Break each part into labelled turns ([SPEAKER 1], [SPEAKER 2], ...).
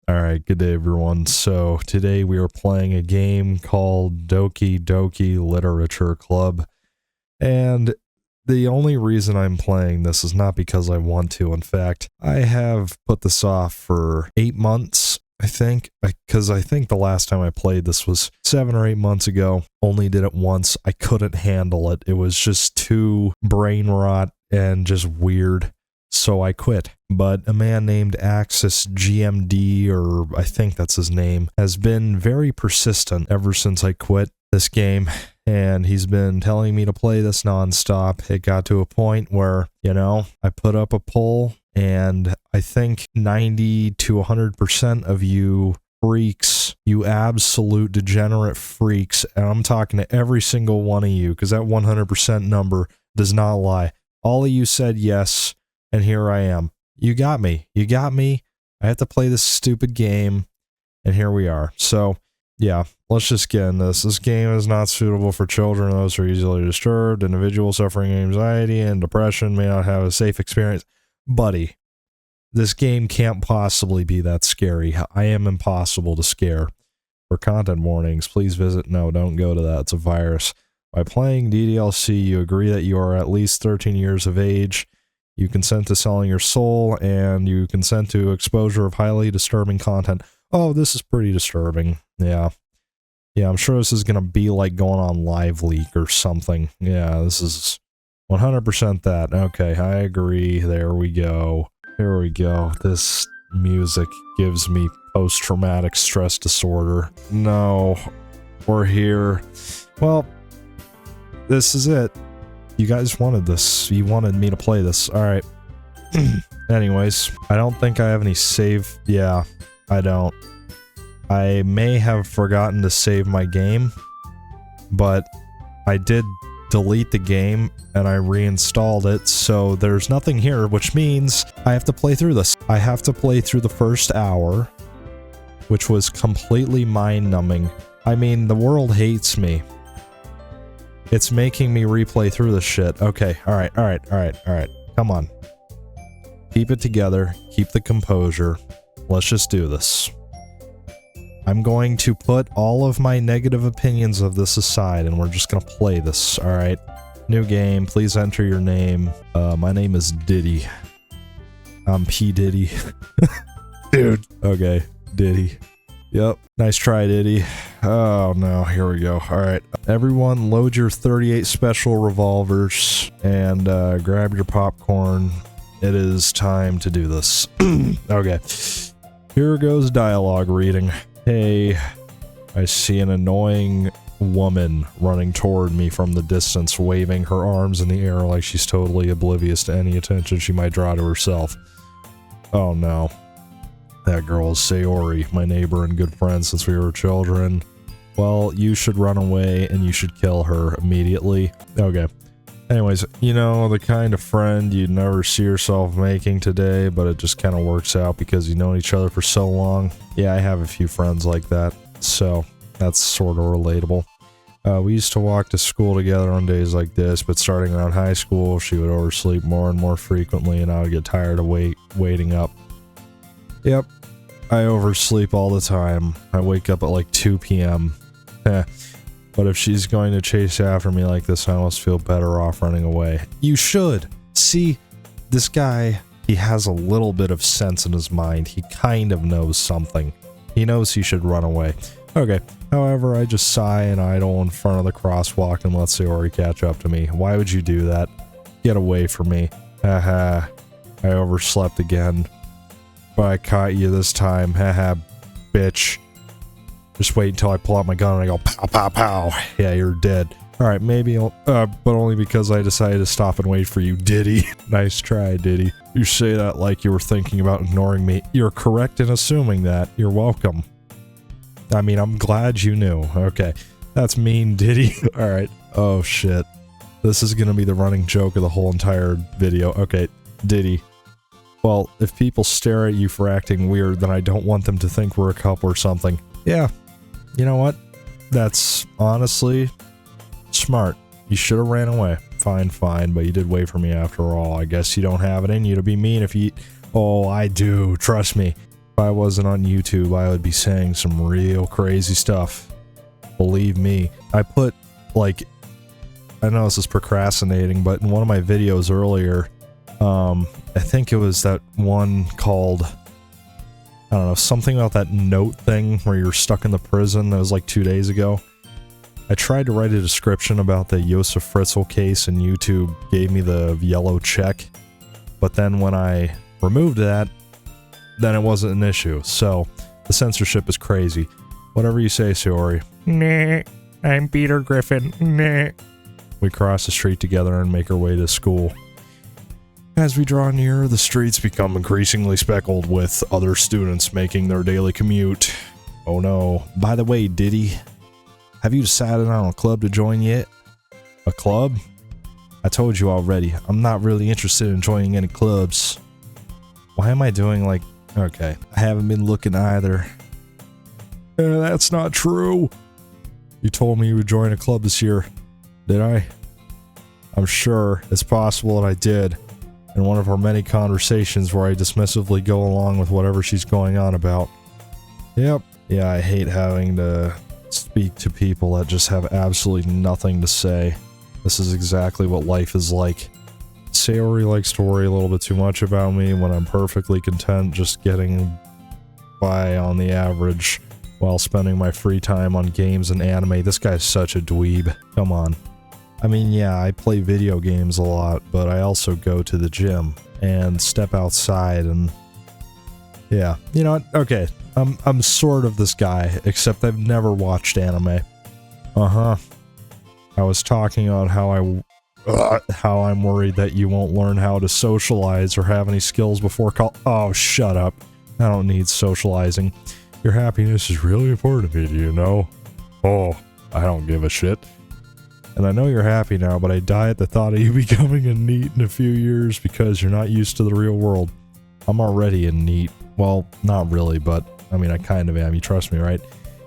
[SPEAKER 1] Alright, good day everyone. So today we are playing a game called Doki Doki Literature Club. And the only reason I'm playing this is not because I want to. In fact, I have put this off for 8 months, I think. Because I think the last time I played this was 7 or 8 months ago. Only did it once. I couldn't handle it. It was just too brain rot and just weird. So I quit. But a man named Axis GMD, or I think that's his name, has been very persistent ever since I quit this game, and he's been telling me to play this nonstop. It got to a point where, you know, I put up a poll, and I think 90 to 100% of you freaks, you absolute degenerate freaks, and I'm talking to every single one of you, because that 100% number does not lie. All of you said yes. And here I am. You got me. You got me. I have to play this stupid game. And here we are. So, yeah, let's just get in this. This game is not suitable for children. Those who are easily disturbed. Individuals suffering anxiety and depression may not have a safe experience. Buddy, this game can't possibly be that scary. I am impossible to scare. For content warnings, please visit... No, don't go to that. It's a virus. By playing DDLC, you agree that you are at least 13 years of age. You consent to selling your soul, and you consent to exposure of highly disturbing content. Oh, this is pretty disturbing. Yeah. Yeah, I'm sure this is gonna be like going on Live Leak or something. Yeah, this is 100% that. Okay, I agree. There we go. Here we go. This music gives me post-traumatic stress disorder. No. We're here. Well, this is it. You guys wanted this. You wanted me to play this. Alright. Anyways, I don't think I have any save. Yeah, I don't. I may have forgotten to save my game, but I did delete the game and I reinstalled it, so there's nothing here, which means I have to play through this. I have to play through the first hour, which was completely mind-numbing. I mean, the world hates me. It's making me replay through this shit. Okay, alright. Come on. Keep it together. Keep the composure. Let's just do this. I'm going to put all of my negative opinions of this aside, and we're just gonna play this, alright? New game, please enter your name. My name is Diddy. I'm P. Diddy. Dude. Okay, Diddy. Yep. Nice try, Diddy. Oh no, here we go. Alright. Everyone load your 38 special revolvers and grab your popcorn. It is time to do this. Okay. Here goes dialogue reading. Hey, I see an annoying woman running toward me from the distance, waving her arms in the air like she's totally oblivious to any attention she might draw to herself. Oh no. That girl is Sayori, my neighbor and good friend since we were children. Well, you should run away and you should kill her immediately. Okay. Anyways, you know, the kind of friend you'd never see yourself making today, but it just kind of works out because you've known each other for so long. Yeah, I have a few friends like that, so that's sort of relatable. We used to walk to school together on days like this, but starting around high school, she would oversleep more and more frequently, and I would get tired of waiting up. Yep. I oversleep all the time. I wake up at like 2 p.m. But if she's going to chase after me like this, I almost feel better off running away. You should! See, this guy, he has a little bit of sense in his mind. He kind of knows something. He knows he should run away. Okay, however, I just sigh and idle in front of the crosswalk and let Sayori catch up to me. Why would you do that? Get away from me. Haha. I overslept again. But I caught you this time, haha, bitch. Just wait until I pull out my gun and I go pow pow pow. Yeah, you're dead. Alright, maybe I'll, but only because I decided to stop and wait for you, Diddy. Nice try, Diddy. You say that like you were thinking about ignoring me. You're correct in assuming that. You're welcome. I mean, I'm glad you knew. Okay. That's mean, Diddy. Alright. Oh shit. This is gonna be the running joke of the whole entire video. Okay, Diddy. Well, if people stare at you for acting weird, then I don't want them to think we're a couple or something. Yeah. You know what? That's honestly smart. You should have ran away. Fine, but you did wait for me after all. I guess you don't have it in you to be mean if you... Oh, I do. Trust me. If I wasn't on YouTube, I would be saying some real crazy stuff. Believe me. I put, like, I know this is procrastinating, but in one of my videos earlier, I think it was that one called, I don't know, something about that note thing where you're stuck in the prison. That was like 2 days ago. I tried to write a description about the Josef Fritzl case, and YouTube gave me the yellow check. But then when I removed that, then it wasn't an issue. So, the censorship is crazy. Whatever you say, Sayori. Nah, I'm Peter Griffin. Nah. We cross the street together and make our way to school. As we draw nearer, the streets become increasingly speckled with other students making their daily commute. Oh no. By the way, Diddy, have you decided on a club to join yet? A club? I told you already, I'm not really interested in joining any clubs. Why am I doing like... Okay, I haven't been looking either. That's not true. You told me you would join a club this year, did I? I'm sure it's possible that I did. In one of our many conversations where I dismissively go along with whatever she's going on about. Yep. Yeah, I hate having to speak to people that just have absolutely nothing to say. This is exactly what life is like. Sayori likes to worry a little bit too much about me when I'm perfectly content just getting by on the average while spending my free time on games and anime. This guy's such a dweeb. Come on. I mean, yeah, I play video games a lot, but I also go to the gym and step outside and... Yeah. You know what? Okay. I'm sort of this guy, except I've never watched anime. Uh-huh. I was talking on how I'm worried that you won't learn how to socialize or have any skills before Oh, shut up. I don't need socializing. Your happiness is really important to me, do you know? Oh, I don't give a shit. And I know you're happy now, but I die at the thought of you becoming a NEET in a few years because you're not used to the real world. I'm already a NEET. Well, not really, but I mean, I kind of am. You trust me, right?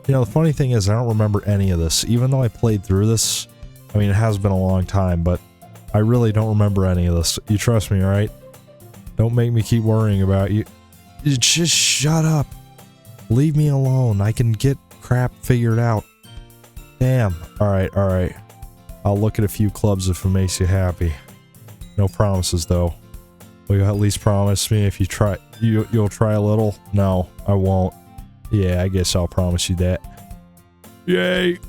[SPEAKER 1] You know, the funny thing is I don't remember any of this. Even though I played through this, I mean, it has been a long time, but I really don't remember any of this. You trust me, right? Don't make me keep worrying about you. Just shut up. Leave me alone. I can get crap figured out. Damn. Alright, alright. I'll look at a few clubs if it makes you happy. No promises, though. Will you at least promise me if you try... You'll try a little? No, I won't. Yeah, I guess I'll promise you that. Yay!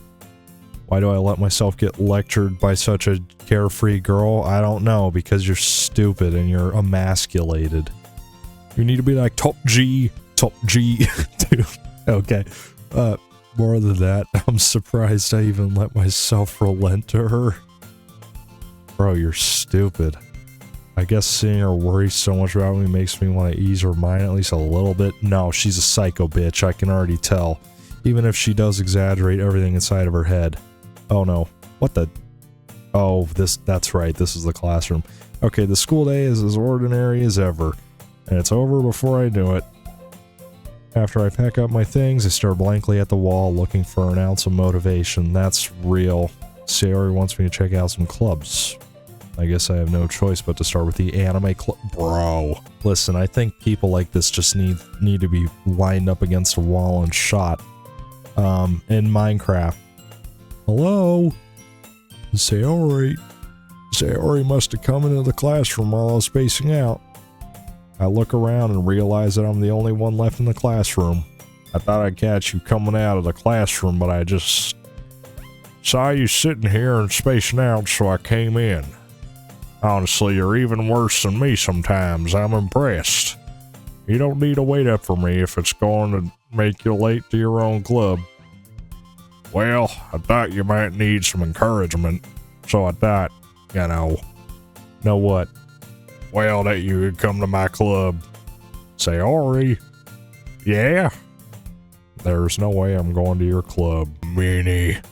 [SPEAKER 1] Why do I let myself get lectured by such a carefree girl? I don't know, because you're stupid and you're emasculated. You need to be like, top G. Top G. Dude. Okay. More than that, I'm surprised I even let myself relent to her. Bro, you're stupid. I guess seeing her worry so much about me makes me want to ease her mind at least a little bit. No, she's a psycho bitch, I can already tell. Even if she does exaggerate everything inside of her head. Oh no. What the... Oh, that's right, this is the classroom. Okay, the school day is as ordinary as ever. And it's over before I knew it. After I pack up my things, I stare blankly at the wall looking for an ounce of motivation. That's real. Sayori wants me to check out some clubs. I guess I have no choice but to start with the anime club. Bro. Listen, I think people like this just need to be lined up against a wall and shot. In Minecraft. Hello? Sayori. Sayori must have come into the classroom while I was spacing out. I look around and realize that I'm the only one left in the classroom. I thought I'd catch you coming out of the classroom, but I just saw you sitting here and spacing out, so I came in. Honestly, you're even worse than me sometimes. I'm impressed. You don't need to wait up for me if it's going to make you late to your own club. Well, I thought you might need some encouragement, so I thought, you know what? Well, that you would come to my club. Sayori. Yeah? There's no way I'm going to your club, meanie.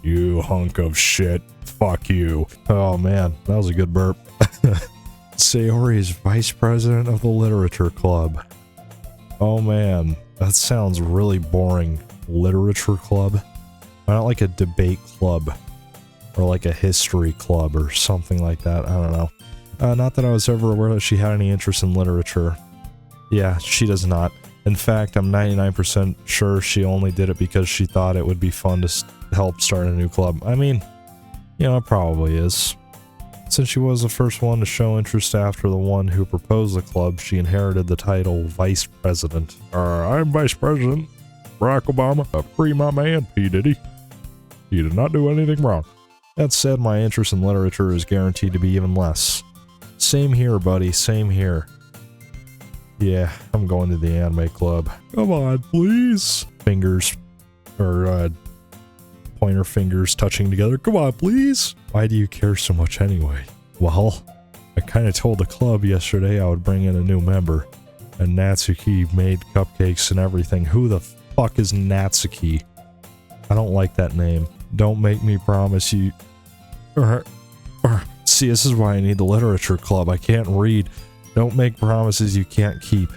[SPEAKER 1] You hunk of shit. Fuck you. Oh man, that was a good burp. Sayori is vice president of the literature club. Oh man, that sounds really boring. Literature club? Why not like a debate club? Or like a history club or something like that, I don't know. Not that I was ever aware that she had any interest in literature. Yeah, she does not. In fact, I'm 99% sure she only did it because she thought it would be fun to help start a new club. I mean, you know, it probably is. Since she was the first one to show interest after the one who proposed the club, she inherited the title Vice President. I'm Vice President Barack Obama. Free my man, P. Diddy. He did not do anything wrong. That said, my interest in literature is guaranteed to be even less. Same here, buddy. Same here. Yeah, I'm going to the anime club. Come on, please. Fingers, or pointer fingers touching together. Come on, please. Why do you care so much anyway? Well, I kind of told the club yesterday I would bring in a new member. And Natsuki made cupcakes and everything. Who the fuck is Natsuki? I don't like that name. Don't make me promise you... See, this is why I need the literature club. I can't read. Don't make promises you can't keep.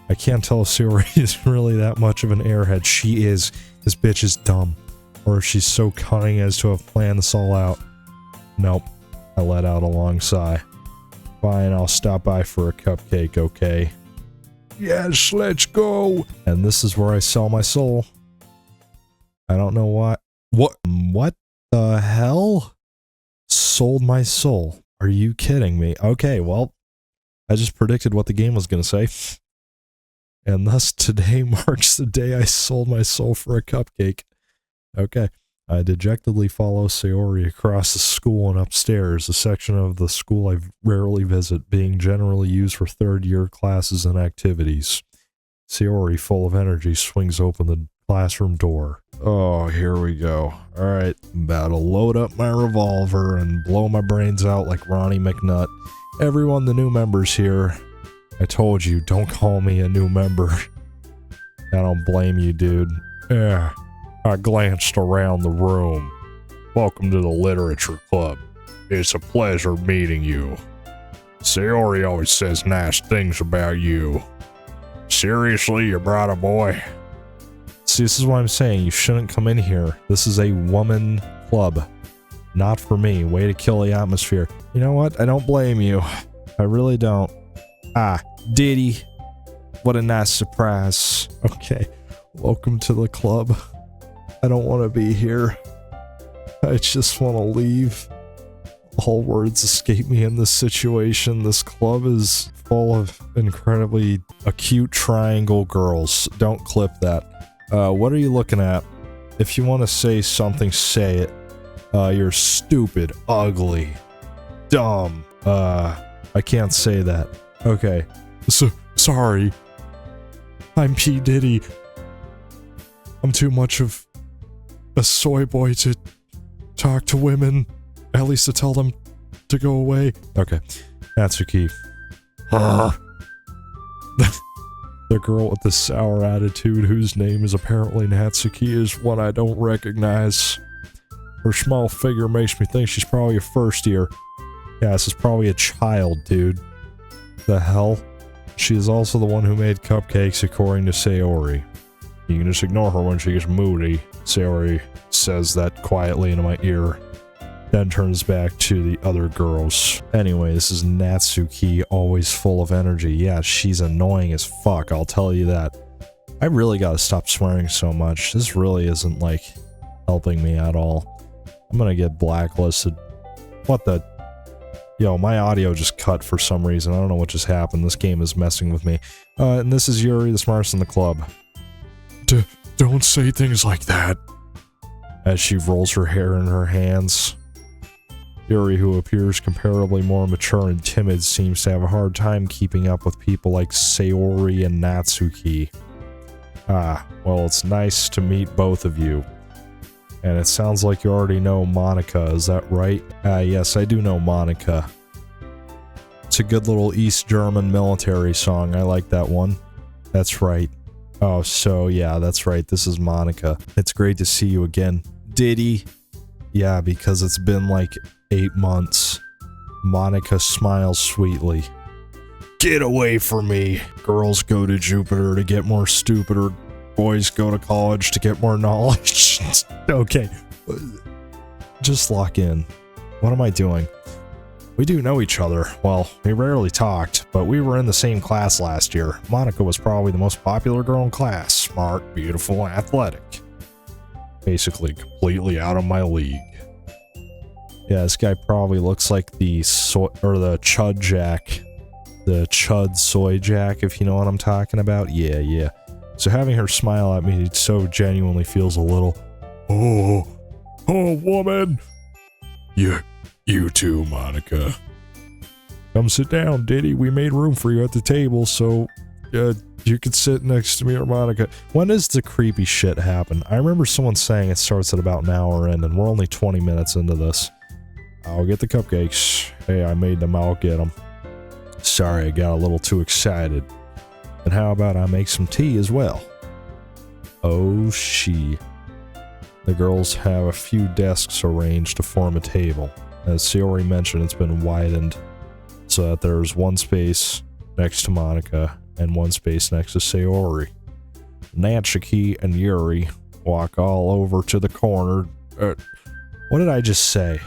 [SPEAKER 1] I can't tell if Sayori is really that much of an airhead. She is. This bitch is dumb. Or if she's so cunning as to have planned this all out. Nope. I let out a long sigh. Fine, I'll stop by for a cupcake, okay? Yes, let's go! And this is where I sell my soul. I don't know why. What the hell? Sold my soul. Are you kidding me? Okay, well, I just predicted what the game was going to say. And thus today marks the day I sold my soul for a cupcake. Okay. I dejectedly follow Sayori across the school and upstairs, a section of the school I rarely visit, being generally used for third-year classes and activities. Sayori, full of energy, swings open the classroom door. Oh, here we go. Alright, I'm about to load up my revolver and blow my brains out like Ronnie McNutt. Everyone, the new members here. I told you, don't call me a new member. I don't blame you, dude. Yeah. I glanced around the room. Welcome to the literature club. It's a pleasure meeting you. Sayori always says nice things about you. Seriously, you brought a boy? See, this is what I'm saying. You shouldn't come in here. This is a woman club. Not for me. Way to kill the atmosphere. You know what? I don't blame you. I really don't. Ah, Diddy. What a nice surprise. Okay. Welcome to the club. I don't want to be here. I just want to leave. All words escape me in this situation. This club is full of incredibly acute triangle girls. Don't clip that. What are you looking at? If you want to say something, say it. You're stupid, ugly, dumb. I can't say that. Okay. Sorry. I'm P. Diddy. I'm too much of a soy boy to talk to women. At least to tell them to go away. Okay. Natsuki. The girl with the sour attitude whose name is apparently Natsuki is one I don't recognize. Her small figure makes me think she's probably a first year. Yeah, this is probably a child, dude. The hell? She is also the one who made cupcakes, according to Sayori. You can just ignore her when she gets moody. Sayori says that quietly into my ear, then turns back to the other girls. Anyway, this is Natsuki, always full of energy. Yeah, she's annoying as fuck, I'll tell you that. I really gotta stop swearing so much. This really isn't, like, helping me at all. I'm gonna get blacklisted. What the? Yo, my audio just cut for some reason. I don't know what just happened. This game is messing with me. And this is Yuri, the smartest in the club. Don't say things like that. As she rolls her hair in her hands. Yuri, who appears comparably more mature and timid, seems to have a hard time keeping up with people like Sayori and Natsuki. Ah, well, it's nice to meet both of you. And it sounds like you already know Monica, is that right? Yes, I do know Monica. It's a good little East German military song, I like that one. That's right. Oh, so yeah, that's right, this is Monica. It's great to see you again. Diddy? Yeah, because it's been like 8 months. Monica smiles sweetly. Get away from me! Girls go to Jupiter to get more stupider. Boys go to college to get more knowledge. Okay. Just lock in. What am I doing? We do know each other. Well, we rarely talked, but we were in the same class last year. Monica was probably the most popular girl in class. Smart, beautiful, athletic. Basically completely out of my league. Yeah, this guy probably looks like the Chud Jack. The Chud Soy Jack, if you know what I'm talking about. Yeah. So having her smile at me so genuinely feels a little, oh, woman. You too, Monica. Come sit down, Diddy. We made room for you at the table, so you could sit next to me or Monica. When does the creepy shit happen? I remember someone saying it starts at about an hour in, and we're only 20 minutes into this. I'll get the cupcakes. Hey, I made them. I'll get them. Sorry, I got a little too excited. And how about I make some tea as well? Oh, she. The girls have a few desks arranged to form a table. As Sayori mentioned, it's been widened so that there's one space next to Monica and one space next to Sayori. Natsuki and Yuri walk all over to the corner. What did I just say?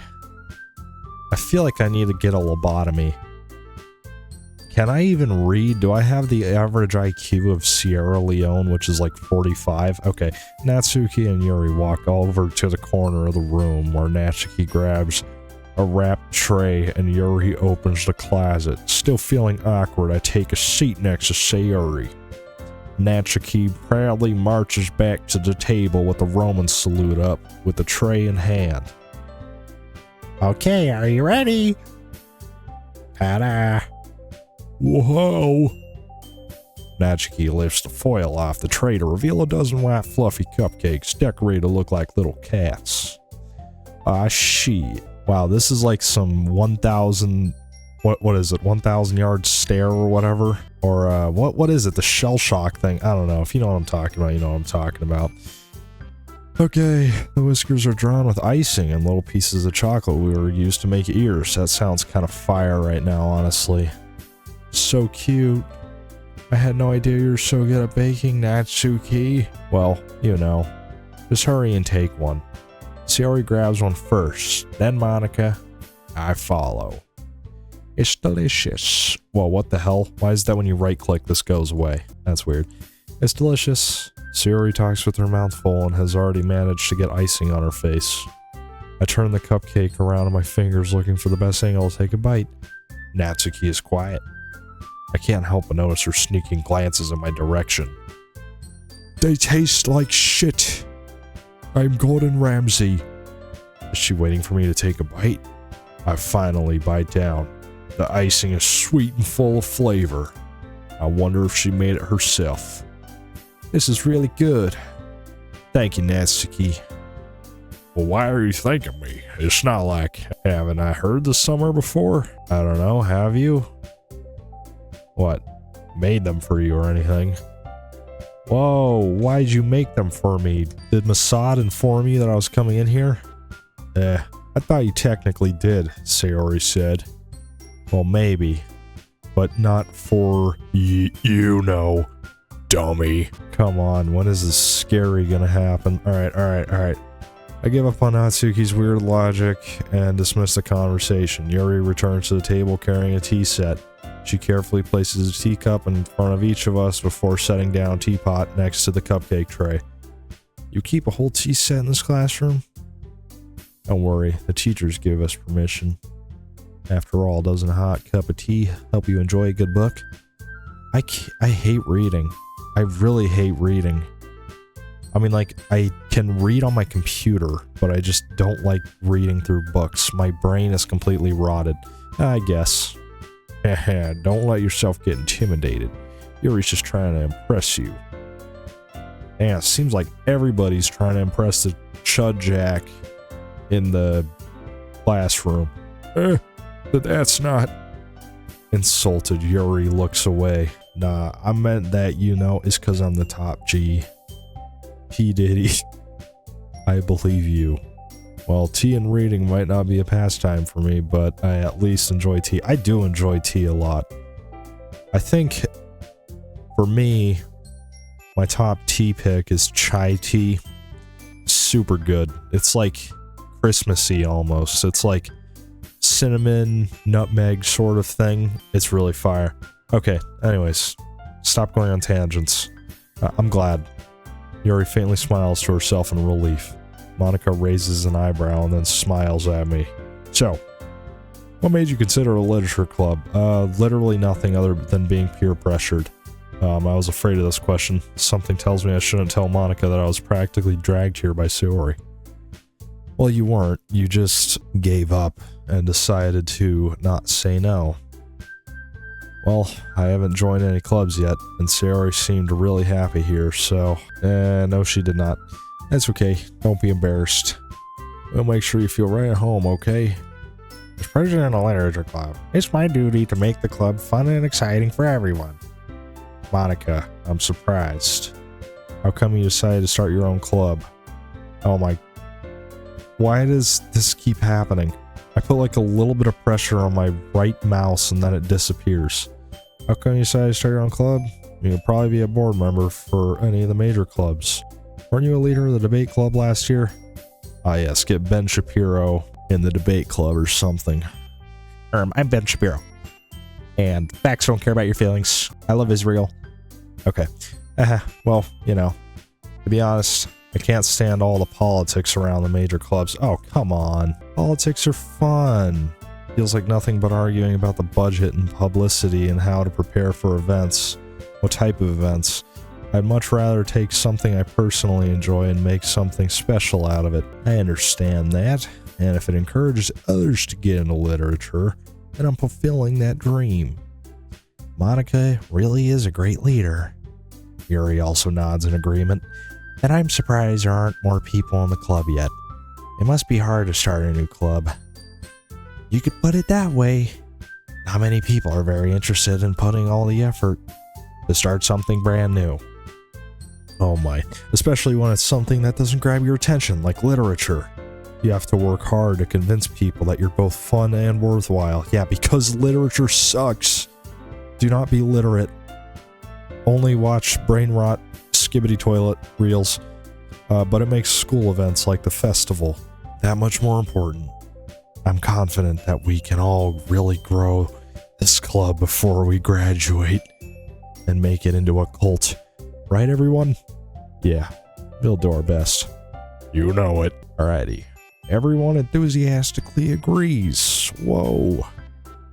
[SPEAKER 1] I feel like I need to get a lobotomy. Can I even read? Do I have the average IQ of Sierra Leone, which is like 45? Okay. Natsuki and Yuri walk over to the corner of the room where Natsuki grabs a wrapped tray and Yuri opens the closet. Still feeling awkward, I take a seat next to Sayori. Natsuki proudly marches back to the table with the Roman salute up, with the tray in hand. Okay, are you ready? Ta-da! Whoa! Natsuki lifts the foil off the tray to reveal a dozen white fluffy cupcakes decorated to look like little cats. Ah, shit. Wow, this is like some 1,000... What is it? 1,000 yard stare or whatever? Or, what is it? The shell shock thing? I don't know. If you know what I'm talking about, you know what I'm talking about. Okay, the whiskers are drawn with icing and little pieces of chocolate we were used to make ears. That sounds kind of fire right now, honestly. So cute. I had no idea you were so good at baking, Natsuki. Well, you know. Just hurry and take one. Sayori grabs one first, then Monica. I follow. It's delicious. Well, what the hell? Why is that when you right-click, this goes away? That's weird. It's delicious. Sayori talks with her mouth full and has already managed to get icing on her face. I turn the cupcake around on my fingers looking for the best angle to take a bite. Natsuki is quiet. I can't help but notice her sneaking glances in my direction. They taste like shit. I'm Gordon Ramsay. Is she waiting for me to take a bite? I finally bite down. The icing is sweet and full of flavor. I wonder if she made it herself. This is really good. Thank you, Natsuki. Well, why are you thanking me? It's not like, haven't I heard this somewhere before? I don't know, have you? What? Made them for you or anything? Whoa, why'd you make them for me? Did Masad inform you that I was coming in here? I thought you technically did, Sayori said. Well, maybe. But not for you know, dummy. Come on, when is this scary gonna happen? Alright. I give up on Natsuki's weird logic and dismiss the conversation. Yuri returns to the table carrying a tea set. She carefully places a teacup in front of each of us before setting down a teapot next to the cupcake tray. You keep a whole tea set in this classroom? Don't worry, the teachers give us permission. After all, doesn't a hot cup of tea help you enjoy a good book? I hate reading. I really hate reading. I mean, like, I can read on my computer, but I just don't like reading through books. My brain is completely rotted. I guess. Don't let yourself get intimidated. Yuri's just trying to impress you. Yeah, it seems like everybody's trying to impress the Chud Jack in the classroom. But that's not... Insulted, Yuri looks away. Nah, I meant that, you know, it's cause I'm the top G. P. Diddy. I believe you. Well, tea and reading might not be a pastime for me, but I at least enjoy tea. I do enjoy tea a lot. I think, for me, my top tea pick is chai tea. Super good. It's like Christmassy almost. It's like cinnamon, nutmeg sort of thing. It's really fire. Okay, anyways, stop going on tangents. I'm glad. Yuri faintly smiles to herself in relief. Monica raises an eyebrow and then smiles at me. So, what made you consider a literature club? Literally nothing other than being peer pressured. I was afraid of this question. Something tells me I shouldn't tell Monica that I was practically dragged here by Sayori. Well, you weren't. You just gave up and decided to not say no. Well, I haven't joined any clubs yet, and Sayori seemed really happy here, so... no, she did not. That's okay. Don't be embarrassed. We'll make sure you feel right at home, okay? As president of the literature club, it's my duty to make the club fun and exciting for everyone. Monica, I'm surprised. How come you decided to start your own club? Oh my... Why does this keep happening? I put like a little bit of pressure on my right mouse and then it disappears. How come you decided to start your own club? You could probably be a board member for any of the major clubs. Weren't you a leader of the debate club last year? Ah yes, get Ben Shapiro in the debate club or something. I'm Ben Shapiro. And facts don't care about your feelings. I love Israel. Okay. Well, you know, to be honest, I can't stand all the politics around the major clubs. Oh, come on. Politics are fun. Feels like nothing but arguing about the budget and publicity and how to prepare for events. What type of events? I'd much rather take something I personally enjoy and make something special out of it. I understand that, and if it encourages others to get into literature, then I'm fulfilling that dream. Monica really is a great leader. Yuri also nods in agreement, and I'm surprised there aren't more people in the club yet. It must be hard to start a new club. You could put it that way. Not many people are very interested in putting all the effort to start something brand new. Oh my, especially when it's something that doesn't grab your attention, like literature. You have to work hard to convince people that you're both fun and worthwhile. Yeah, because literature sucks. Do not be literate. Only watch brain rot, skibbity toilet reels. But it makes school events like the festival that much more important. I'm confident that we can all really grow this club before we graduate and make it into a cult. Right, everyone? Yeah, we'll do our best. You know it. Alrighty. Everyone enthusiastically agrees. Whoa.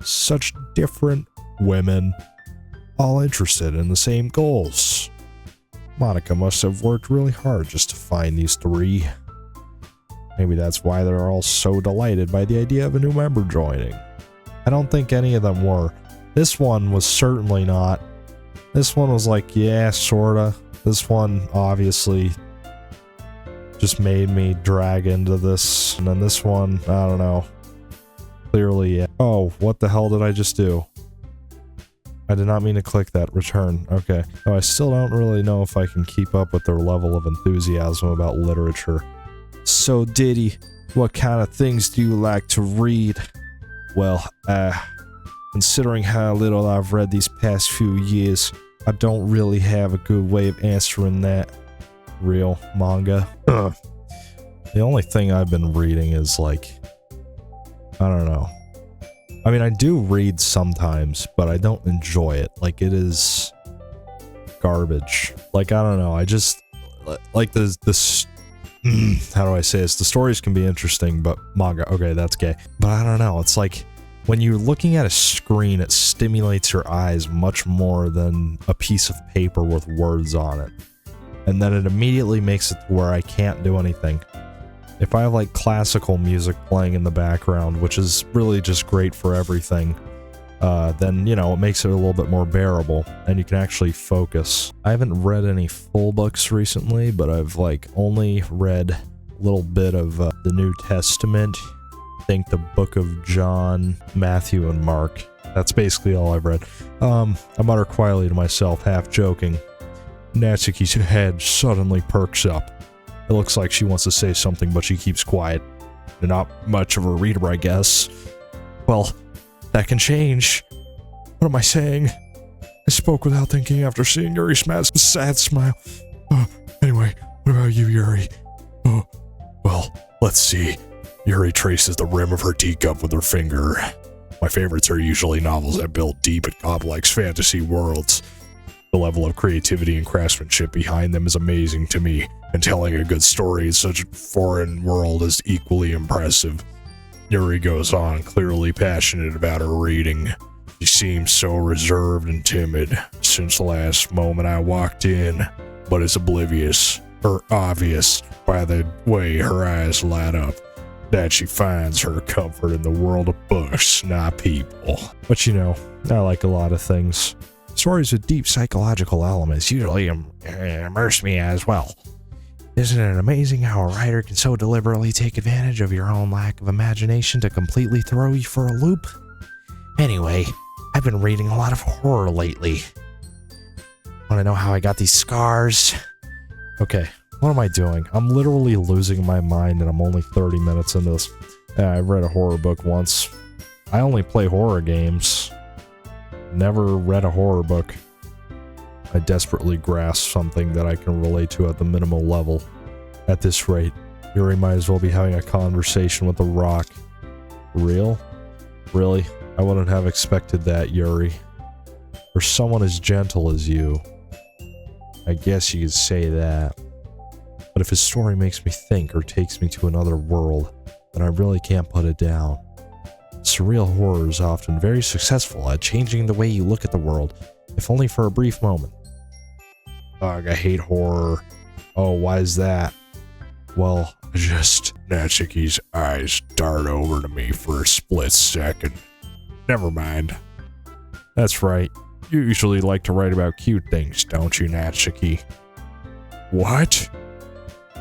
[SPEAKER 1] Such different women, all interested in the same goals. Monica must have worked really hard just to find these three. Maybe that's why they're all so delighted by the idea of a new member joining. I don't think any of them were. This one was certainly not. This one was like, yeah, sorta. This one obviously just made me drag into this. And then this one, I don't know. Clearly, yeah. Oh, what the hell did I just do? I did not mean to click that return. Okay. Oh, I still don't really know if I can keep up with their level of enthusiasm about literature. So, Diddy, what kind of things do you like to read? Well, considering how little I've read these past few years, I don't really have a good way of answering that. Real manga. The only thing I've been reading is like, I don't know. I mean, I do read sometimes, but I don't enjoy it. Like, it is garbage. Like, I don't know. I just like this. How do I say this? The stories can be interesting, but manga, okay, that's gay. But I don't know. It's like when you're looking at a screen, it stimulates your eyes much more than a piece of paper with words on it. And then it immediately makes it to where I can't do anything. If I have like classical music playing in the background, which is really just great for everything, then, you know, it makes it a little bit more bearable and you can actually focus. I haven't read any full books recently, but I've like only read a little bit of the New Testament. I think the Book of John, Matthew, and Mark. That's basically all I've read. I mutter quietly to myself, half joking. Natsuki's head suddenly perks up. It looks like she wants to say something, but she keeps quiet. Not much of a reader, I guess. Well, that can change. What am I saying? I spoke without thinking after seeing Yuri's sad smile. Anyway, what about you, Yuri? Well, let's see. Yuri traces the rim of her teacup with her finger. My favorites are usually novels that build deep and complex fantasy worlds. The level of creativity and craftsmanship behind them is amazing to me, and telling a good story in such a foreign world is equally impressive. Yuri goes on, clearly passionate about her reading. She seems so reserved and timid since the last moment I walked in, but it's oblivious, or obvious, by the way her eyes light up, that she finds her comfort in the world of books, not people. But you know, I like a lot of things. Stories with deep psychological elements usually immerse me as well. Isn't it amazing how a writer can so deliberately take advantage of your own lack of imagination to completely throw you for a loop? Anyway, I've been reading a lot of horror lately. Want to know how I got these scars? Okay, what am I doing? I'm literally losing my mind and I'm only 30 minutes into this. I've read a horror book once. I only play horror games. Never read a horror book. I desperately grasp something that I can relate to at the minimal level. At this rate, Yuri might as well be having a conversation with a rock. Real? Really? I wouldn't have expected that, Yuri. For someone as gentle as you. I guess you could say that. But if his story makes me think or takes me to another world, then I really can't put it down. Surreal horror is often very successful at changing the way you look at the world, if only for a brief moment. Ugh, I hate horror. Oh, why is that? Well, Natsuki's eyes dart over to me for a split second. Never mind. That's right. You usually like to write about cute things, don't you, Natsuki? What?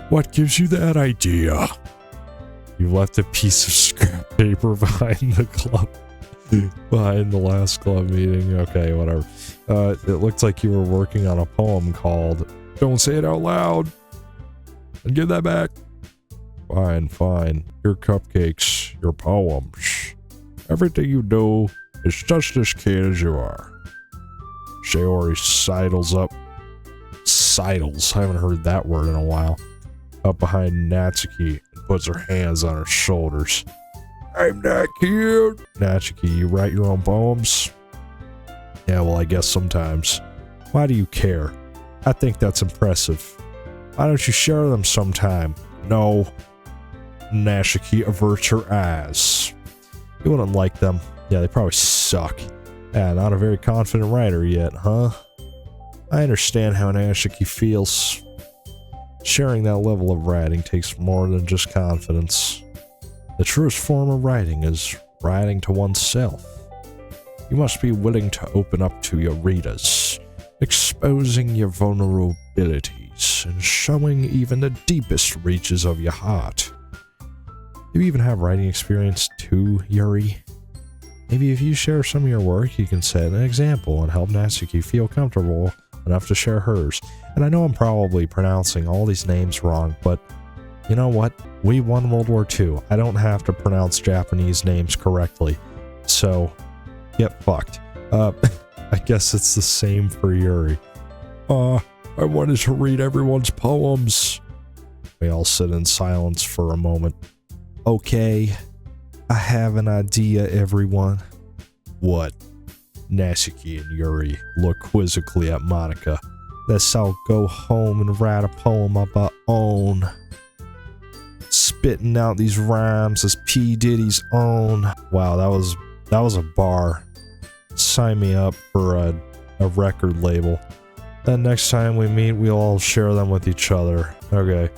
[SPEAKER 1] What gives you that idea? You left a piece of scrap paper behind the club. Behind the last club meeting. Okay, whatever. It looked like you were working on a poem called Don't Say It Out Loud. And give that back. Fine, fine. Your cupcakes, your poems. Everything you do is just as kid as you are. Shiori sidles up. Sidles. I haven't heard that word in a while. Up behind Natsuki and puts her hands on her shoulders. I'm not cute. Natsuki, you write your own poems? Yeah, well, I guess sometimes. Why do you care? I think that's impressive. Why don't you share them sometime? No. Natsuki averts her eyes. You wouldn't like them. Yeah, they probably suck. Yeah, not a very confident writer yet, huh? I understand how Natsuki feels. Sharing that level of writing takes more than just confidence. The truest form of writing is writing to oneself. You must be willing to open up to your readers, exposing your vulnerabilities and showing even the deepest reaches of your heart. Do you even have writing experience too, Yuri? Maybe if you share some of your work, you can set an example and help Natsuki feel comfortable enough to share hers. And I know I'm probably pronouncing all these names wrong, but you know what? We won World War II. I don't have to pronounce Japanese names correctly. So, get fucked. I guess it's the same for Yuri. I wanted to read everyone's poems. We all sit in silence for a moment. Okay, I have an idea, everyone. What? Natsuki and Yuri look quizzically at Monica. Let's all go home and write a poem of our own. Spitting out these rhymes as P. Diddy's own. Wow, that was a bar. Sign me up for a record label. Then next time we meet, we'll all share them with each other. Okay.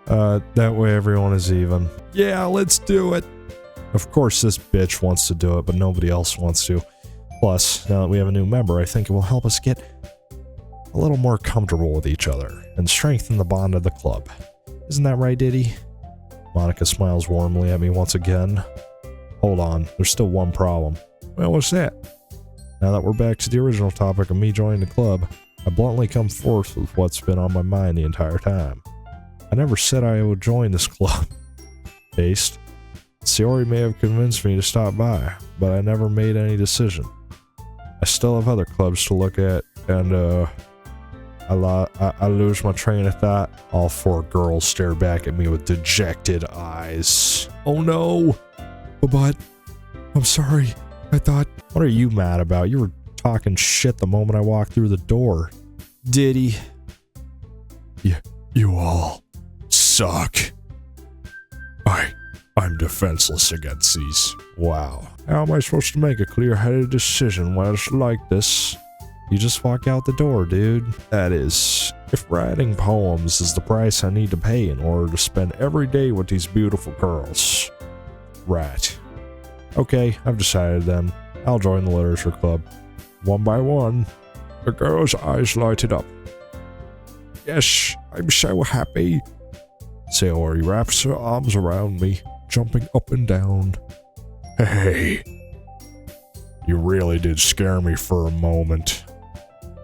[SPEAKER 1] That way everyone is even. Yeah, let's do it. Of course this bitch wants to do it, but nobody else wants to. Plus, now that we have a new member, I think it will help us get a little more comfortable with each other and strengthen the bond of the club. Isn't that right, Diddy? Monica smiles warmly at me once again. Hold on, there's still one problem. Well, what's that? Now that we're back to the original topic of me joining the club, I bluntly come forth with what's been on my mind the entire time. I never said I would join this club. Based. Shiori may have convinced me to stop by, but I never made any decision. I still have other clubs to look at, and I I lose my train of thought. All four girls stare back at me with dejected eyes. Oh no! But I'm sorry. I thought... What are you mad about? You were talking shit the moment I walked through the door. Diddy. You all suck. I'm defenseless against these. Wow. How am I supposed to make a clear-headed decision when it's like this? You just walk out the door, dude. That is, if writing poems is the price I need to pay in order to spend every day with these beautiful girls. Right. Okay, I've decided then. I'll join the literature club. One by one, the girl's eyes lighted up. Yes, I'm so happy. Sayori wraps her arms around me, jumping up and down. Hey, you really did scare me for a moment.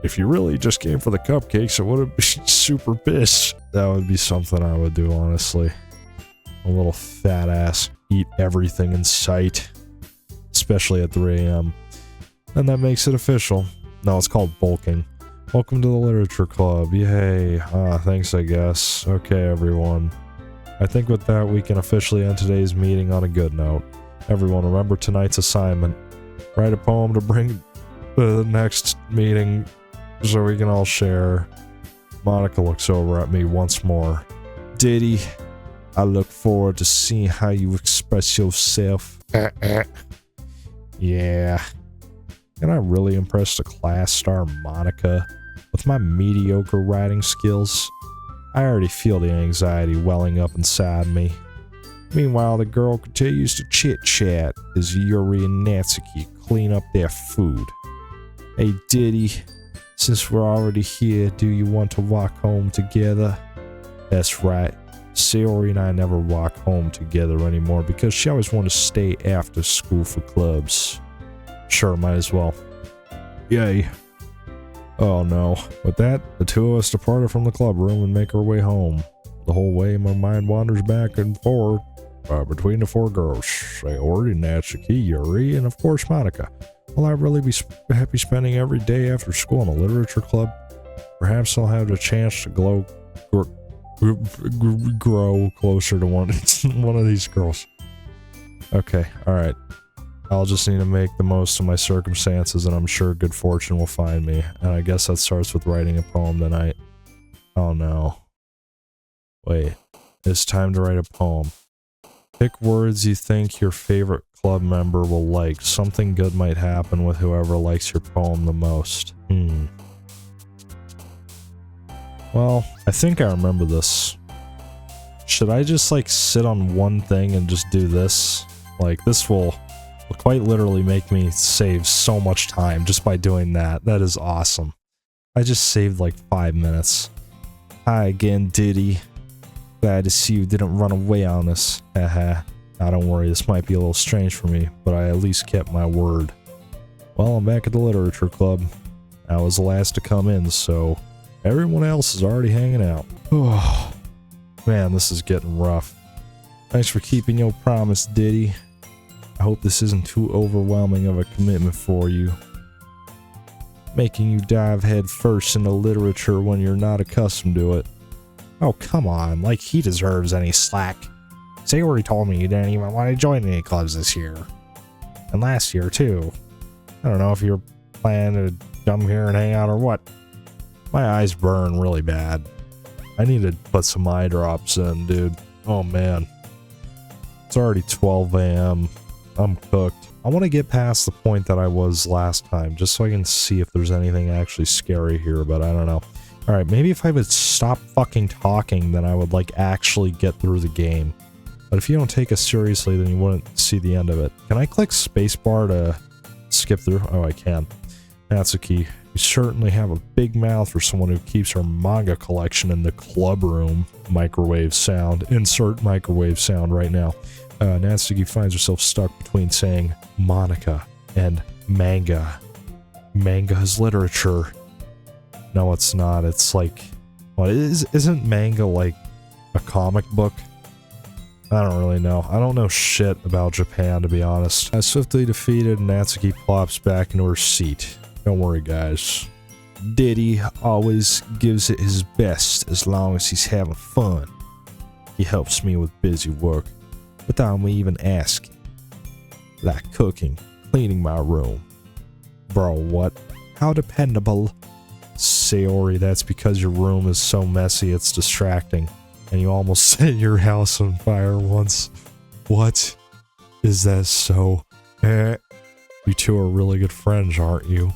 [SPEAKER 1] If you really just came for the cupcakes, I would have been super pissed. That would be something I would do, honestly. A little fat ass. Eat everything in sight. Especially at 3 a.m. And that makes it official. No, it's called bulking. Welcome to the literature club. Yay. Thanks, I guess. Okay, everyone. I think with that, we can officially end today's meeting on a good note. Everyone, remember tonight's assignment. Write a poem to bring to the next meeting so we can all share. Monica looks over at me once more. Diddy, I look forward to seeing how you express yourself. Yeah. Can I really impress the class star Monica with my mediocre writing skills? I already feel the anxiety welling up inside me. Meanwhile, the girl continues to chit-chat as Yuri and Natsuki clean up their food. Hey Diddy, since we're already here, do you want to walk home together? That's right. Sayori and I never walk home together anymore because she always wanted to stay after school for clubs. Sure, might as well. Yay. Oh no. With that, the two of us departed from the club room and make our way home. The whole way, my mind wanders back and forth between the four girls. Sayori, Natsuki, Yuri, and of course Monica. Will I really be happy spending every day after school in a literature club? Perhaps I'll have the chance to grow closer to one of these girls. Okay, alright. I'll just need to make the most of my circumstances, and I'm sure good fortune will find me. And I guess that starts with writing a poem tonight. Oh no. Wait. It's time to write a poem. Pick words you think your favorite club member will like. Something good might happen with whoever likes your poem the most. Well, I think I remember this. Should I just like sit on one thing and just do this? Like this will quite literally make me save so much time just by doing that. That is awesome. I just saved like 5 minutes. Hi again, Diddy. Glad to see you didn't run away on us. Haha. Now don't worry, this might be a little strange for me, but I at least kept my word. Well, I'm back at the literature club. I was the last to come in, so everyone else is already hanging out. Oh, man, this is getting rough. Thanks for keeping your promise, Diddy. I hope this isn't too overwhelming of a commitment for you. Making you dive head first into literature when you're not accustomed to it. Oh, come on, like he deserves any slack. Sayori told me you didn't even want to join any clubs this year. And last year, too. I don't know if you're planning to come here and hang out or what. My eyes burn really bad. I need to put some eye drops in, dude. Oh, man. It's already 12 a.m. I'm cooked. I want to get past the point that I was last time, just so I can see if there's anything actually scary here, but I don't know. Alright, maybe if I would stop fucking talking, then I would, like, actually get through the game. But if you don't take us seriously, then you wouldn't see the end of it. Can I click spacebar to skip through? Oh, I can. Natsuki, you certainly have a big mouth for someone who keeps her manga collection in the club room. Microwave sound. Insert microwave sound right now. Natsuki finds herself stuck between saying Monica and manga. Manga is literature. No, it's not. It's like, what isn't manga like a comic book? I don't really know. I don't know shit about Japan, to be honest. As swiftly defeated, Natsuki plops back into her seat. Don't worry, guys. Diddy always gives it his best as long as he's having fun. He helps me with busy work without me even asking. Like cooking, cleaning my room. Bro, what? How dependable? Sayori, that's because your room is so messy it's distracting. And you almost set your house on fire once. What? Is that so? You two are really good friends, aren't you?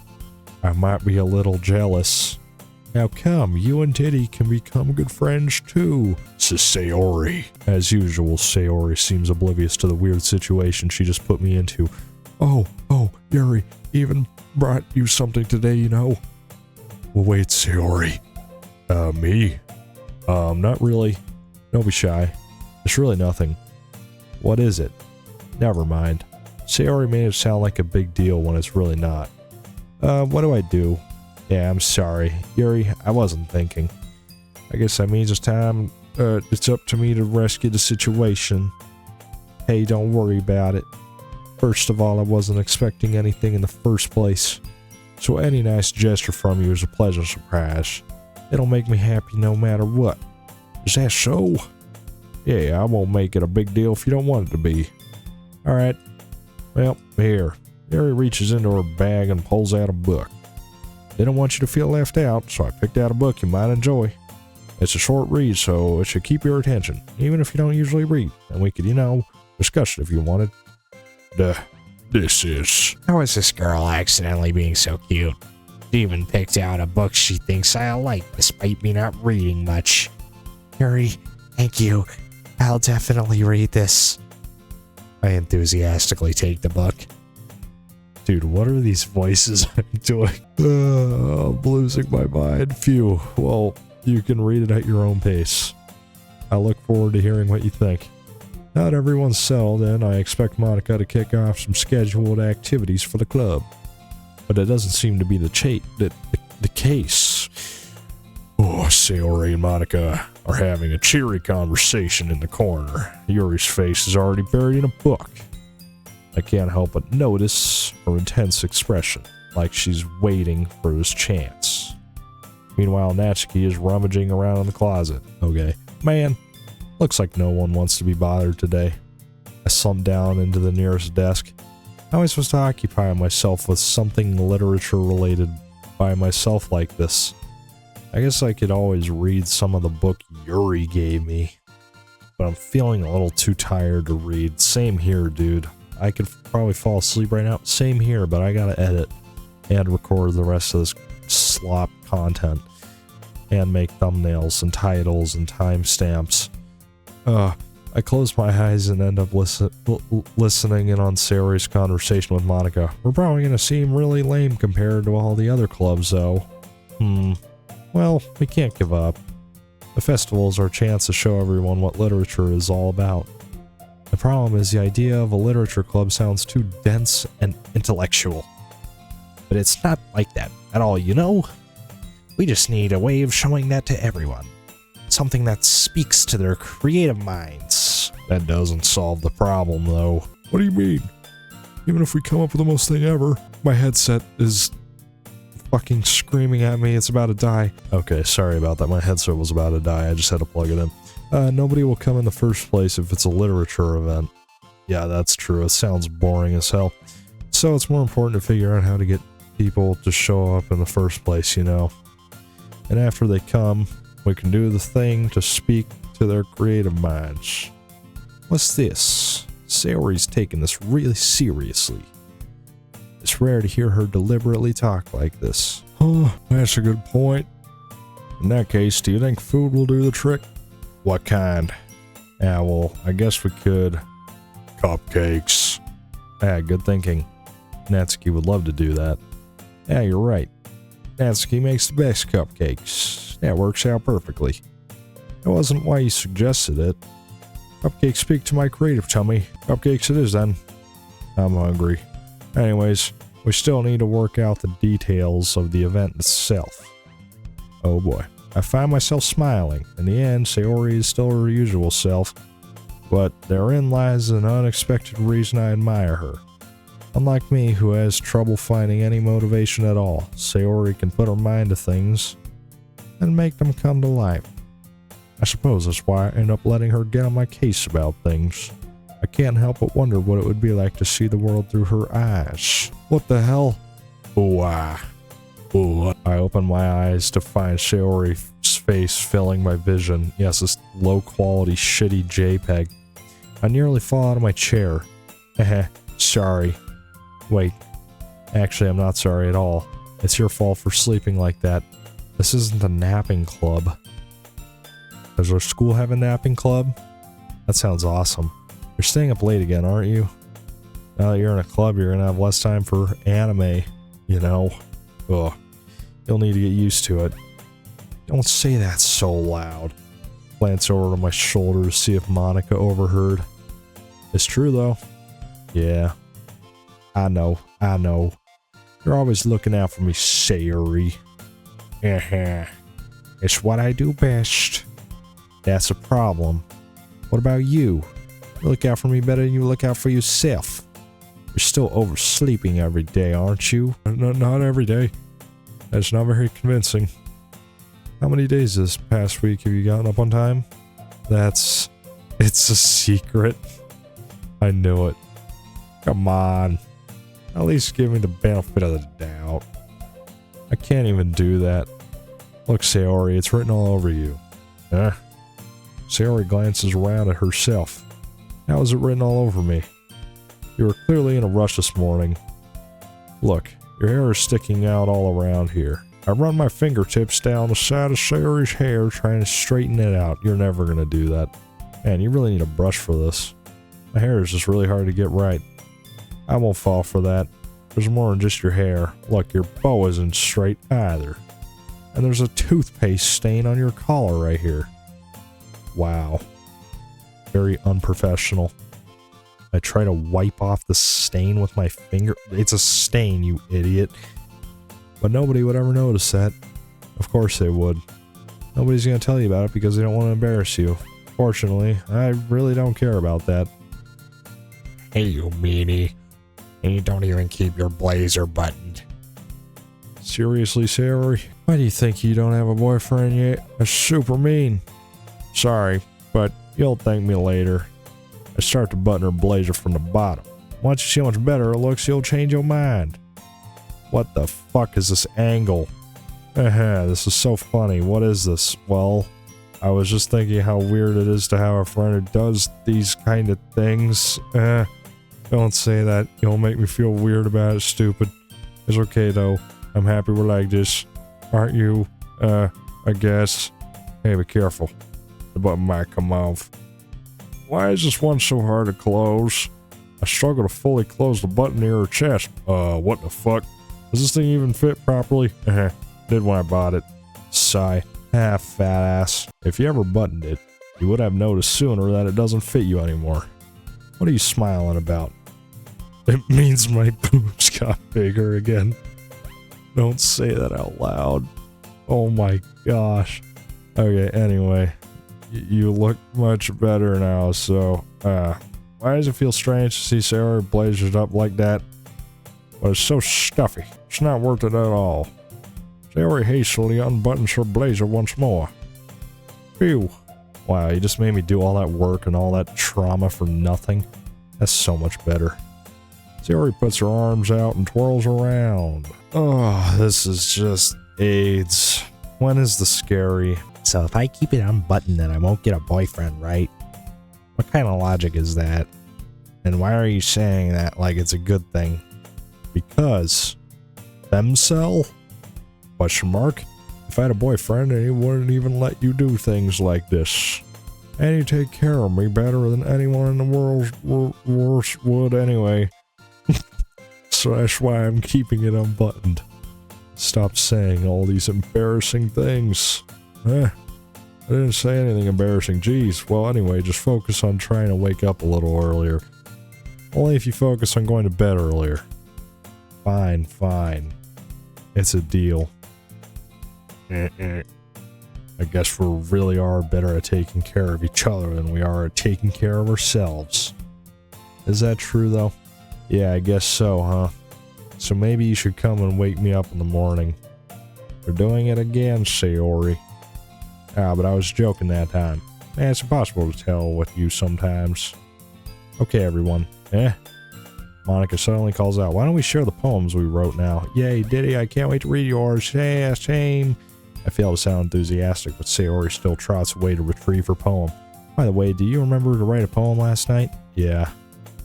[SPEAKER 1] I might be a little jealous. How come? You and Diddy can become good friends too, says Sayori. As usual, Sayori seems oblivious to the weird situation she just put me into. Oh, Yuri, even brought you something today, you know. Well, wait, Sayori. Me? Not really. Don't be shy. It's really nothing. What is it? Never mind. Sayori made it sound like a big deal when it's really not. What do I do? Yeah, I'm sorry. Yuri, I wasn't thinking. I guess that means it's time, it's up to me to rescue the situation. Hey, don't worry about it. First of all, I wasn't expecting anything in the first place. So any nice gesture from you is a pleasant surprise. It'll make me happy no matter what. Is that so? Yeah, I won't make it a big deal if you don't want it to be. Alright. Well, here. Yuri reaches into her bag and pulls out a book. They don't want you to feel left out, so I picked out a book you might enjoy. It's a short read, so it should keep your attention, even if you don't usually read, and we could, discuss it if you wanted. This is...
[SPEAKER 2] How is this girl accidentally being so cute? She even picked out a book she thinks I'll like, despite me not reading much. Yuri, thank you. I'll definitely read this. I enthusiastically take the book.
[SPEAKER 1] Dude, what are these voices I'm doing? I'm losing my mind. Phew. Well, you can read it at your own pace. I look forward to hearing what you think. Now that everyone's settled in, I expect Monica to kick off some scheduled activities for the club. But it doesn't seem to be the case. Oh, Sayori and Monica are having a cheery conversation in the corner. Yuri's face is already buried in a book. I can't help but notice her intense expression, like she's waiting for his chance. Meanwhile, Natsuki is rummaging around in the closet. Okay. Man, looks like no one wants to be bothered today. I slumped down into the nearest desk. How am I supposed to occupy myself with something literature related by myself like this? I guess I could always read some of the book Yuri gave me, but I'm feeling a little too tired to read. Same here, dude. I could probably fall asleep right now. Same here, but I gotta edit and record the rest of this slop content and make thumbnails and titles and timestamps. I close my eyes and end up listening in on Sayori's conversation with Monica. We're probably gonna seem really lame compared to all the other clubs, though. Well, we can't give up. The festival is our chance to show everyone what literature is all about. The problem is the idea of a literature club sounds too dense and intellectual. But it's not like that at all, you know? We just need a way of showing that to everyone. Something that speaks to their creative minds. That doesn't solve the problem, though. What do you mean? Even if we come up with the most thing ever, my headset is fucking screaming at me. It's about to die. Okay, sorry about that. My headset was about to die. I just had to plug it in. Nobody will come in the first place if it's a literature event. Yeah, that's true. It sounds boring as hell. So it's more important to figure out how to get people to show up in the first place, you know. And after they come, we can do the thing to speak to their creative minds. What's this? Sayori's taking this really seriously. It's rare to hear her deliberately talk like this. Oh, that's a good point. In that case, do you think food will do the trick? What kind? Yeah, well, I guess we could. Cupcakes. Yeah, good thinking. Natsuki would love to do that. Yeah, you're right. Natsuki makes the best cupcakes. That works out perfectly. That wasn't why you suggested it. Cupcakes speak to my creative tummy. Cupcakes it is then. I'm hungry. Anyways, we still need to work out the details of the event itself. Oh boy. I find myself smiling. In the end, Sayori is still her usual self, but therein lies an unexpected reason I admire her. Unlike me, who has trouble finding any motivation at all, Sayori can put her mind to things and make them come to life. I suppose that's why I end up letting her get on my case about things. I can't help but wonder what it would be like to see the world through her eyes. What the hell? Ooh, Ooh. I open my eyes to find Sayori's face filling my vision. Yes, this low-quality, shitty JPEG. I nearly fall out of my chair. Sorry. Wait. Actually, I'm not sorry at all. It's your fault for sleeping like that. This isn't the napping club. Does our school have a napping club? That sounds awesome. You're staying up late again, aren't you? Now that you're in a club, you're gonna have less time for anime, you know? Ugh. You'll need to get used to it. Don't say that so loud. Glance over to my shoulder to see if Monica overheard. It's true, though. Yeah. I know. You're always looking out for me, Sayori. It's what I do best. That's a problem. What about you? You look out for me better than you look out for yourself. You're still oversleeping every day, aren't you? Not every day. That's not very convincing. How many days this past week have you gotten up on time? It's a secret. I knew it. Come on. At least give me the benefit of the doubt. I can't even do that. Look, Sayori, it's written all over you. Sayori glances around at herself. How is it written all over me? You were clearly in a rush this morning. Look, your hair is sticking out all around here. I run my fingertips down the side of Sayori's hair trying to straighten it out. You're never gonna do that. Man, you really need a brush for this. My hair is just really hard to get right. I won't fall for that. There's more than just your hair. Look, your bow isn't straight either. And there's a toothpaste stain on your collar right here. Wow. Very unprofessional. I try to wipe off the stain with my finger. It's a stain, you idiot. But nobody would ever notice that. Of course they would. Nobody's gonna tell you about it because they don't want to embarrass you. Fortunately, I really don't care about that.
[SPEAKER 2] Hey, you meanie. And you don't even keep your blazer buttoned.
[SPEAKER 1] Seriously, Sayori? Why do you think you don't have a boyfriend yet? That's super mean. Sorry, but you'll thank me later. I start to button her blazer from the bottom. Once you see how much better it looks, you'll change your mind. What the fuck is this angle? This is so funny. What is this? Well, I was just thinking how weird it is to have a friend who does these kind of things. Don't say that. You'll make me feel weird about it, stupid. It's okay though. I'm happy we're like this. Aren't you? I guess. Hey, be careful. The button might come off. Why is this one so hard to close? I struggle to fully close the button near her chest. What the fuck? Does this thing even fit properly? Did when I bought it. Sigh. Fat ass. If you ever buttoned it, you would have noticed sooner that it doesn't fit you anymore. What are you smiling about? It means my boobs got bigger again. Don't say that out loud. Oh my gosh. Okay, anyway. You look much better now, so, why does it feel strange to see Sayori blazered up like that? But it's so stuffy. It's not worth it at all. Sayori hastily unbuttons her blazer once more. Phew. Wow, you just made me do all that work and all that trauma for nothing. That's so much better. Sayori puts her arms out and twirls around. Oh, this is just AIDS. When is the scary?
[SPEAKER 2] So if I keep it unbuttoned, then I won't get a boyfriend, right?
[SPEAKER 1] What kind of logic is that? And why are you saying that like it's a good thing? Because femcell? Question mark? If I had a boyfriend and he wouldn't even let you do things like this. And you take care of me better than anyone in the world would anyway. So that's why I'm keeping it unbuttoned. Stop saying all these embarrassing things. I didn't say anything embarrassing. Jeez. Well, anyway, just focus on trying to wake up a little earlier. Only if you focus on going to bed earlier. Fine. It's a deal. I guess we really are better at taking care of each other than we are at taking care of ourselves. Is that true, though? Yeah, I guess so, huh? So maybe you should come and wake me up in the morning. We're doing it again, Sayori. Ah, but I was joking that time. Man, it's impossible to tell with you sometimes. Okay, everyone. Monica suddenly calls out, why don't we share the poems we wrote now? Yay, Diddy, I can't wait to read yours. Hey, shame. I fail to sound enthusiastic, but Sayori still trots away to retrieve her poem. By the way, do you remember to write a poem last night? Yeah.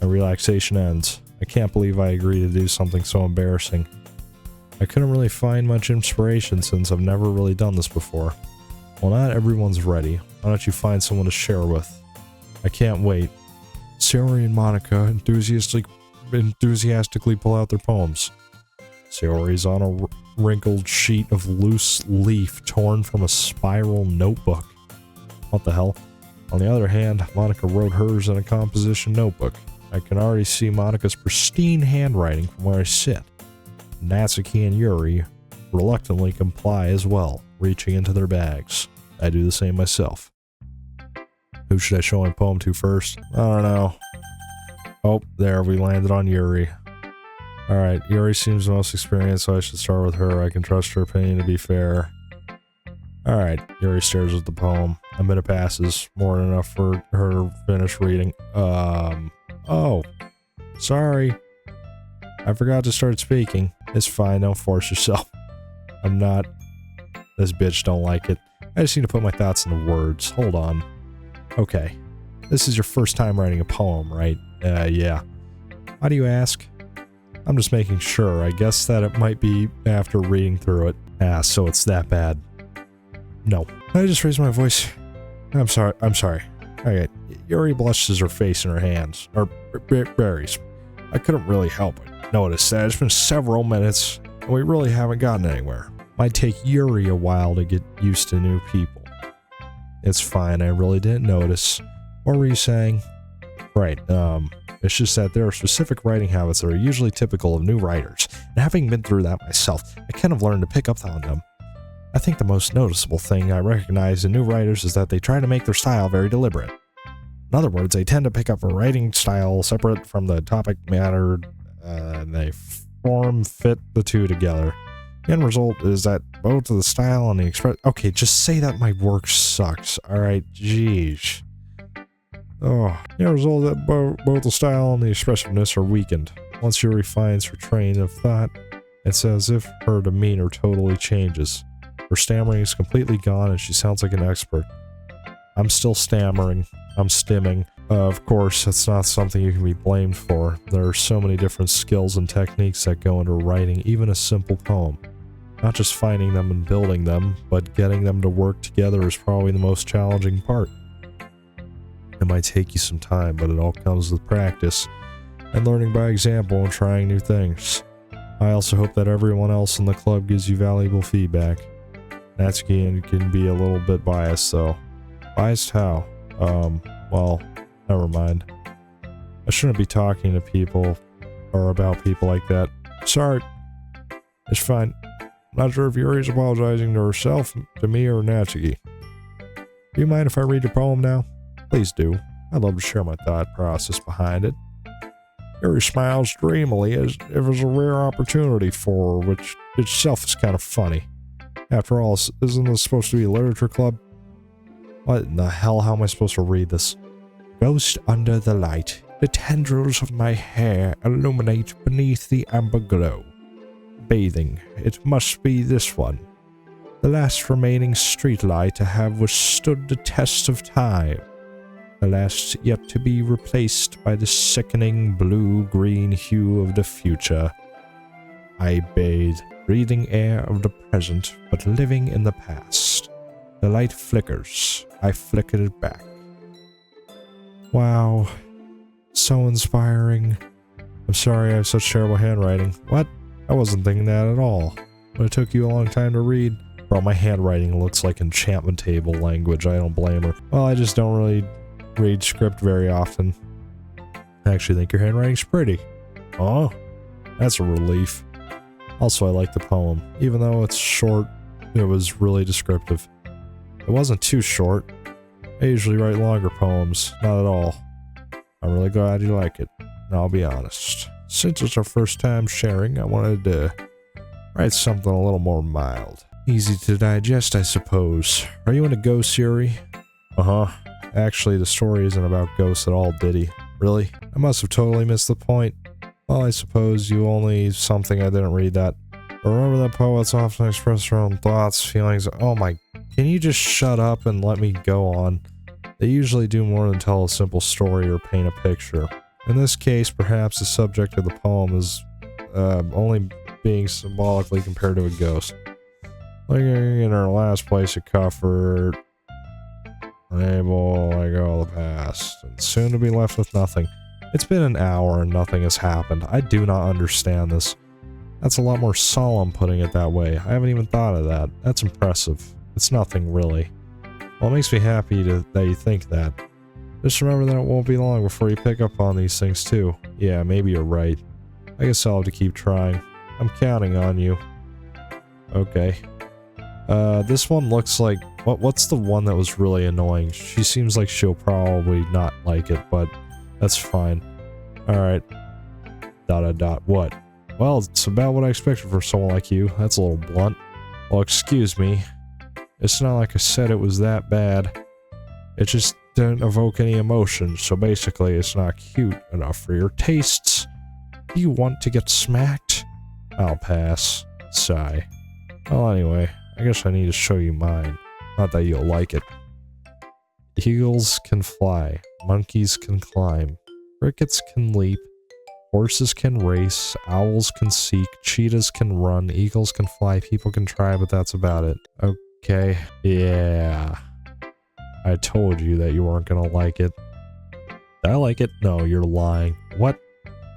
[SPEAKER 1] My relaxation ends. I can't believe I agreed to do something so embarrassing. I couldn't really find much inspiration since I've never really done this before. Well, not everyone's ready. Why don't you find someone to share with? I can't wait. Sayori and Monica enthusiastically pull out their poems. Sayori's on a wrinkled sheet of loose leaf torn from a spiral notebook. What the hell? On the other hand, Monica wrote hers in a composition notebook. I can already see Monica's pristine handwriting from where I sit. Natsuki and Yuri reluctantly comply as well, reaching into their bags. I do the same myself. Who should I show my poem to first? I don't know. Oh, there, we landed on Yuri. Alright, Yuri seems the most experienced, so I should start with her. I can trust her opinion to be fair. Alright, Yuri stares at the poem. A minute passes, more than enough for her to finish reading. Oh. Sorry. I forgot to start speaking. It's fine, don't force yourself. I'm not. This bitch don't like it. I just need to put my thoughts into words. Hold on. Okay. This is your first time writing a poem, right? Yeah. Why do you ask? I'm just making sure. I guess that it might be after reading through it. Ah, so it's that bad. No. I just raised my voice. I'm sorry. Okay. Yuri blushes her face in her hands. Or berries. I couldn't really help but notice that it's been several minutes and we really haven't gotten anywhere. Might take Yuri a while to get used to new people. It's fine, I really didn't notice. What were you saying? Right, it's just that there are specific writing habits that are usually typical of new writers, and having been through that myself, I kind of learned to pick up on them. I think the most noticeable thing I recognize in new writers is that they try to make their style very deliberate. In other words, they tend to pick up a writing style separate from the topic matter, and they fit the two together. The end result is that both the style and the okay, just say that my work sucks, alright? Jeez. Oh, the end result is that both the style and the expressiveness are weakened. Once Yuri finds her train of thought, it's as if her demeanor totally changes. Her stammering is completely gone and she sounds like an expert. I'm still stammering. I'm stimming. Of course, that's not something you can be blamed for. There are so many different skills and techniques that go into writing even a simple poem. Not just finding them and building them, but getting them to work together is probably the most challenging part. It might take you some time, but it all comes with practice and learning by example and trying new things. I also hope that everyone else in the club gives you valuable feedback. Natsuki can be a little bit biased though. Biased how? Well, never mind. I shouldn't be talking to people or about people like that. Sorry. It's fine. Not sure if Yuri's apologizing to herself, to me, or Natsuki. Do you mind if I read your poem now? Please do. I'd love to share my thought process behind it. Yuri smiles dreamily as if it was a rare opportunity for her, which itself is kind of funny. After all, isn't this supposed to be a literature club? What in the hell, how am I supposed to read this? Ghost under the light, the tendrils of my hair illuminate beneath the amber glow. Bathing, it must be this one. The last remaining streetlight to have withstood the test of time. The last yet to be replaced by the sickening blue-green hue of the future. I bathe, breathing air of the present, but living in the past. The light flickers. I flicker it back. Wow. So inspiring. I'm sorry I have such terrible handwriting. What? I wasn't thinking that at all. But it took you a long time to read. Bro, my handwriting looks like enchantment table language. I don't blame her. Well, I just don't really read script very often. I actually think your handwriting's pretty. Oh, that's a relief. Also, I like the poem. Even though it's short, it was really descriptive. It wasn't too short. I usually write longer poems. Not at all. I'm really glad you like it. And I'll be honest. Since it's our first time sharing, I wanted to write something a little more mild. Easy to digest, I suppose. Are you into ghosts, Yuri? Uh-huh. Actually, the story isn't about ghosts at all, Diddy. Really? I must have totally missed the point. Well, I suppose you only something I didn't read that. But remember that poets often express their own thoughts, feelings. Oh my, can you just shut up and let me go on? They usually do more than tell a simple story or paint a picture. In this case, perhaps the subject of the poem is only being symbolically compared to a ghost. Lingering in our last place of comfort, unable to let go of the past, and soon to be left with nothing. It's been an hour and nothing has happened. I do not understand this. That's a lot more solemn putting it that way. I haven't even thought of that. That's impressive. It's nothing really. Well, it makes me happy that you think that. Just remember that it won't be long before you pick up on these things too. Yeah, maybe you're right. I guess I'll have to keep trying. I'm counting on you. Okay. This one looks like... What's the one that was really annoying? She seems like she'll probably not like it, but that's fine. Alright. ... What? Well, it's about what I expected for someone like you. That's a little blunt. Well, excuse me. It's not like I said it was that bad. It just didn't evoke any emotion, so basically it's not cute enough for your tastes. Do you want to get smacked? I'll pass. Sigh. Well, anyway, I guess I need to show you mine. Not that you'll like it. Eagles can fly. Monkeys can climb. Crickets can leap. Horses can race. Owls can seek. Cheetahs can run. Eagles can fly. People can try, but that's about it. Okay. Yeah. I told you that you weren't gonna like it. Did I like it? No, you're lying. What?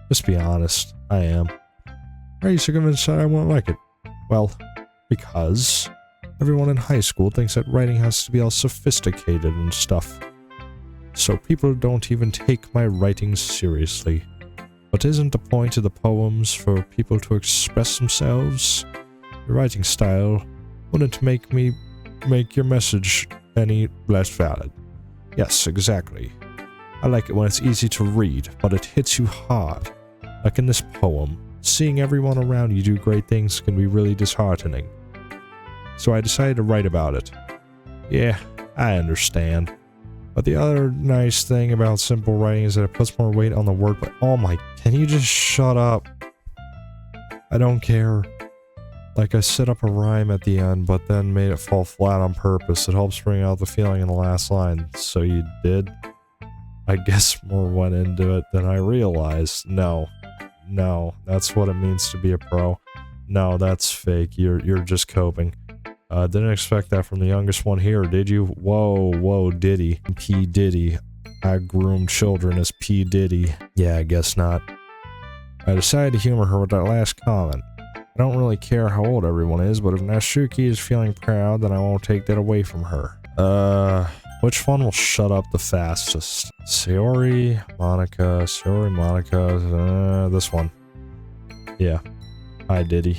[SPEAKER 1] Just be honest. I am. Why are you so convinced that I won't like it? Well, because everyone in high school thinks that writing has to be all sophisticated and stuff. So people don't even take my writing seriously. But isn't the point of the poems for people to express themselves? Your writing style wouldn't make your message any less valid. Yes, exactly. I like it when it's easy to read, but it hits you hard. Like in this poem, seeing everyone around you do great things can be really disheartening. So I decided to write about it. Yeah, I understand. But the other nice thing about simple writing is that it puts more weight on the word, but oh my, can you just shut up? I don't care. Like I set up a rhyme at the end, but then made it fall flat on purpose. It helps bring out the feeling in the last line. So you did? I guess more went into it than I realized. No, that's what it means to be a pro. No, that's fake. You're just coping. Didn't expect that from the youngest one here, did you? Whoa, Diddy. P. Diddy. I groomed children as P. Diddy. Yeah, I guess not. I decided to humor her with that last comment. I don't really care how old everyone is, but if Natsuki is feeling proud, then I won't take that away from her. Which one will shut up the fastest? Sayori, Monica, this one. Yeah. Hi, Diddy.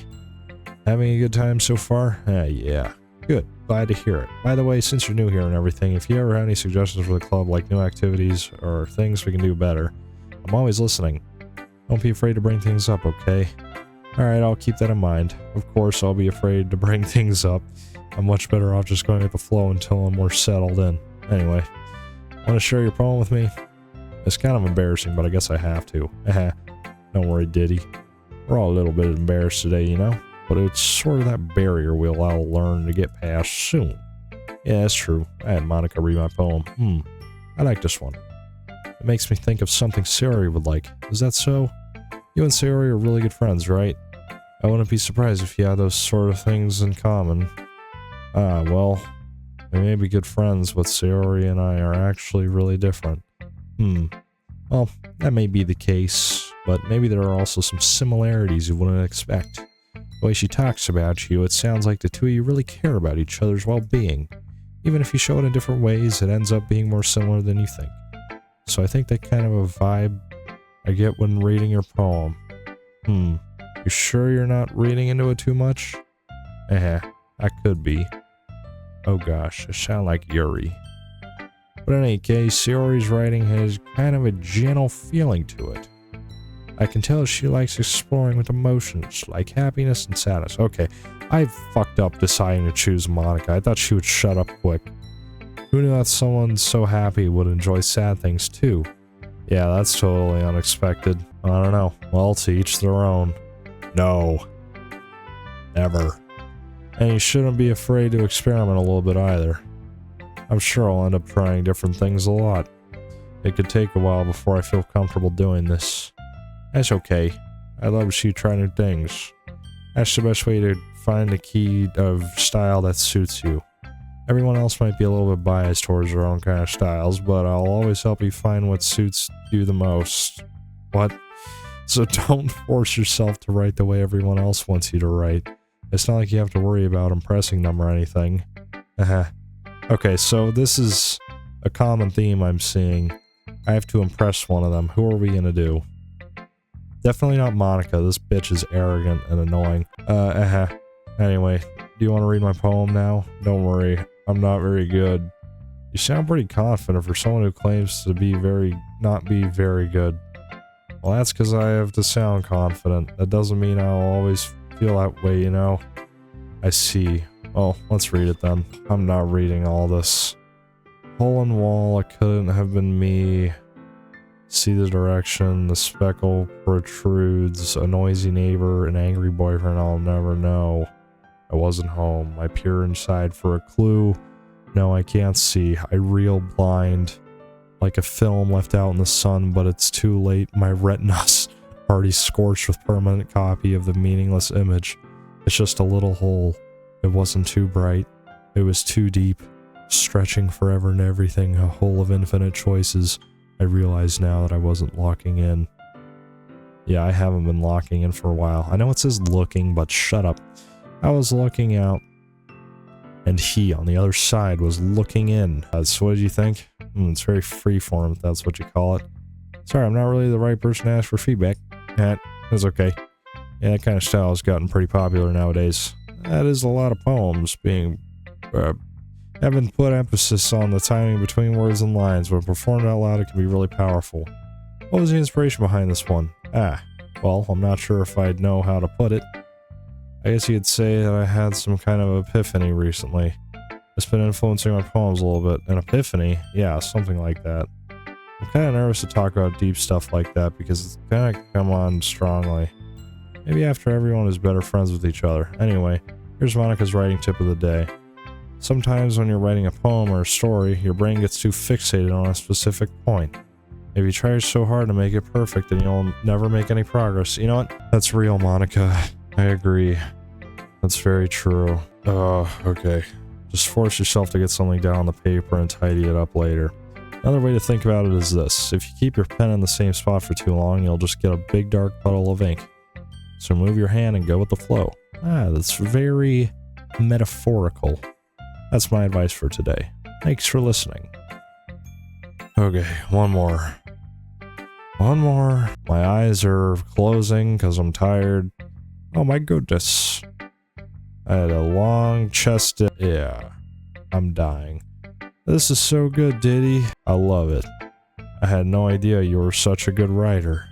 [SPEAKER 1] Having a good time so far? Yeah. Good. Glad to hear it. By the way, since you're new here and everything, if you ever have any suggestions for the club, like new activities or things we can do better, I'm always listening. Don't be afraid to bring things up, okay? Alright, I'll keep that in mind. Of course, I'll be afraid to bring things up. I'm much better off just going with the flow until I'm more settled in. Anyway, want to share your poem with me? It's kind of embarrassing, but I guess I have to. Don't worry, Diddy. We're all a little bit embarrassed today, you know? But it's sort of that barrier we'll all learn to get past soon. Yeah, that's true. I had Monica read my poem. I like this one. It makes me think of something Sayori would like. Is that so? You and Sayori are really good friends, right? I wouldn't be surprised if you had those sort of things in common. Well, we may be good friends, but Sayori and I are actually really different. Well, that may be the case, but maybe there are also some similarities you wouldn't expect. The way she talks about you, it sounds like the two of you really care about each other's well-being. Even if you show it in different ways, it ends up being more similar than you think. So I think that kind of a vibe I get when reading your poem. You sure you're not reading into it too much? I could be. Oh gosh, I sound like Yuri. But in any case, Sayori's writing has kind of a gentle feeling to it. I can tell she likes exploring with emotions, like happiness and sadness. Okay, I fucked up deciding to choose Monica. I thought she would shut up quick. Who knew that someone so happy would enjoy sad things too? Yeah, that's totally unexpected. I don't know. Well, to each their own. No. Never. And you shouldn't be afraid to experiment a little bit either. I'm sure I'll end up trying different things a lot. It could take a while before I feel comfortable doing this. That's okay. I love to see you try new things. That's the best way to find the key of style that suits you. Everyone else might be a little bit biased towards their own kind of styles, but I'll always help you find what suits you the most. What? So don't force yourself to write the way everyone else wants you to write. It's not like you have to worry about impressing them or anything. Okay, so this is a common theme I'm seeing. I have to impress one of them. Who are we gonna do? Definitely not Monica. This bitch is arrogant and annoying. Anyway, do you want to read my poem now? Don't worry, I'm not very good. You sound pretty confident for someone who claims to be not be very good. Well, that's because I have to sound confident. That doesn't mean I'll always feel that way, you know? I see. Oh, let's read it then. I'm not reading all this. Hole in wall, it couldn't have been me. See the direction, the speckle protrudes, a noisy neighbor, an angry boyfriend I'll never know. I wasn't home. I peer inside for a clue. No, I can't see. I reel blind. Like a film left out in the sun, but it's too late. My retina's already scorched with permanent copy of the meaningless image. It's just a little hole. It wasn't too bright. It was too deep. Stretching forever and everything, a hole of infinite choices. I realize now that I wasn't locking in. Yeah, I haven't been locking in for a while. I know it says looking, but shut up. I was looking out, and he on the other side was looking in. So what did you think? It's very freeform, if that's what you call it. Sorry, I'm not really the right person to ask for feedback. That's okay. Yeah, that kind of style has gotten pretty popular nowadays. That is a lot of poems being... having put emphasis on the timing between words and lines. When performed out loud, it can be really powerful. What was the inspiration behind this one? Well, I'm not sure if I'd know how to put it. I guess you'd say that I had some kind of epiphany recently. It's been influencing my poems a little bit. An epiphany? Yeah, something like that. I'm kind of nervous to talk about deep stuff like that because it's kind of come on strongly. Maybe after everyone is better friends with each other. Anyway, here's Monica's writing tip of the day. Sometimes when you're writing a poem or a story, your brain gets too fixated on a specific point. If you try so hard to make it perfect, then you'll never make any progress. You know what? That's real, Monica. I agree. That's very true. Okay. Just force yourself to get something down on the paper and tidy it up later. Another way to think about it is this. If you keep your pen in the same spot for too long, you'll just get a big dark puddle of ink. So move your hand and go with the flow. That's very metaphorical. That's my advice for today. Thanks for listening. Okay, one more. One more. My eyes are closing because I'm tired. Oh my goodness. I had a long chest. Yeah, I'm dying. This is so good, Diddy. I love it. I had no idea you were such a good writer.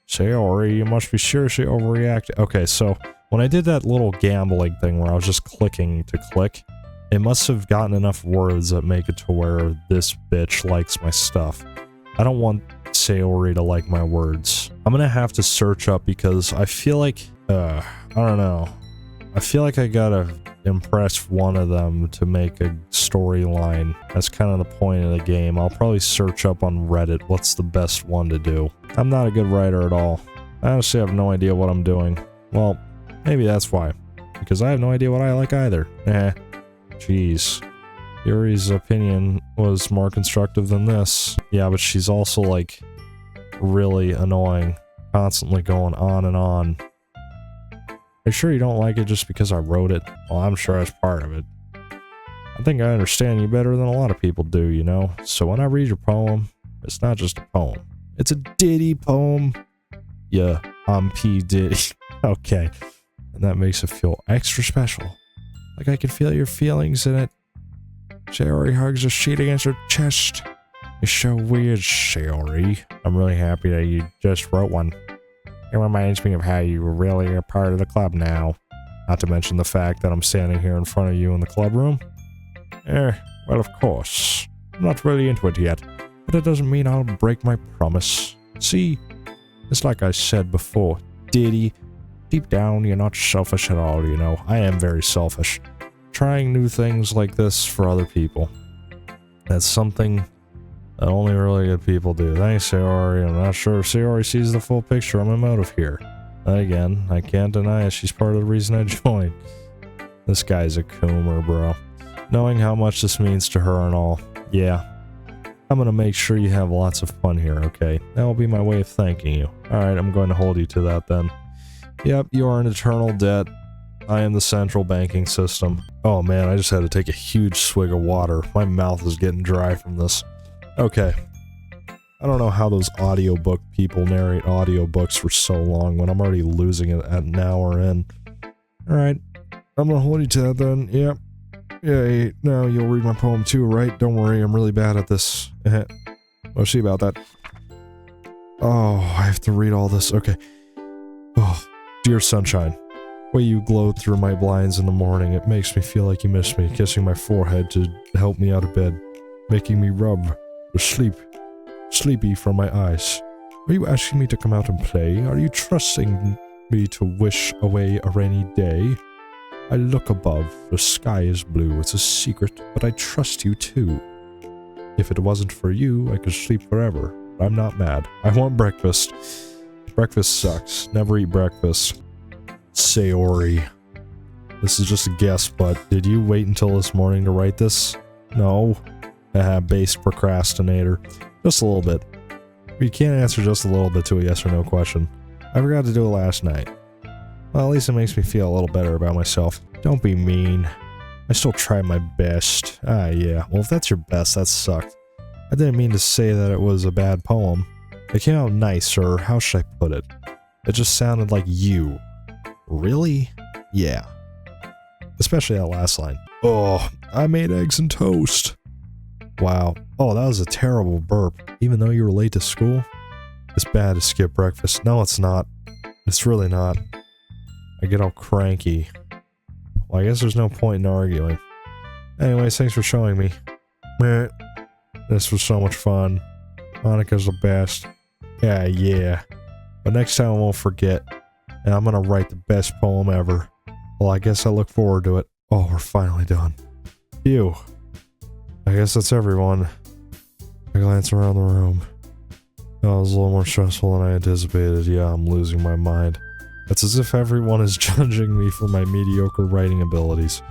[SPEAKER 1] Sayori, you must be seriously overreacting. Okay, so when I did that little gambling thing where I was just clicking to click, it must have gotten enough words that make it to where this bitch likes my stuff. I don't want Sayori to like my words. I'm gonna have to search up because I feel like, I don't know. I feel like I gotta impress one of them to make a storyline. That's kind of the point of the game. I'll probably search up on Reddit what's the best one to do. I'm not a good writer at all. I honestly have no idea what I'm doing. Well, maybe that's why. Because I have no idea what I like either. Jeez. Yuri's opinion was more constructive than this. Yeah, but she's also, like, really annoying. Constantly going on and on. Are you sure you don't like it just because I wrote it? Well, I'm sure that's part of it. I think I understand you better than a lot of people do, you know? So when I read your poem, it's not just a poem. It's a Diddy poem. Yeah, I'm P. Diddy. Okay. And that makes it feel extra special. Like I can feel your feelings in it. Sayori hugs a sheet against her chest. It's so weird, Sayori. I'm really happy that you just wrote one. It reminds me of how you were really a part of the club now. Not to mention the fact that I'm standing here in front of you in the club room. Well, of course. I'm not really into it yet, but it doesn't mean I'll break my promise. See, it's like I said before, Diddy, deep down, you're not selfish at all, you know. I am very selfish. Trying new things like this for other people. That's something that only really good people do. Thanks, Sayori. I'm not sure if Sayori sees the full picture of my motive here. Then again, I can't deny it. She's part of the reason I joined. This guy's a coomer, bro. Knowing how much this means to her and all. Yeah. I'm gonna make sure you have lots of fun here, okay? That will be my way of thanking you. Alright, I'm going to hold you to that then. Yep, you are in eternal debt. I am the central banking system. Oh man, I just had to take a huge swig of water. My mouth is getting dry from this. Okay. I don't know how those audiobook people narrate audiobooks for so long when I'm already losing it at an hour in. Alright. I'm gonna hold you to that then. Yep. Yay. Now you'll read my poem too, right? Don't worry, I'm really bad at this. We'll see about that. Oh, I have to read all this. Okay. Oh, dear sunshine. Way you glowed through my blinds in the morning, it makes me feel like you miss me, kissing my forehead to help me out of bed, making me rub or sleepy from my eyes. Are you asking me to come out and play? Are you trusting me to wish away a rainy day? I look above, the sky is blue, it's a secret, but I trust you too. If it wasn't for you, I could sleep forever. I'm not mad. I want breakfast. Breakfast sucks. Never eat breakfast. Sayori. This is just a guess, but did you wait until this morning to write this? No. Base procrastinator. Just a little bit. You can't answer just a little bit to a yes or no question. I forgot to do it last night. Well, at least it makes me feel a little better about myself. Don't be mean. I still tried my best. Ah, yeah. Well, if that's your best, that sucked. I didn't mean to say that it was a bad poem. It came out nice, or how should I put it? It just sounded like you. Really? Yeah. Especially that last line. Oh, I made eggs and toast. Wow. Oh, that was a terrible burp. Even though you were late to school? It's bad to skip breakfast. No, it's not. It's really not. I get all cranky. Well, I guess there's no point in arguing. Anyways, thanks for showing me. Meh. This was so much fun. Monica's the best. Yeah. But next time I won't forget. And I'm gonna write the best poem ever. Well, I guess I look forward to it. Oh, we're finally done. Phew. I guess that's everyone. I glance around the room. Oh, it was a little more stressful than I anticipated. Yeah, I'm losing my mind. It's as if everyone is judging me for my mediocre writing abilities.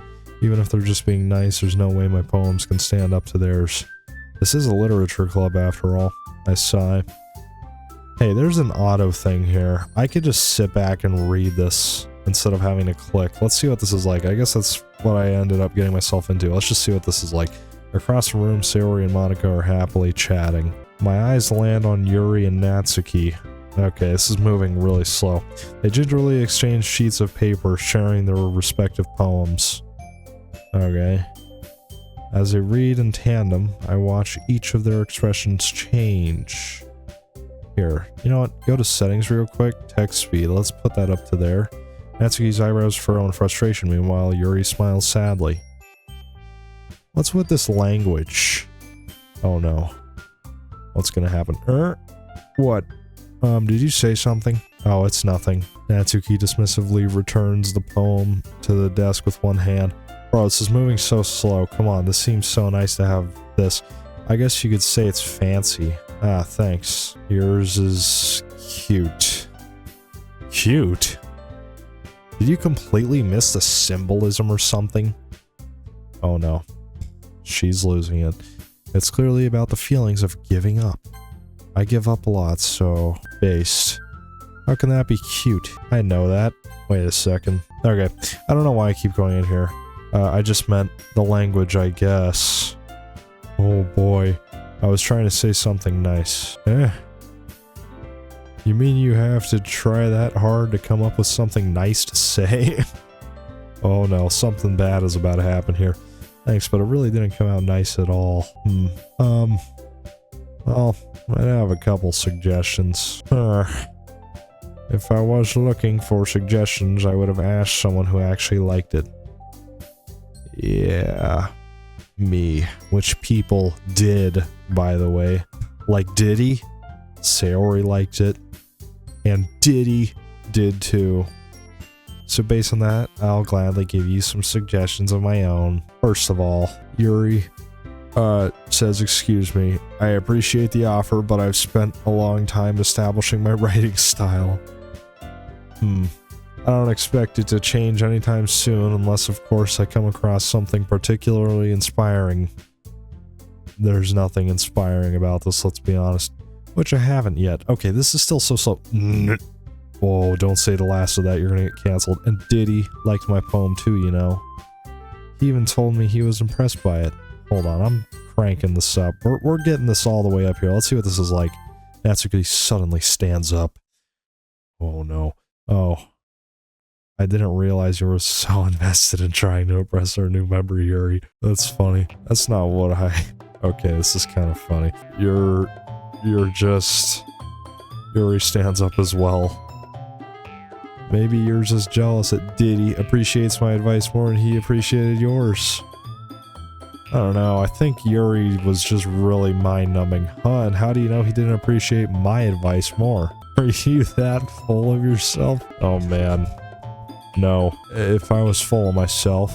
[SPEAKER 1] Even if they're just being nice, there's no way my poems can stand up to theirs. This is a literature club after all. I sigh. Hey, there's an auto thing here. I could just sit back and read this instead of having to click. Let's see what this is like. I guess that's what I ended up getting myself into. Let's just see what this is like. Across the room, Sayori and Monica are happily chatting. My eyes land on Yuri and Natsuki. Okay, this is moving really slow. They gingerly exchange sheets of paper, sharing their respective poems. Okay. As they read in tandem, I watch each of their expressions change. Here, you know what? Go to settings real quick. Text speed. Let's put that up to there. Natsuki's eyebrows furrow in frustration. Meanwhile, Yuri smiles sadly. What's with this language? Oh no. What's gonna happen? What? Did you say something? Oh, it's nothing. Natsuki dismissively returns the poem to the desk with one hand. Bro, this is moving so slow. Come on, this seems so nice to have this. I guess you could say it's fancy. Ah, thanks. Yours is cute. Cute? Did you completely miss the symbolism or something? Oh no. She's losing it. It's clearly about the feelings of giving up. I give up a lot, so... based. How can that be cute? I know that. Wait a second. Okay. I don't know why I keep going in here. I just meant the language, I guess. Oh boy. I was trying to say something nice. You mean you have to try that hard to come up with something nice to say? Oh no, something bad is about to happen here. Thanks, but it really didn't come out nice at all. Well, I have a couple suggestions. If I was looking for suggestions, I would have asked someone who actually liked it. Yeah, me. Which people did, by the way. Like Diddy, Sayori liked it, and Diddy did too. So based on that, I'll gladly give you some suggestions of my own. First of all, Yuri says, excuse me, I appreciate the offer, but I've spent a long time establishing my writing style. I don't expect it to change anytime soon, unless of course I come across something particularly inspiring. There's nothing inspiring about this, let's be honest. Which I haven't yet. Okay, this is still so slow. Whoa, don't say the last of that, you're gonna get canceled. And Diddy liked my poem too, you know. He even told me he was impressed by it. Hold on, I'm cranking this up. We're getting this all the way up here. Let's see what this is like. Natsuki suddenly stands up. Oh no. Oh. I didn't realize you were so invested in trying to impress our new member, Yuri. That's funny. That's not what I... Okay, this is kind of funny. You're just... Yuri stands up as well. Maybe you're just jealous that Diddy appreciates my advice more than he appreciated yours. I don't know, I think Yuri was just really mind-numbing. Huh, and how do you know he didn't appreciate my advice more? Are you that full of yourself? Oh man. No. If I was full of myself,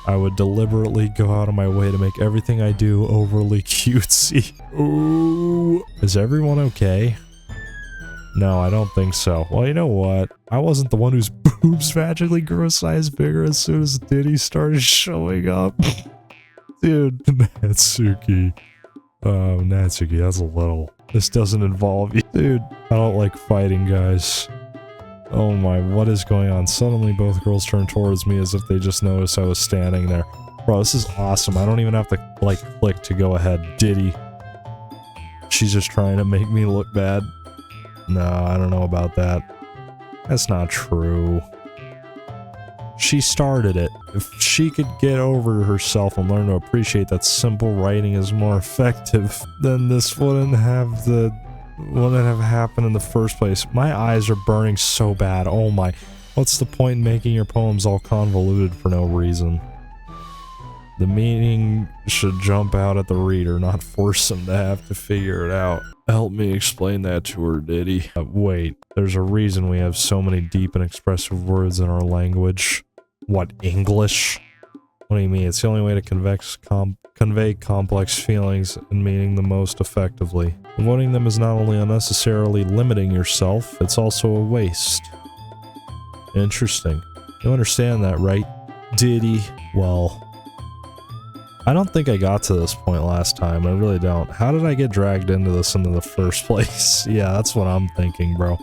[SPEAKER 1] I would deliberately go out of my way to make everything I do overly cutesy. Ooh. Is everyone okay? No, I don't think so. Well, you know what? I wasn't the one whose boobs magically grew a size bigger as soon as Diddy started showing up. Dude, Natsuki. Natsuki, that's a little... This doesn't involve you. Dude, I don't like fighting, guys. Oh my, what is going on? Suddenly both girls turn towards me as if they just noticed I was standing there. Bro, this is awesome. I don't even have to, like, click to go ahead. Diddy. She's just trying to make me look bad. No, I don't know about that. That's not true. She started it. If she could get over herself and learn to appreciate that simple writing is more effective, then this wouldn't have happened in the first place. My eyes are burning so bad. Oh my. What's the point in making your poems all convoluted for no reason? The meaning should jump out at the reader, not force them to have to figure it out. Help me explain that to her, Diddy. Wait, there's a reason we have so many deep and expressive words in our language. What, English? What do you mean? It's the only way to convey complex feelings and meaning the most effectively. Avoiding them is not only unnecessarily limiting yourself, it's also a waste. Interesting. You understand that, right, Diddy? Well, I don't think I got to this point last time. I really don't. How did I get dragged into this in the first place? Yeah, that's what I'm thinking, bro.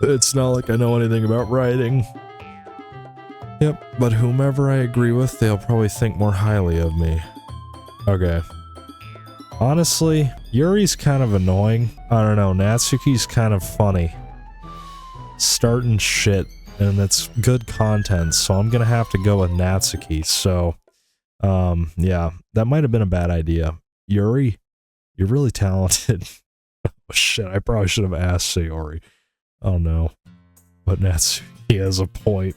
[SPEAKER 1] It's not like I know anything about writing. Yep, but whomever I agree with, they'll probably think more highly of me. Okay. Honestly, Yuri's kind of annoying. I don't know, Natsuki's kind of funny. Starting shit, and it's good content, so I'm gonna have to go with Natsuki, so... yeah, that might have been a bad idea. Yuri, you're really talented. Oh shit, I probably should have asked Sayori. Oh no. But Natsuki has a point.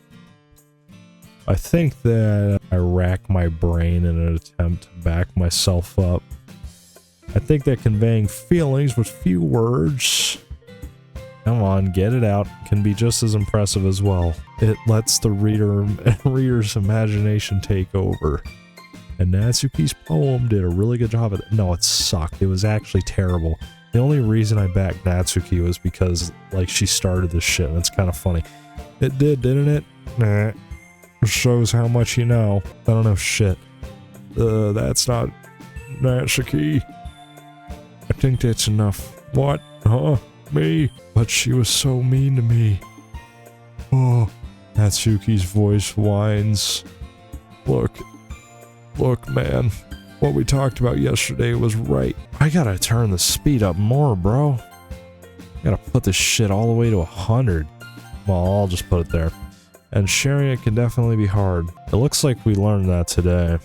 [SPEAKER 1] I think that I rack my brain in an attempt to back myself up. I think that conveying feelings with few words, come on, get it out, can be just as impressive as well. It lets the reader's imagination take over. And Natsuki's poem did a really good job of it. No, it sucked. It was actually terrible. The only reason I backed Natsuki was because, like, she started this shit, and it's kind of funny. It did, didn't it? Nah. Shows how much you know. I don't know shit. That's not Natsuki. I think that's enough. What? Huh? Me? But she was so mean to me. Oh. Natsuki's voice whines. Look, man. What we talked about yesterday was right. I gotta turn the speed up more, bro. I gotta put this shit all the way to 100. Well, I'll just put it there. And sharing it can definitely be hard. It looks like we learned that today.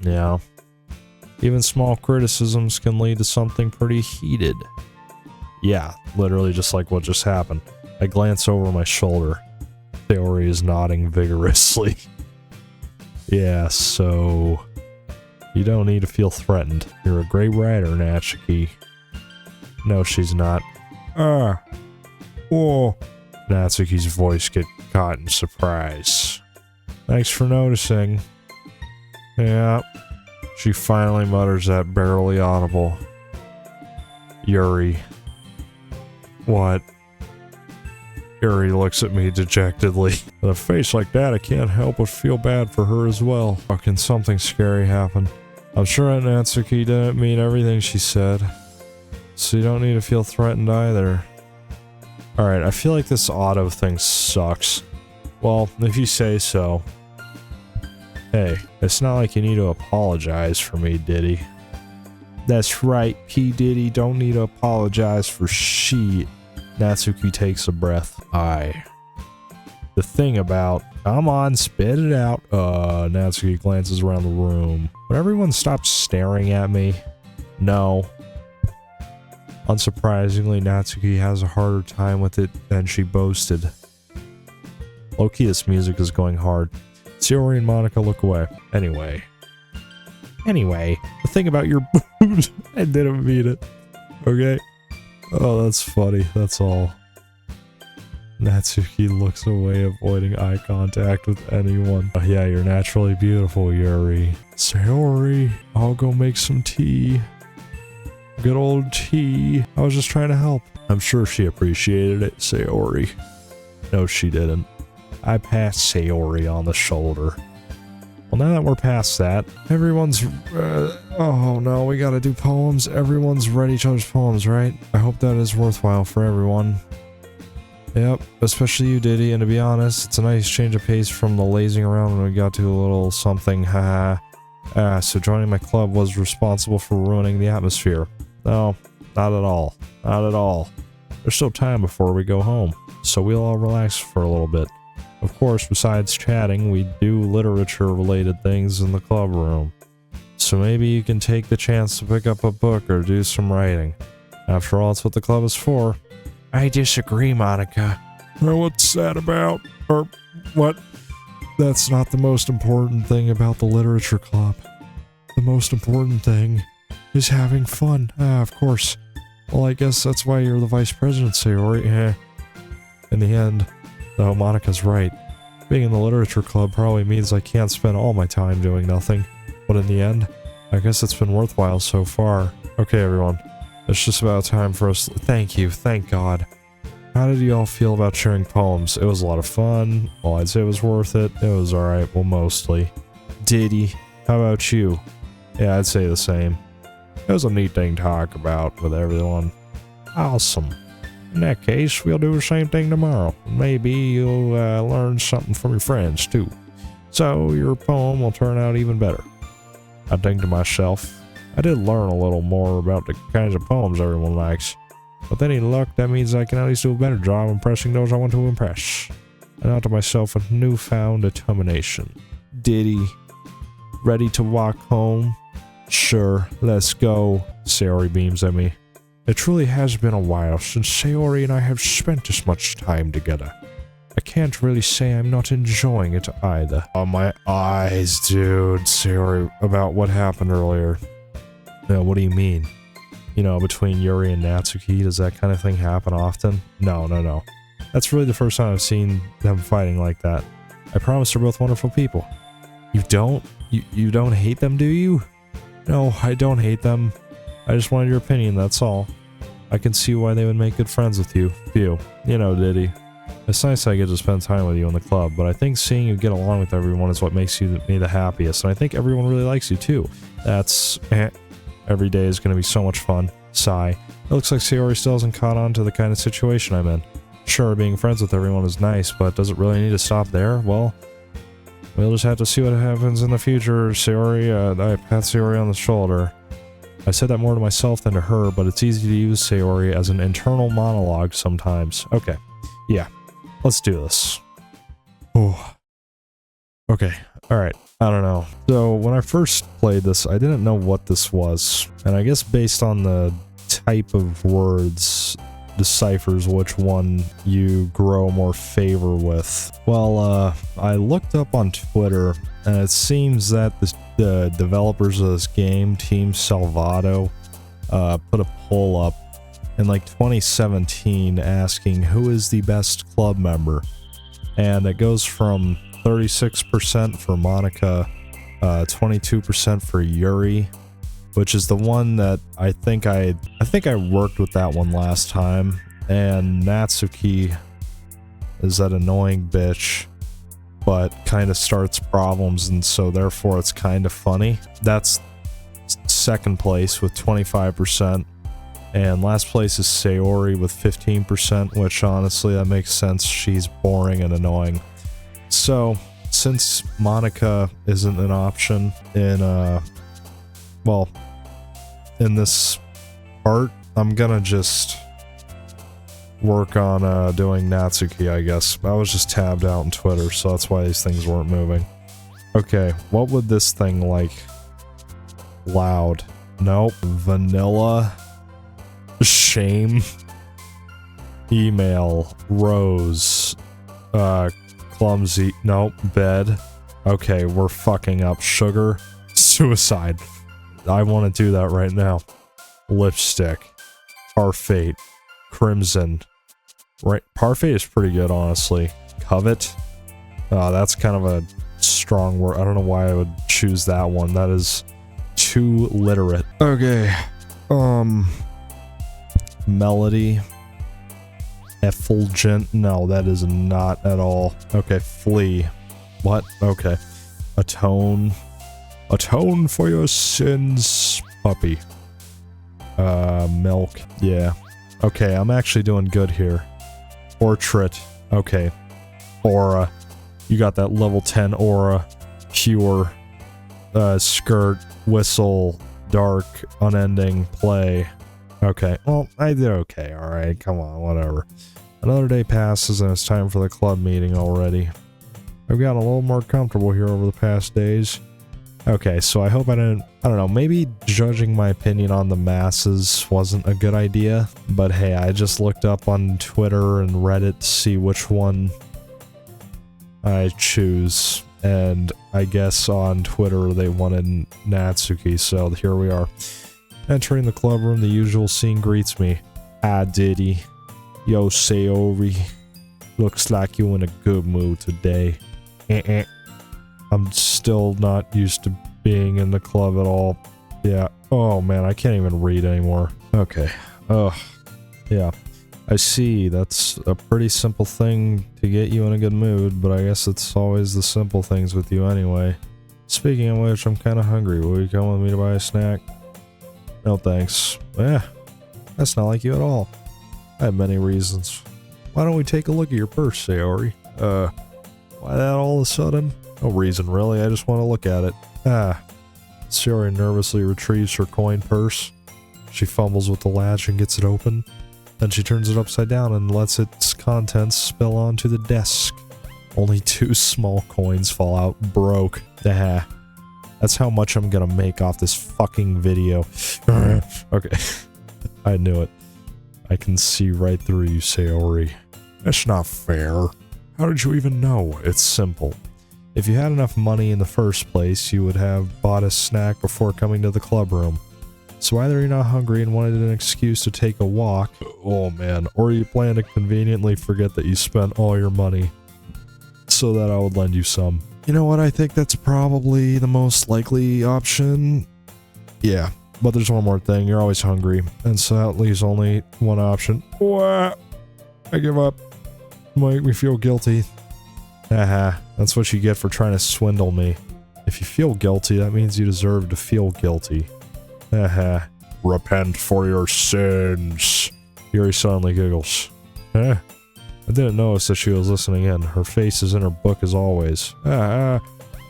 [SPEAKER 1] Yeah. Even small criticisms can lead to something pretty heated. Yeah, literally just like what just happened. I glance over my shoulder. Sayori is nodding vigorously. Yeah, so... You don't need to feel threatened. You're a great writer, Natsuki. No, she's not. Ah! Whoa! Natsuki's voice gets caught in surprise. Thanks for noticing. Yeah. She finally mutters that barely audible. Yuri. What? Yuri looks at me dejectedly. With a face like that, I can't help but feel bad for her as well. Fucking something scary happened. I'm sure Aunt Natsuki didn't mean everything she said. So you don't need to feel threatened either. Alright, I feel like this auto thing sucks. Well, if you say so. Hey, it's not like you need to apologize for me, Diddy. That's right, P. Diddy don't need to apologize for shit. Natsuki takes a breath. Aye. The thing about... Come on, spit it out. Natsuki glances around the room. Would everyone stop staring at me? No. Unsurprisingly, Natsuki has a harder time with it than she boasted. Low-key, this music is going hard. Sayori and Monica look away. Anyway, the thing about your boobs, I didn't mean it. Okay? Oh, that's funny. That's all. Natsuki looks away, avoiding eye contact with anyone. Oh, yeah, you're naturally beautiful, Yuri. Sayori, I'll go make some tea. Good old tea. I was just trying to help. I'm sure she appreciated it, Sayori. No, she didn't. I passed Sayori on the shoulder. Well, now that we're past that, everyone's... oh no, we gotta do poems. Everyone's read each other's poems, right? I hope that is worthwhile for everyone. Yep, especially you, Diddy, and to be honest, it's a nice change of pace from the lazing around when we got to a little something, haha. So joining my club was responsible for ruining the atmosphere. No, not at all. Not at all. There's still time before we go home, so we'll all relax for a little bit. Of course, besides chatting, we do literature-related things in the club room. So maybe you can take the chance to pick up a book or do some writing. After all, it's what the club is for. I disagree, Monica. Well, what's that about? Or what? That's not the most important thing about the literature club. The most important thing is having fun. Of course. Well, I guess that's why you're the vice president, Sayori. In the end, though, Monica's right. Being in the literature club probably means I can't spend all my time doing nothing. But in the end, I guess it's been worthwhile so far. Okay, everyone. It's just about time for us. Thank you. Thank God. How did you all feel about sharing poems? It was a lot of fun. Well, I'd say it was worth it. It was alright. Well, mostly. Diddy, how about you? Yeah, I'd say the same. It was a neat thing to talk about with everyone. Awesome. In that case, we'll do the same thing tomorrow. Maybe you'll learn something from your friends, too. So, your poem will turn out even better. I think to myself, I did learn a little more about the kinds of poems everyone likes. With any luck, that means I can at least do a better job impressing those I want to impress. And I thought to myself with newfound determination. Diddy, ready to walk home? Sure, let's go. Sayori beams at me. It truly has been a while since Sayori and I have spent this much time together. I can't really say I'm not enjoying it either. Oh, my eyes, dude. Sayori, about what happened earlier. No, what do you mean? You know, between Yuri and Natsuki, does that kind of thing happen often? No. That's really the first time I've seen them fighting like that. I promise they're both wonderful people. You don't? You don't hate them, do you? No, I don't hate them. I just wanted your opinion, that's all. I can see why they would make good friends with you. You know, Diddy. It's nice I get to spend time with you in the club, but I think seeing you get along with everyone is what makes me the happiest, and I think everyone really likes you too. That's every day is going to be so much fun. Sigh. It looks like Sayori still hasn't caught on to the kind of situation I'm in. Sure, being friends with everyone is nice, but does it really need to stop there? Well, we'll just have to see what happens in the future. Sayori, I pat Sayori on the shoulder. I said that more to myself than to her, but it's easy to use Sayori as an internal monologue sometimes. Okay. Yeah. Let's do this. Oh. Okay. Alright. I don't know. So, when I first played this, I didn't know what this was. And I guess based on the type of words deciphers which one you grow more favor with? Well, I looked up on Twitter, and it seems that the developers of this game, Team Salvato, put a poll up in like 2017 asking who is the best club member, and it goes from 36% for Monica, 22% for Yuri, which is the one that I think I worked with that one last time, and Natsuki is that annoying bitch, but kind of starts problems, and so therefore it's kind of funny. That's second place with 25%, and last place is Sayori with 15%, which honestly that makes sense. She's boring and annoying. So since Monica isn't an option in well, in this part, I'm gonna just work on doing Natsuki, I guess. I was just tabbed out on Twitter, so that's why these things weren't moving. Okay, what would this thing like? Loud. Nope. Vanilla. Shame. Email. Rose. Clumsy. Nope. Bed. Okay, we're fucking up. Sugar. Suicide. I want to do that right now. Lipstick. Parfait. Crimson. Right. Parfait is pretty good, honestly. Covet. That's kind of a strong word. I don't know why I would choose that one. That is too literate. Okay. Melody. Effulgent. No, that is not at all. Okay, flee. What? Okay. Atone. Atone for your sins, puppy. Milk. Yeah. Okay, I'm actually doing good here. Portrait. Okay. Aura. You got that level 10 aura. Pure. Skirt. Whistle. Dark. Unending. Play. Okay. Well, I did okay. Alright, come on, whatever. Another day passes and it's time for the club meeting already. I've gotten a little more comfortable here over the past days. Okay, so I hope I don't know, maybe judging my opinion on the masses wasn't a good idea, but hey, I just looked up on Twitter and Reddit to see which one I choose, and I guess on Twitter they wanted Natsuki, so here we are. Entering the club room, the usual scene greets me. Hi, Diddy. Yo, Sayori. Looks like you in a good mood today. I'm still not used to being in the club at all. Yeah. Oh man, I can't even read anymore. Okay. Ugh. Yeah. I see. That's a pretty simple thing to get you in a good mood, but I guess it's always the simple things with you anyway. Speaking of which, I'm kind of hungry. Will you come with me to buy a snack? No thanks. That's not like you at all. I have many reasons. Why don't we take a look at your purse, Sayori? Why that all of a sudden? No reason, really. I just want to look at it. Sayori nervously retrieves her coin purse. She fumbles with the latch and gets it open. Then she turns it upside down and lets its contents spill onto the desk. Only 2 small coins fall out. Broke. That's how much I'm gonna make off this fucking video. Okay. I knew it. I can see right through you, Sayori. That's not fair. How did you even know? It's simple. If you had enough money in the first place, you would have bought a snack before coming to the club room. So either you're not hungry and wanted an excuse to take a walk, oh man, or you plan to conveniently forget that you spent all your money so that I would lend you some. You know what, I think that's probably the most likely option. Yeah, but there's one more thing, you're always hungry, and so that leaves only one option. What? I give up. Make me feel guilty. That's what you get for trying to swindle me. If you feel guilty, that means you deserve to feel guilty. Repent for your sins. Yuri suddenly giggles. I didn't notice that she was listening in. Her face is in her book as always. I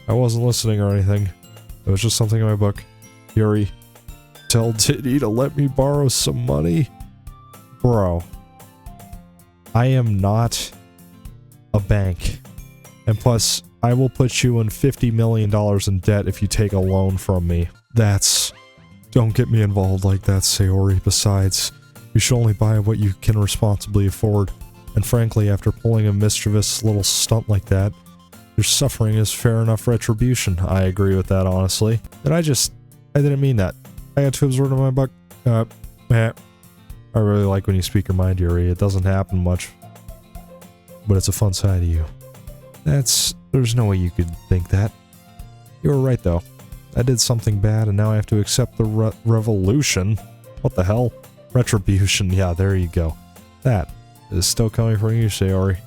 [SPEAKER 1] wasn't listening or anything. It was just something in my book. Yuri, tell Diddy to let me borrow some money. Bro, I am not a bank. And plus, I will put you in $50 million in debt if you take a loan from me. Don't get me involved like that, Sayori. Besides, You should only buy what you can responsibly afford. And frankly, after pulling a mischievous little stunt like that, your suffering is fair enough retribution. I agree with that, honestly. And I didn't mean that. I got 2 absorbed in my butt. I really like when you speak your mind, Yuri. It doesn't happen much. But it's a fun side of you. There's no way you could think that. You were right, though. I did something bad, and now I have to accept the revolution. What the hell? Retribution. Yeah, there you go. That is still coming from you, Sayori.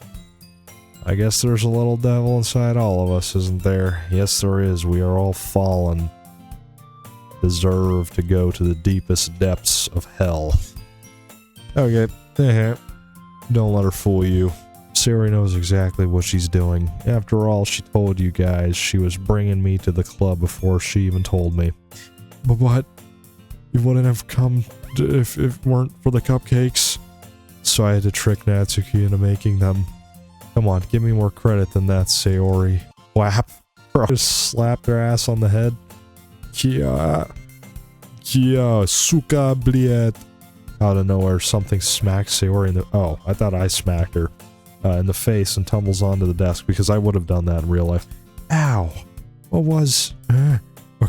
[SPEAKER 1] I guess there's a little devil inside all of us, isn't there? Yes, there is. We are all fallen. Deserve to go to the deepest depths of hell. Okay. Don't let her fool you. Sayori knows exactly what she's doing. After all, she told you guys she was bringing me to the club before she even told me. But what? You wouldn't have come if it weren't for the cupcakes. So I had to trick Natsuki into making them. Come on, give me more credit than that, Sayori. Whap. Just slapped her ass on the head. Kia, suka bliet. Out of nowhere, something smacks Sayori in the— oh, I thought I smacked her in the face and tumbles onto the desk because I would have done that in real life. Ow. What was— a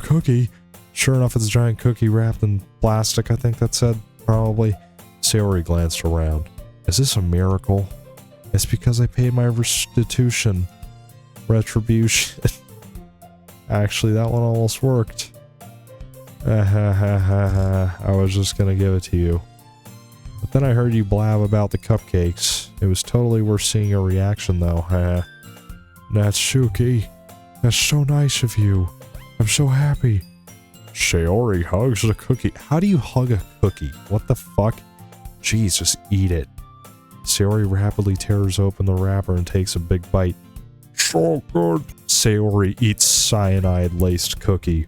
[SPEAKER 1] cookie? Sure enough, it's a giant cookie wrapped in plastic, I think that said. Probably. Sayori glanced around. Is this a miracle? It's because I paid my restitution. Retribution. Actually, that one almost worked. I was just gonna give it to you. But then I heard you blab about the cupcakes. It was totally worth seeing your reaction, though. Natsuki, that's so nice of you. I'm so happy. Sayori hugs the cookie. How do you hug a cookie? What the fuck? Jeez, just eat it. Sayori rapidly tears open the wrapper and takes a big bite. So good. Sayori eats cyanide-laced cookie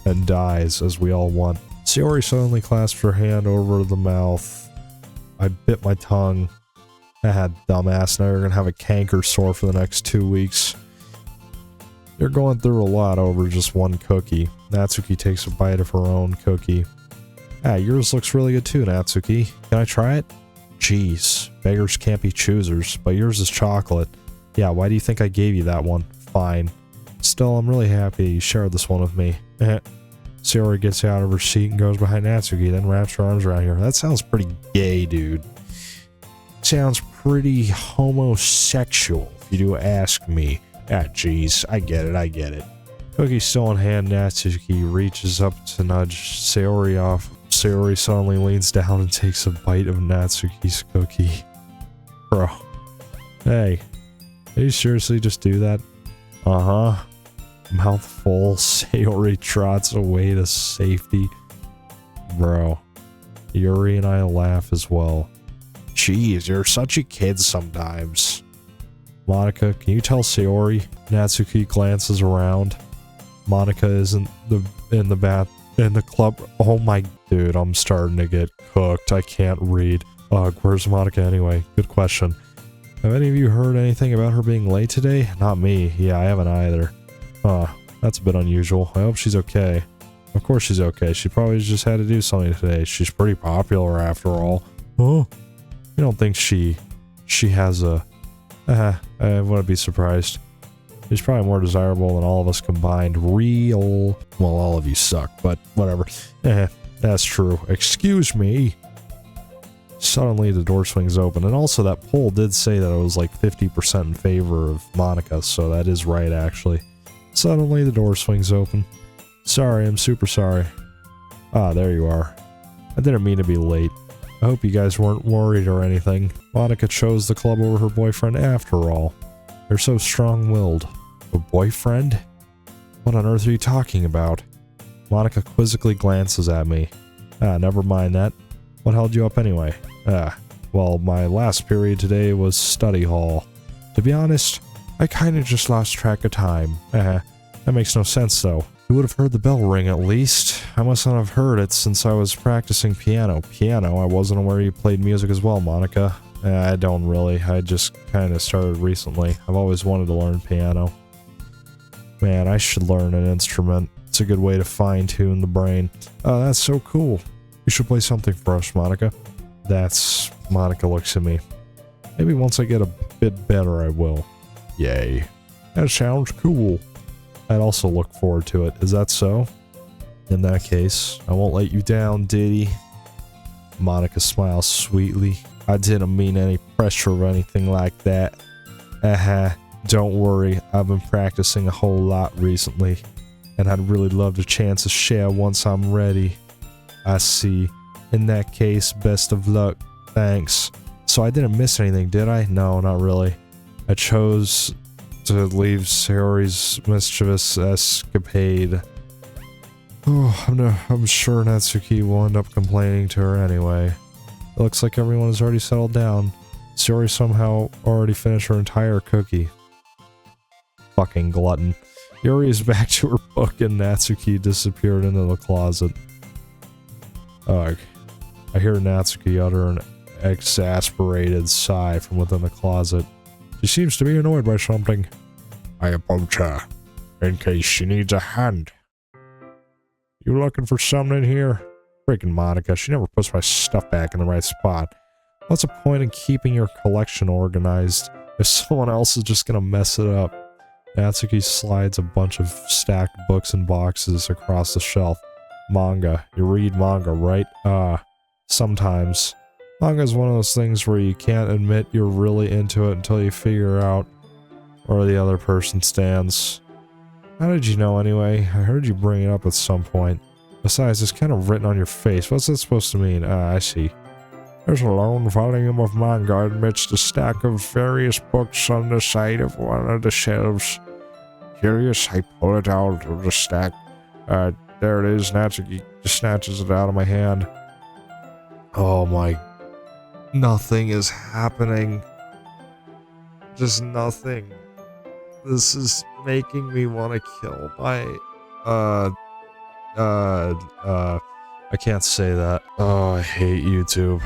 [SPEAKER 1] and dies, as we all want. Sayori suddenly clasped her hand over the mouth. I bit my tongue. Dumbass, now you're gonna have a canker sore for the next 2 weeks. You're going through a lot over just one cookie. Natsuki takes a bite of her own cookie. Yours looks really good too, Natsuki. Can I try it? Jeez, beggars can't be choosers, but yours is chocolate. Yeah, why do you think I gave you that one? Fine. Still, I'm really happy you shared this one with me. Sayori gets out of her seat and goes behind Natsuki, then wraps her arms around her. That sounds pretty gay, dude. Sounds pretty homosexual, if you do ask me. Jeez, I get it. Cookie still in hand, Natsuki reaches up to nudge Sayori off. Sayori suddenly leans down and takes a bite of Natsuki's cookie. Bro. Hey. Did you seriously just do that? Uh-huh. Mouth full, Sayori trots away to safety. Bro. Yuri and I laugh as well. Jeez, you're such a kid sometimes. Monika, can you tell Sayori? Natsuki glances around. Monika isn't in the club. Oh my dude, I'm starting to get cooked. I can't read. Ugh, where's Monika anyway? Good question. Have any of you heard anything about her being late today? Not me. Yeah, I haven't either. That's a bit unusual. I hope she's okay. Of course she's okay. She probably just had to do something today. She's pretty popular after all. Oh, you don't think she has a... I wouldn't be surprised. She's probably more desirable than all of us combined. Well, all of you suck, but whatever. That's true. Excuse me. Suddenly the door swings open, and also that poll did say that it was like 50% in favor of Monika, so that is right actually. Suddenly the door swings open. Sorry, I'm super sorry. There you are. I didn't mean to be late. I hope you guys weren't worried or anything. Monika chose the club over her boyfriend after all. They're so strong-willed. A boyfriend? What on earth are you talking about? Monika quizzically glances at me. Never mind that. What held you up anyway? Well, my last period today was study hall. To be honest, I kinda just lost track of time. That makes no sense though. You would have heard the bell ring at least. I must not have heard it since I was practicing piano. Piano? I wasn't aware you played music as well, Monika. I don't really. I just kinda started recently. I've always wanted to learn piano. Man, I should learn an instrument. It's a good way to fine-tune the brain. That's so cool. You should play something for us, Monika. That's... Monica looks at me. Maybe once I get a bit better, I will. Yay. That sounds cool. I'd also look forward to it. Is that so? In that case, I won't let you down, Diddy. Monica smiles sweetly. I didn't mean any pressure or anything like that. Don't worry, I've been practicing a whole lot recently, and I'd really love the chance to share once I'm ready. I see. In that case, best of luck. Thanks. So I didn't miss anything, did I? No, not really. I chose to leave Sayori's mischievous escapade. Oh, I'm sure Natsuki will end up complaining to her anyway. It looks like everyone has already settled down. Sayori somehow already finished her entire cookie. Fucking glutton. Yuri is back to her book and Natsuki disappeared into the closet. Ugh. I hear Natsuki utter an exasperated sigh from within the closet. She seems to be annoyed by something. I approach her, in case she needs a hand. You looking for something in here? Freaking Monica, she never puts my stuff back in the right spot. What's the point in keeping your collection organized if someone else is just gonna mess it up? Natsuki slides a bunch of stacked books and boxes across the shelf. Manga. You read manga, right? Sometimes. Manga is one of those things where you can't admit you're really into it until you figure out where the other person stands. How did you know anyway? I heard you bring it up at some point. Besides, it's kind of written on your face. What's that supposed to mean? I see. There's a lone volume of manga amidst a stack of various books on the side of one of the shelves. Curious, I pull it out of the stack. There it is. Natsuki just snatches it out of my hand. Oh my... Nothing is happening. Just nothing. This is making me want to kill my... I can't say that. Oh, I hate YouTube.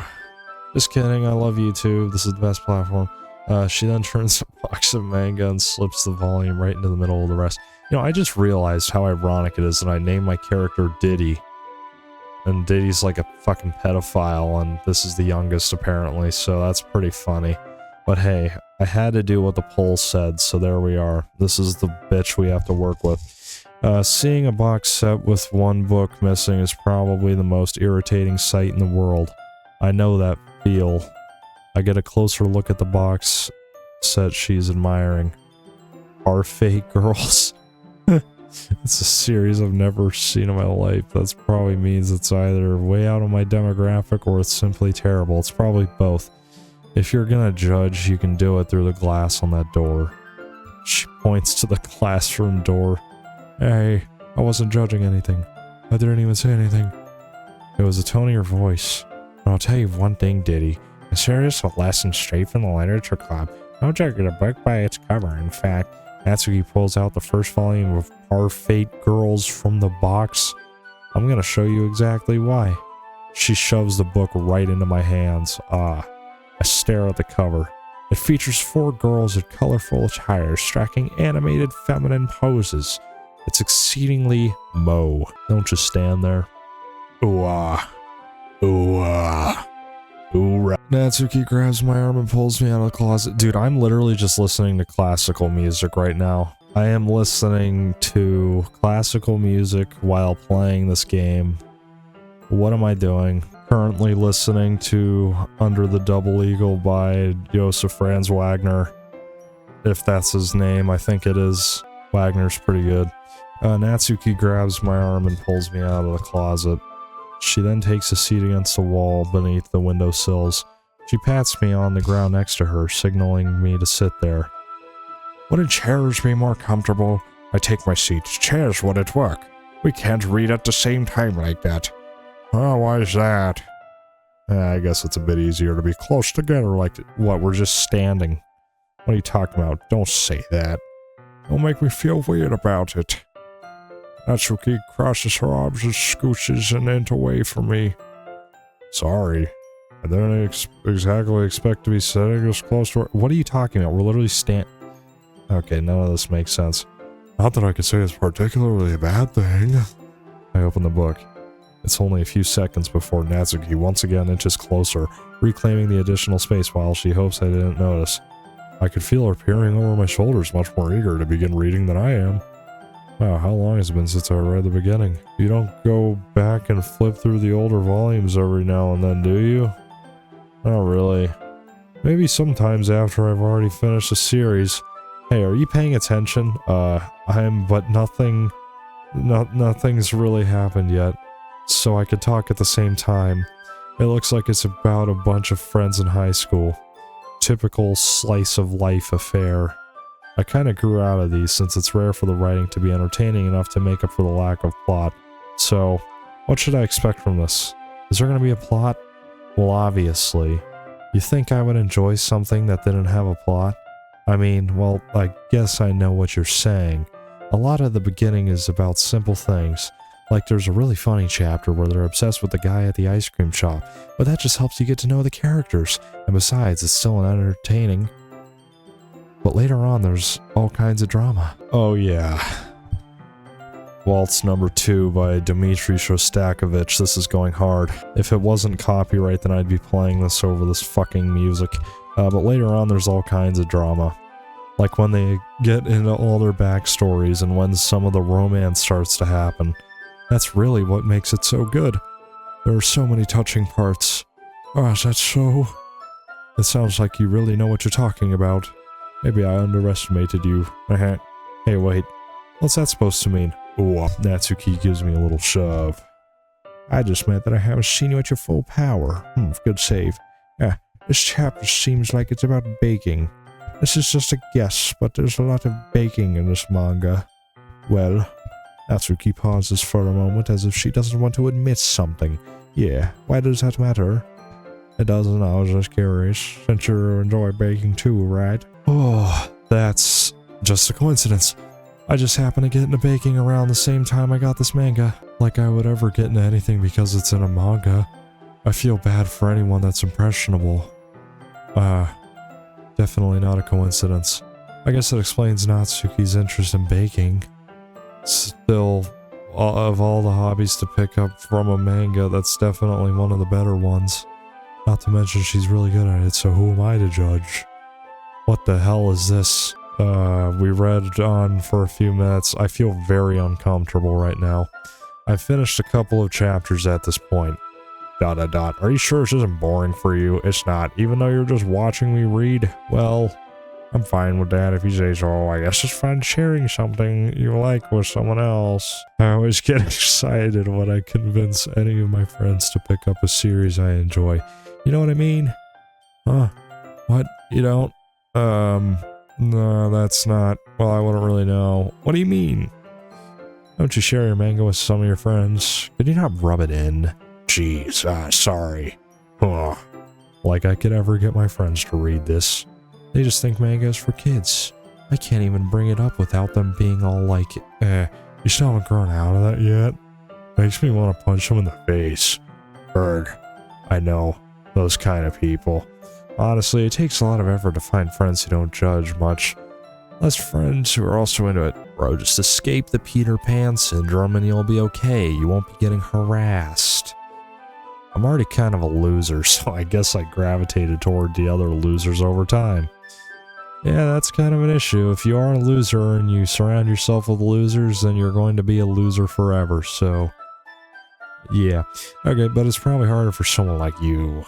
[SPEAKER 1] Just kidding, I love YouTube. This is the best platform. She then turns the box of manga and slips the volume right into the middle of the rest. You know, I just realized how ironic it is that I named my character Diddy. And Diddy's like a fucking pedophile, and this is the youngest apparently, so that's pretty funny. But hey, I had to do what the poll said, so there we are. This is the bitch we have to work with. Seeing a box set with one book missing is probably the most irritating sight in the world. I know that feel. I get a closer look at the box set she's admiring. Are fake girls? It's a series I've never seen in my life. That probably means it's either way out of my demographic or it's simply terrible. It's probably both. If you're gonna judge, you can do it through the glass on that door. She points to the classroom door. Hey, I wasn't judging anything. I didn't even say anything. It was the tone of your voice. And I'll tell you one thing, Diddy. A serious lesson straight from the literature club. Don't judge a book by its cover. In fact, Natsuki pulls out the first volume of Our Fate Girls from the box. I'm gonna show you exactly why. She shoves the book right into my hands. I stare at the cover. It features 4 girls in colorful attire striking animated feminine poses. It's exceedingly Mo. Don't just stand there. Ooh-ah. Ooh-ah. Ooh-rah. Natsuki grabs my arm and pulls me out of the closet. Dude, I'm literally just listening to classical music right now. I am listening to classical music while playing this game. What am I doing? Currently listening to Under the Double Eagle by Josef Franz Wagner. If that's his name, I think it is. Wagner's pretty good. Natsuki grabs my arm and pulls me out of the closet. She then takes a seat against the wall beneath the windowsills. She pats me on the ground next to her, signaling me to sit there. Wouldn't chairs be more comfortable? I take my seat. Chairs wouldn't work. We can't read at the same time like that. Oh, why is that? I guess it's a bit easier to be close together like what, we're just standing. What are you talking about? Don't say that. Don't make me feel weird about it. Natsuki crosses her arms and scooches an inch away from me. Sorry. I didn't exactly expect to be sitting this close to her. What are you talking about? We're literally Okay, none of this makes sense. Not that I could say it's particularly a bad thing. I open the book. It's only a few seconds before Natsuki once again inches closer, reclaiming the additional space while she hopes I didn't notice. I could feel her peering over my shoulders, much more eager to begin reading than I am. Wow, how long has it been since I read the beginning? You don't go back and flip through the older volumes every now and then, do you? Not really. Maybe sometimes after I've already finished a series. Hey, are you paying attention? I am, but nothing's really happened yet. So I could talk at the same time. It looks like it's about a bunch of friends in high school. Typical slice of life affair. I kinda grew out of these since it's rare for the writing to be entertaining enough to make up for the lack of plot. So, what should I expect from this? Is there gonna be a plot? Well, obviously. You think I would enjoy something that didn't have a plot? I mean, well, I guess I know what you're saying. A lot of the beginning is about simple things. Like there's a really funny chapter where they're obsessed with the guy at the ice cream shop, but that just helps you get to know the characters, and besides, it's still entertaining. But later on, there's all kinds of drama. Oh yeah. Waltz number 2 by Dmitri Shostakovich. This is going hard. If it wasn't copyright, then I'd be playing this over this fucking music. But later on, there's all kinds of drama. Like when they get into all their backstories and when some of the romance starts to happen. That's really what makes it so good. There are so many touching parts. Gosh, that's so... It sounds like you really know what you're talking about. Maybe I underestimated you. Hey, wait. What's that supposed to mean? Oh, Natsuki gives me a little shove. I just meant that I haven't seen you at your full power. Good save. This chapter seems like it's about baking. This is just a guess, but there's a lot of baking in this manga. Well, Natsuki pauses for a moment as if she doesn't want to admit something. Yeah, why does that matter? It doesn't, I was just curious, since you enjoy baking too, right? Oh, that's just a coincidence. I just happened to get into baking around the same time I got this manga. Like I would ever get into anything because it's in a manga. I feel bad for anyone that's impressionable. Definitely not a coincidence. I guess it explains Natsuki's interest in baking. Still, of all the hobbies to pick up from a manga, that's definitely one of the better ones. Not to mention she's really good at it, so who am I to judge? What the hell is this? We read on for a few minutes. I feel very uncomfortable right now. I've finished a couple of chapters at this point. ... Are you sure this isn't boring for you? It's not, even though you're just watching me read. Well, I'm fine with that if you say so. I guess it's fun sharing something you like with someone else. I always get excited when I convince any of my friends to pick up a series I enjoy. You know what I mean? Huh? What? You don't? No, that's not... Well, I wouldn't really know. What do you mean? Don't you share your manga with some of your friends? Could you not rub it in? Jeez, sorry. Like I could ever get my friends to read this. They just think manga is for kids. I can't even bring it up without them being all like, you still haven't grown out of that yet? Makes me want to punch them in the face. Berg. I know. Those kind of people. Honestly, it takes a lot of effort to find friends who don't judge much. Less friends who are also into it. Bro, just escape the Peter Pan syndrome and you'll be okay. You won't be getting harassed. I'm already kind of a loser, so I guess I gravitated toward the other losers over time. Yeah, that's kind of an issue. If you are a loser and you surround yourself with losers, then you're going to be a loser forever, so... Yeah. Okay, but it's probably harder for someone like you.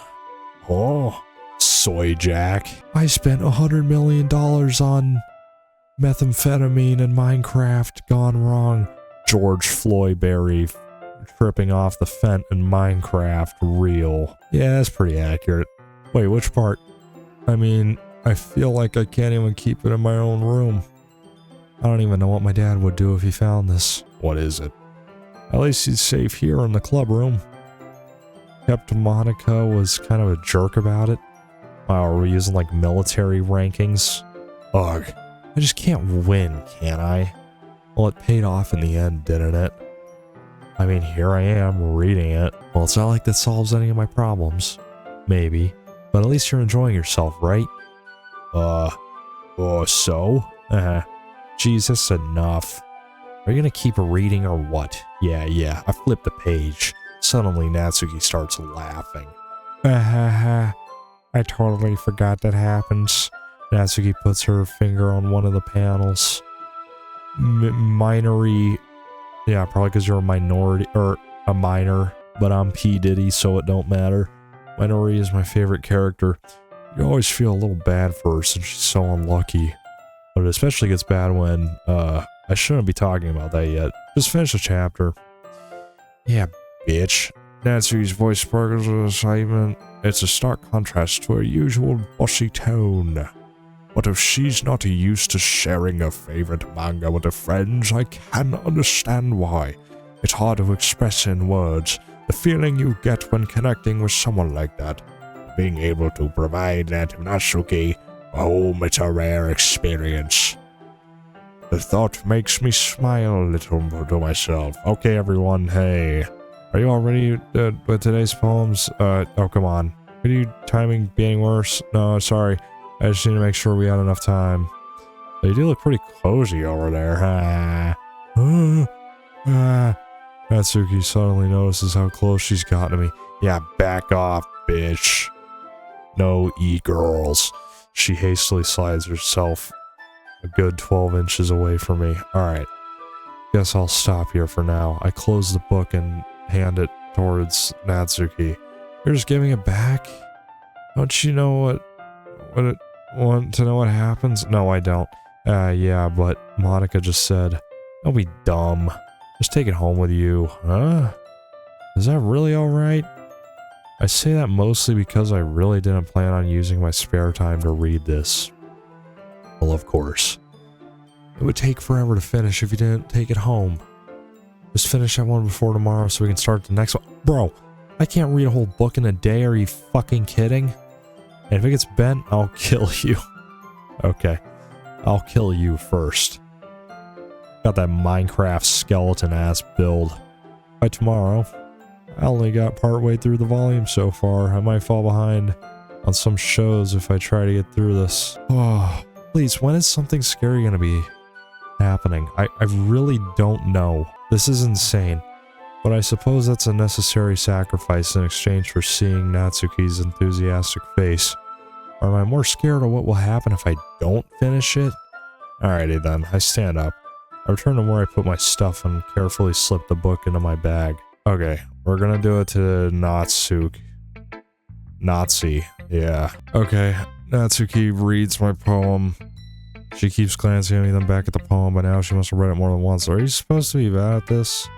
[SPEAKER 1] Oh, Soy Jack. I spent $100 million on methamphetamine and Minecraft gone wrong. George Floydberry tripping off the fent in Minecraft real. Yeah, that's pretty accurate. Wait, which part? I mean, I feel like I can't even keep it in my own room. I don't even know what my dad would do if he found this. What is it? At least he's safe here in the club room. Except Monica was kind of a jerk about it. Wow, are we using like military rankings? Ugh. I just can't win, can I? Well, it paid off in the end, didn't it? I mean, here I am, reading it. Well, it's not like that solves any of my problems. Maybe. But at least you're enjoying yourself, right? So? Geez, that's enough. Are you gonna keep reading or what? Yeah, I flipped the page. Suddenly, Natsuki starts laughing.
[SPEAKER 2] I totally forgot that happens.
[SPEAKER 1] Natsuki puts her finger on one of the panels. Minory. Yeah, probably because you're a minority, or a minor, but I'm P. Diddy, so it don't matter. Minory is my favorite character. You always feel a little bad for her since she's so unlucky. But it especially gets bad when, I shouldn't be talking about that yet. Just finish the chapter. Yeah, bitch. Natsuki's voice sparkles with excitement. It's a stark contrast to her usual bossy tone. But if she's not used to sharing her favorite manga with her friends, I can understand why. It's hard to express in words the feeling you get when connecting with someone like that. Being able to provide that to Natsuki, it's a rare experience. The thought makes me smile a little to myself. Okay, everyone, hey. Are you all ready with today's poems? Oh, come on. Could you timing being worse? No, sorry. I just need to make sure we had enough time. They do look pretty cozy over there. Natsuki suddenly notices how close she's gotten to me. Yeah, back off, bitch. No e-girls. She hastily slides herself a good 12 inches away from me. Alright. Guess I'll stop here for now. I close the book and hand it towards Natsuki. You're just giving it back? Don't you know want to know what happens? No, I don't. Yeah, but Monica just said, don't be dumb. Just take it home with you. Huh? Is that really alright? I say that mostly because I really didn't plan on using my spare time to read this. Well, of course. It would take forever to finish if you didn't take it home. Just finish that one before tomorrow so we can start the next one. Bro, I can't read a whole book in a day, are you fucking kidding? And if it gets bent, I'll kill you. Okay. I'll kill you first. Got that Minecraft skeleton ass build. By tomorrow, I only got partway through the volume so far. I might fall behind on some shows if I try to get through this. Oh, please, when is something scary gonna be happening? I really don't know. This is insane. But I suppose that's a necessary sacrifice in exchange for seeing Natsuki's enthusiastic face. Or am I more scared of what will happen if I don't finish it? Alrighty then, I stand up. I return to where I put my stuff and carefully slip the book into my bag. Okay, we're gonna do it to Natsuki. Yeah. Okay, Natsuki reads my poem. She keeps glancing at me, then back at the poem, but now she must have read it more than once. Are you supposed to be bad at this?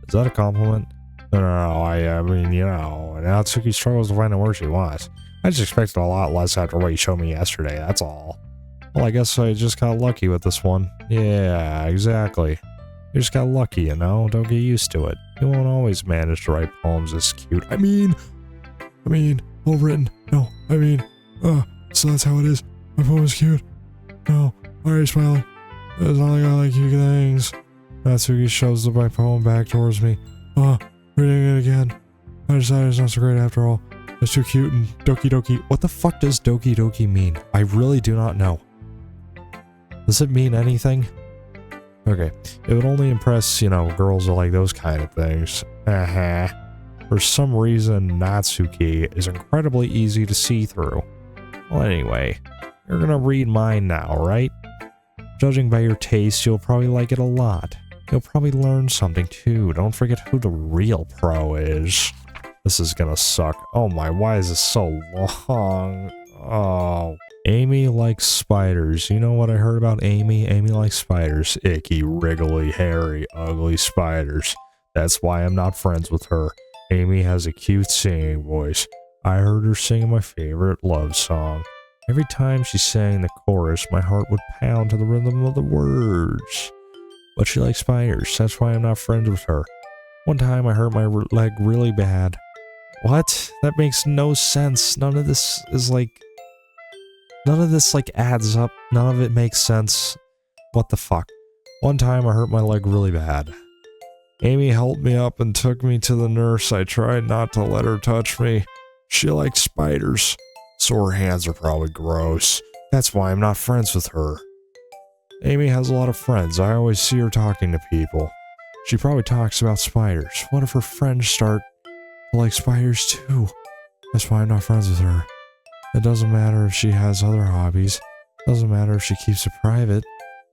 [SPEAKER 1] Is that a compliment? No, I mean, you know, Natsuki struggles to find the word she wants. I just expected a lot less after what you showed me yesterday, that's all. Well, I guess I just got lucky with this one. Yeah, exactly. You just got lucky, you know? Don't get used to it. You won't always manage to write poems this cute. I mean, well written. No, so that's how it is. My poem is cute. No, why are you smiling? It's not like I like cute things. Natsuki shoves my poem back towards me. Reading it again. I decided it's not so great after all. It's too cute and doki doki. What the fuck does doki doki mean? I really do not know. Does it mean anything? Okay, it would only impress, you know, girls that like those kind of things. For some reason, Natsuki is incredibly easy to see through. Well, anyway, you're gonna read mine now, right? Judging by your taste, you'll probably like it a lot. You'll probably learn something too. Don't forget who the real pro is. This is gonna suck. Oh my, why is this so long? Oh. Amy likes spiders. You know what I heard about Amy? Amy likes spiders. Icky, wriggly, hairy, ugly spiders. That's why I'm not friends with her. Amy has a cute singing voice. I heard her singing my favorite love song. Every time she sang the chorus, my heart would pound to the rhythm of the words. But she likes spiders. That's why I'm not friends with her. One time I hurt my leg really bad. What? That makes no sense. None of this adds up. None of it makes sense. What the fuck? One time I hurt my leg really bad. Amy helped me up and took me to the nurse. I tried not to let her touch me. She likes spiders. So her hands are probably gross. That's why I'm not friends with her. Amy has a lot of friends. I always see her talking to people. She probably talks about spiders. What if her friends start I like spiders too. That's why I'm not friends with her. It doesn't matter if she has other hobbies. It doesn't matter if she keeps it private.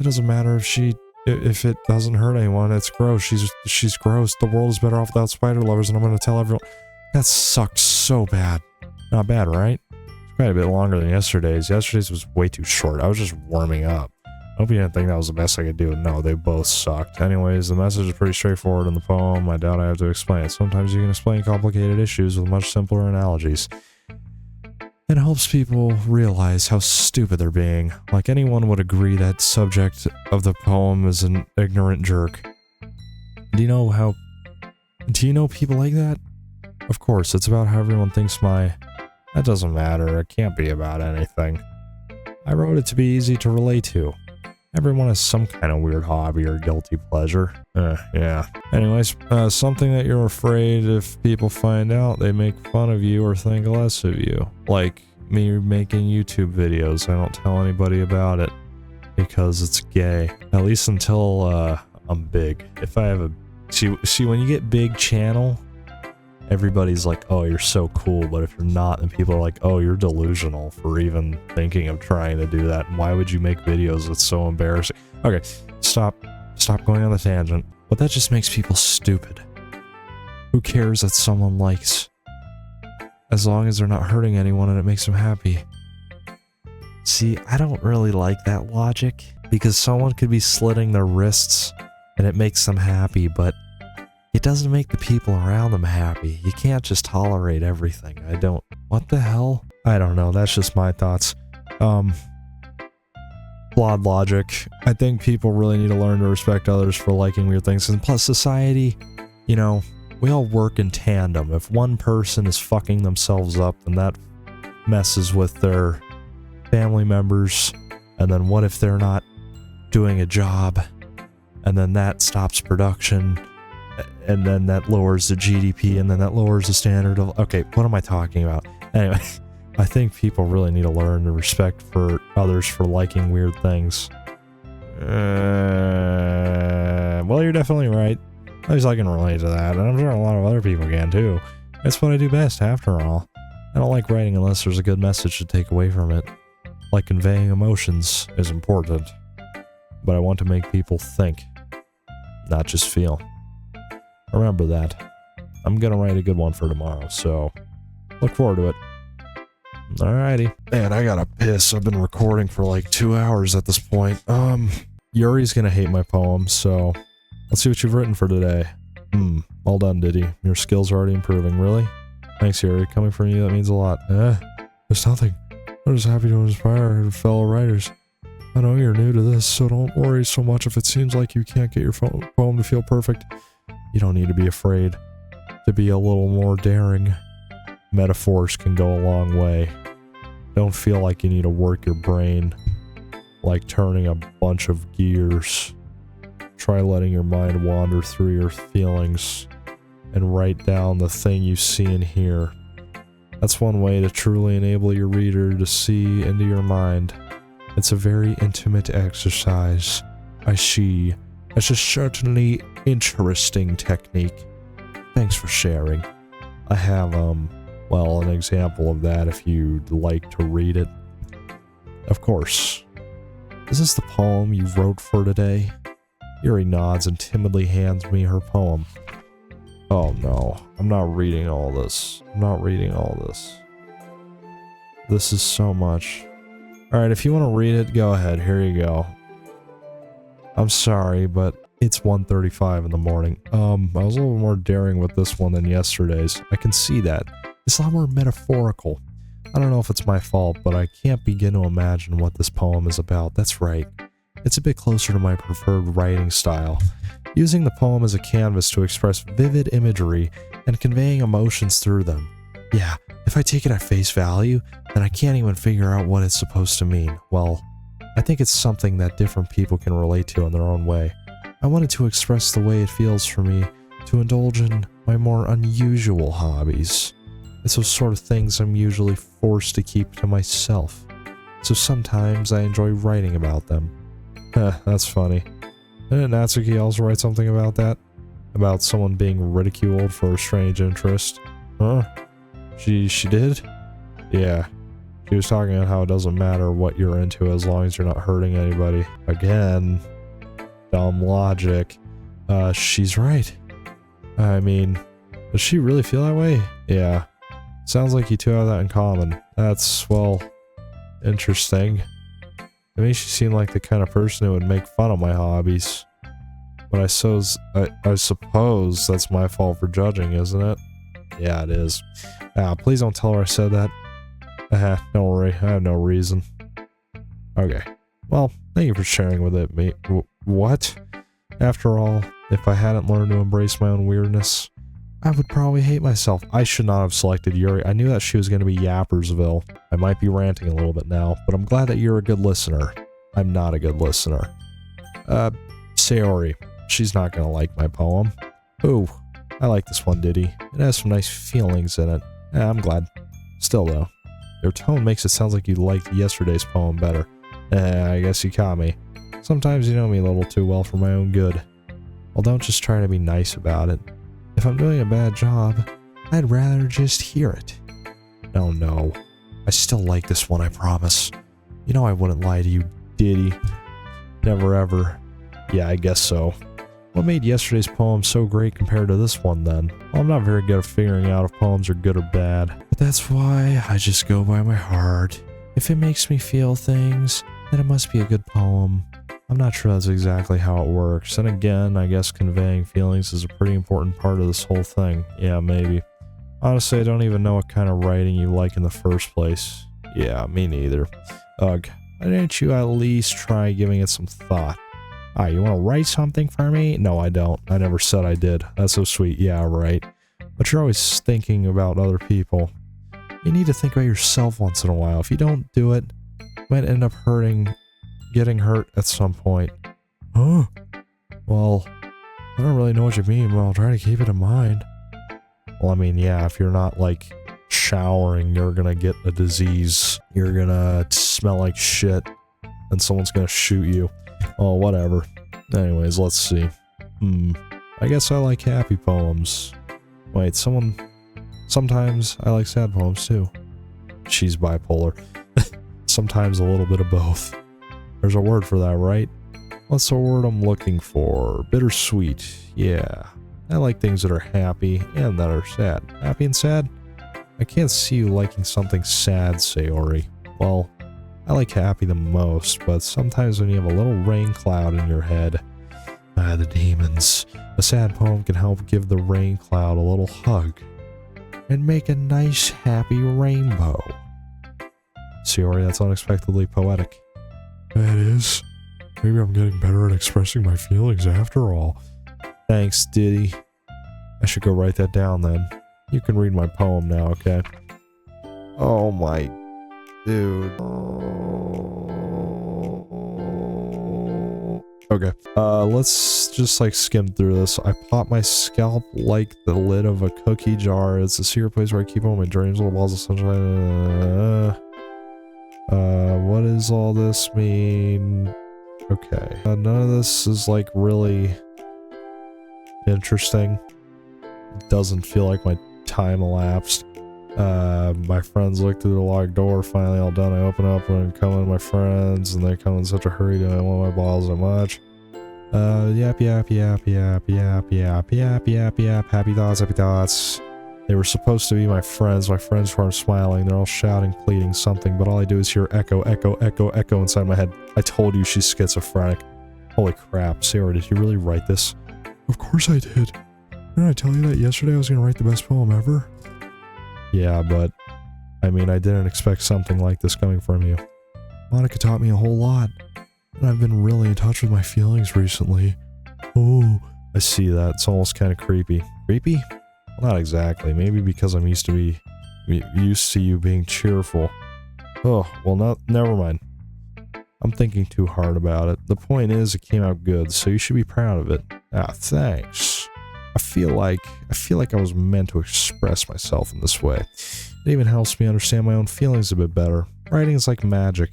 [SPEAKER 1] It doesn't matter if it doesn't hurt anyone. It's gross. She's gross. The world is better off without spider lovers, and I'm gonna tell everyone. That sucked so bad. Not bad, right? It's quite a bit longer than yesterday's. Yesterday's was way too short. I was just warming up. I hope you didn't think that was the best I could do. No, they both sucked. Anyways, the message is pretty straightforward in the poem. I doubt I have to explain it. Sometimes you can explain complicated issues with much simpler analogies. It helps people realize how stupid they're being. Like anyone would agree that subject of the poem is an ignorant jerk. Do you know people like that? Of course, it's about how everyone thinks that doesn't matter. It can't be about anything. I wrote it to be easy to relate to. Everyone has some kind of weird hobby or guilty pleasure. Yeah. Anyways, something that you're afraid if people find out, they make fun of you or think less of you. Like me making YouTube videos. I don't tell anybody about it because it's gay. At least until I'm big. If I have a... See, when you get big channel, everybody's like, oh, you're so cool. But if you're not, then people are like, oh, you're delusional for even thinking of trying to do that. Why would you make videos? It's so embarrassing. Okay, stop going on the tangent. But that just makes people stupid. Who cares that someone likes? As long as they're not hurting anyone and it makes them happy. See, I don't really like that logic. Because someone could be slitting their wrists and it makes them happy, but it doesn't make the people around them happy. You can't just tolerate everything. What the hell? I don't know. That's just my thoughts. Flawed logic. I think people really need to learn to respect others for liking weird things. And plus society, we all work in tandem. If one person is fucking themselves up, then that messes with their family members. And then what if they're not doing a job? And then that stops production. And then that lowers the GDP, and then that lowers the standard of... Okay, what am I talking about? Anyway, I think people really need to learn to respect for others for liking weird things. Well, you're definitely right. At least I can relate to that, and I'm sure a lot of other people can too. That's what I do best, after all. I don't like writing unless there's a good message to take away from it. Like conveying emotions is important. But I want to make people think, not just feel. Remember that. I'm gonna write a good one for tomorrow, so look forward to it. Alrighty. Man, I gotta piss. I've been recording for like 2 hours at this point. Yuri's gonna hate my poem, so let's see what you've written for today. Well done, Diddy. Your skills are already improving. Really? Thanks, Yuri. Coming from you, that means a lot. There's nothing. I'm just happy to inspire fellow writers. I know you're new to this, so don't worry so much if it seems like you can't get your poem to feel perfect. You don't need to be afraid to be a little more daring. Metaphors can go a long way. Don't feel like you need to work your brain like turning a bunch of gears. Try letting your mind wander through your feelings and write down the thing you see and hear. That's one way to truly enable your reader to see into your mind. It's a very intimate exercise. It's a certainly interesting technique. Thanks for sharing. I have, an example of that if you'd like to read it. Of course. Is this the poem you wrote for today? Yuri nods and timidly hands me her poem. Oh no, I'm not reading all this. This is so much. Alright, if you want to read it, go ahead. Here you go. I'm sorry, but it's 1:35 in the morning. I was a little more daring with this one than yesterday's. I can see that. It's a lot more metaphorical. I don't know if it's my fault, but I can't begin to imagine what this poem is about. That's right. It's a bit closer to my preferred writing style. Using the poem as a canvas to express vivid imagery and conveying emotions through them. Yeah, if I take it at face value, then I can't even figure out what it's supposed to mean. Well, I think it's something that different people can relate to in their own way. I wanted to express the way it feels for me to indulge in my more unusual hobbies. It's those sort of things I'm usually forced to keep to myself. So sometimes I enjoy writing about them. That's funny. Didn't Natsuki also write something about that? About someone being ridiculed for a strange interest? Huh? She did? Yeah. She was talking about how it doesn't matter what you're into as long as you're not hurting anybody. Again, dumb logic. She's right. I mean, does she really feel that way? Yeah. Sounds like you two have that in common. That's, well, interesting. To me, she seemed like the kind of person who would make fun of my hobbies. But I suppose that's my fault for judging, isn't it? Yeah, it is. Please don't tell her I said that. Don't worry, I have no reason. Okay. Well, thank you for sharing with it, mate. What? After all, if I hadn't learned to embrace my own weirdness, I would probably hate myself. I should not have selected Yuri. I knew that she was going to be Yappersville. I might be ranting a little bit now, but I'm glad that you're a good listener. I'm not a good listener. Sayori. She's not going to like my poem. Ooh, I like this one ditty. It has some nice feelings in it. I'm glad. Still though, your tone makes it sound like you liked yesterday's poem better. I guess you caught me. Sometimes you know me a little too well for my own good. Well, don't just try to be nice about it. If I'm doing a bad job, I'd rather just hear it. Oh no. I still like this one, I promise. You know I wouldn't lie to you, ditty. Never ever. Yeah, I guess so. What made yesterday's poem so great compared to this one then? Well, I'm not very good at figuring out if poems are good or bad. But that's why I just go by my heart. If it makes me feel things, then it must be a good poem. I'm not sure that's exactly how it works. And again, I guess conveying feelings is a pretty important part of this whole thing. Yeah, maybe. Honestly, I don't even know what kind of writing you like in the first place. Yeah, me neither. Ugh, why didn't you at least try giving it some thought? You want to write something for me? No, I don't. I never said I did. That's so sweet. Yeah, right. But you're always thinking about other people. You need to think about yourself once in a while. If you don't do it, you might end up getting hurt at some point. Huh? Well, I don't really know what you mean, but I'll try to keep it in mind. Well, I mean, yeah, if you're not, like, showering, you're gonna get a disease. You're gonna smell like shit, and someone's gonna shoot you. Oh, whatever. Anyways, let's see. I guess I like happy poems. Wait, sometimes I like sad poems too. She's bipolar. Sometimes a little bit of both. There's a word for that, right? What's the word I'm looking for? Bittersweet. Yeah. I like things that are happy and that are sad. Happy and sad? I can't see you liking something sad, Sayori. Well, I like happy the most, but sometimes when you have a little rain cloud in your head, the demons, a sad poem can help give the rain cloud a little hug and make a nice happy rainbow. Sayori, that's unexpectedly poetic. That is. Maybe I'm getting better at expressing my feelings after all. Thanks, Diddy. I should go write that down then. You can read my poem now, okay? Oh my... dude. Okay. Let's just like skim through this. I pop my scalp like the lid of a cookie jar. It's a secret place where I keep all my dreams, little balls of sunshine. What does all this mean? Okay. None of this is like really interesting. It doesn't feel like my time elapsed. My friends look through the locked door, finally all done. I open up and come in my friends, and they come in such a hurry. Do I want my balls that much? Yap, yap, yap, yap, yap, yap, yap, yap, yap, happy thoughts. They were supposed to be my friends weren't smiling, they're all shouting, pleading something, but all I do is hear echo, echo, echo, echo inside my head. I told you she's schizophrenic. Holy crap, Sarah, did you really write this? Of course I did. Didn't I tell you that yesterday I was gonna write the best poem ever? Yeah, but, I mean, I didn't expect something like this coming from you. Monica taught me a whole lot, and I've been really in touch with my feelings recently. Oh, I see that. It's almost kind of creepy. Creepy? Well, not exactly. Maybe because I'm used to you being cheerful. Oh, well, never mind. I'm thinking too hard about it. The point is, it came out good, so you should be proud of it. Ah, thanks. I feel like I was meant to express myself in this way. It even helps me understand my own feelings a bit better. Writing is like magic.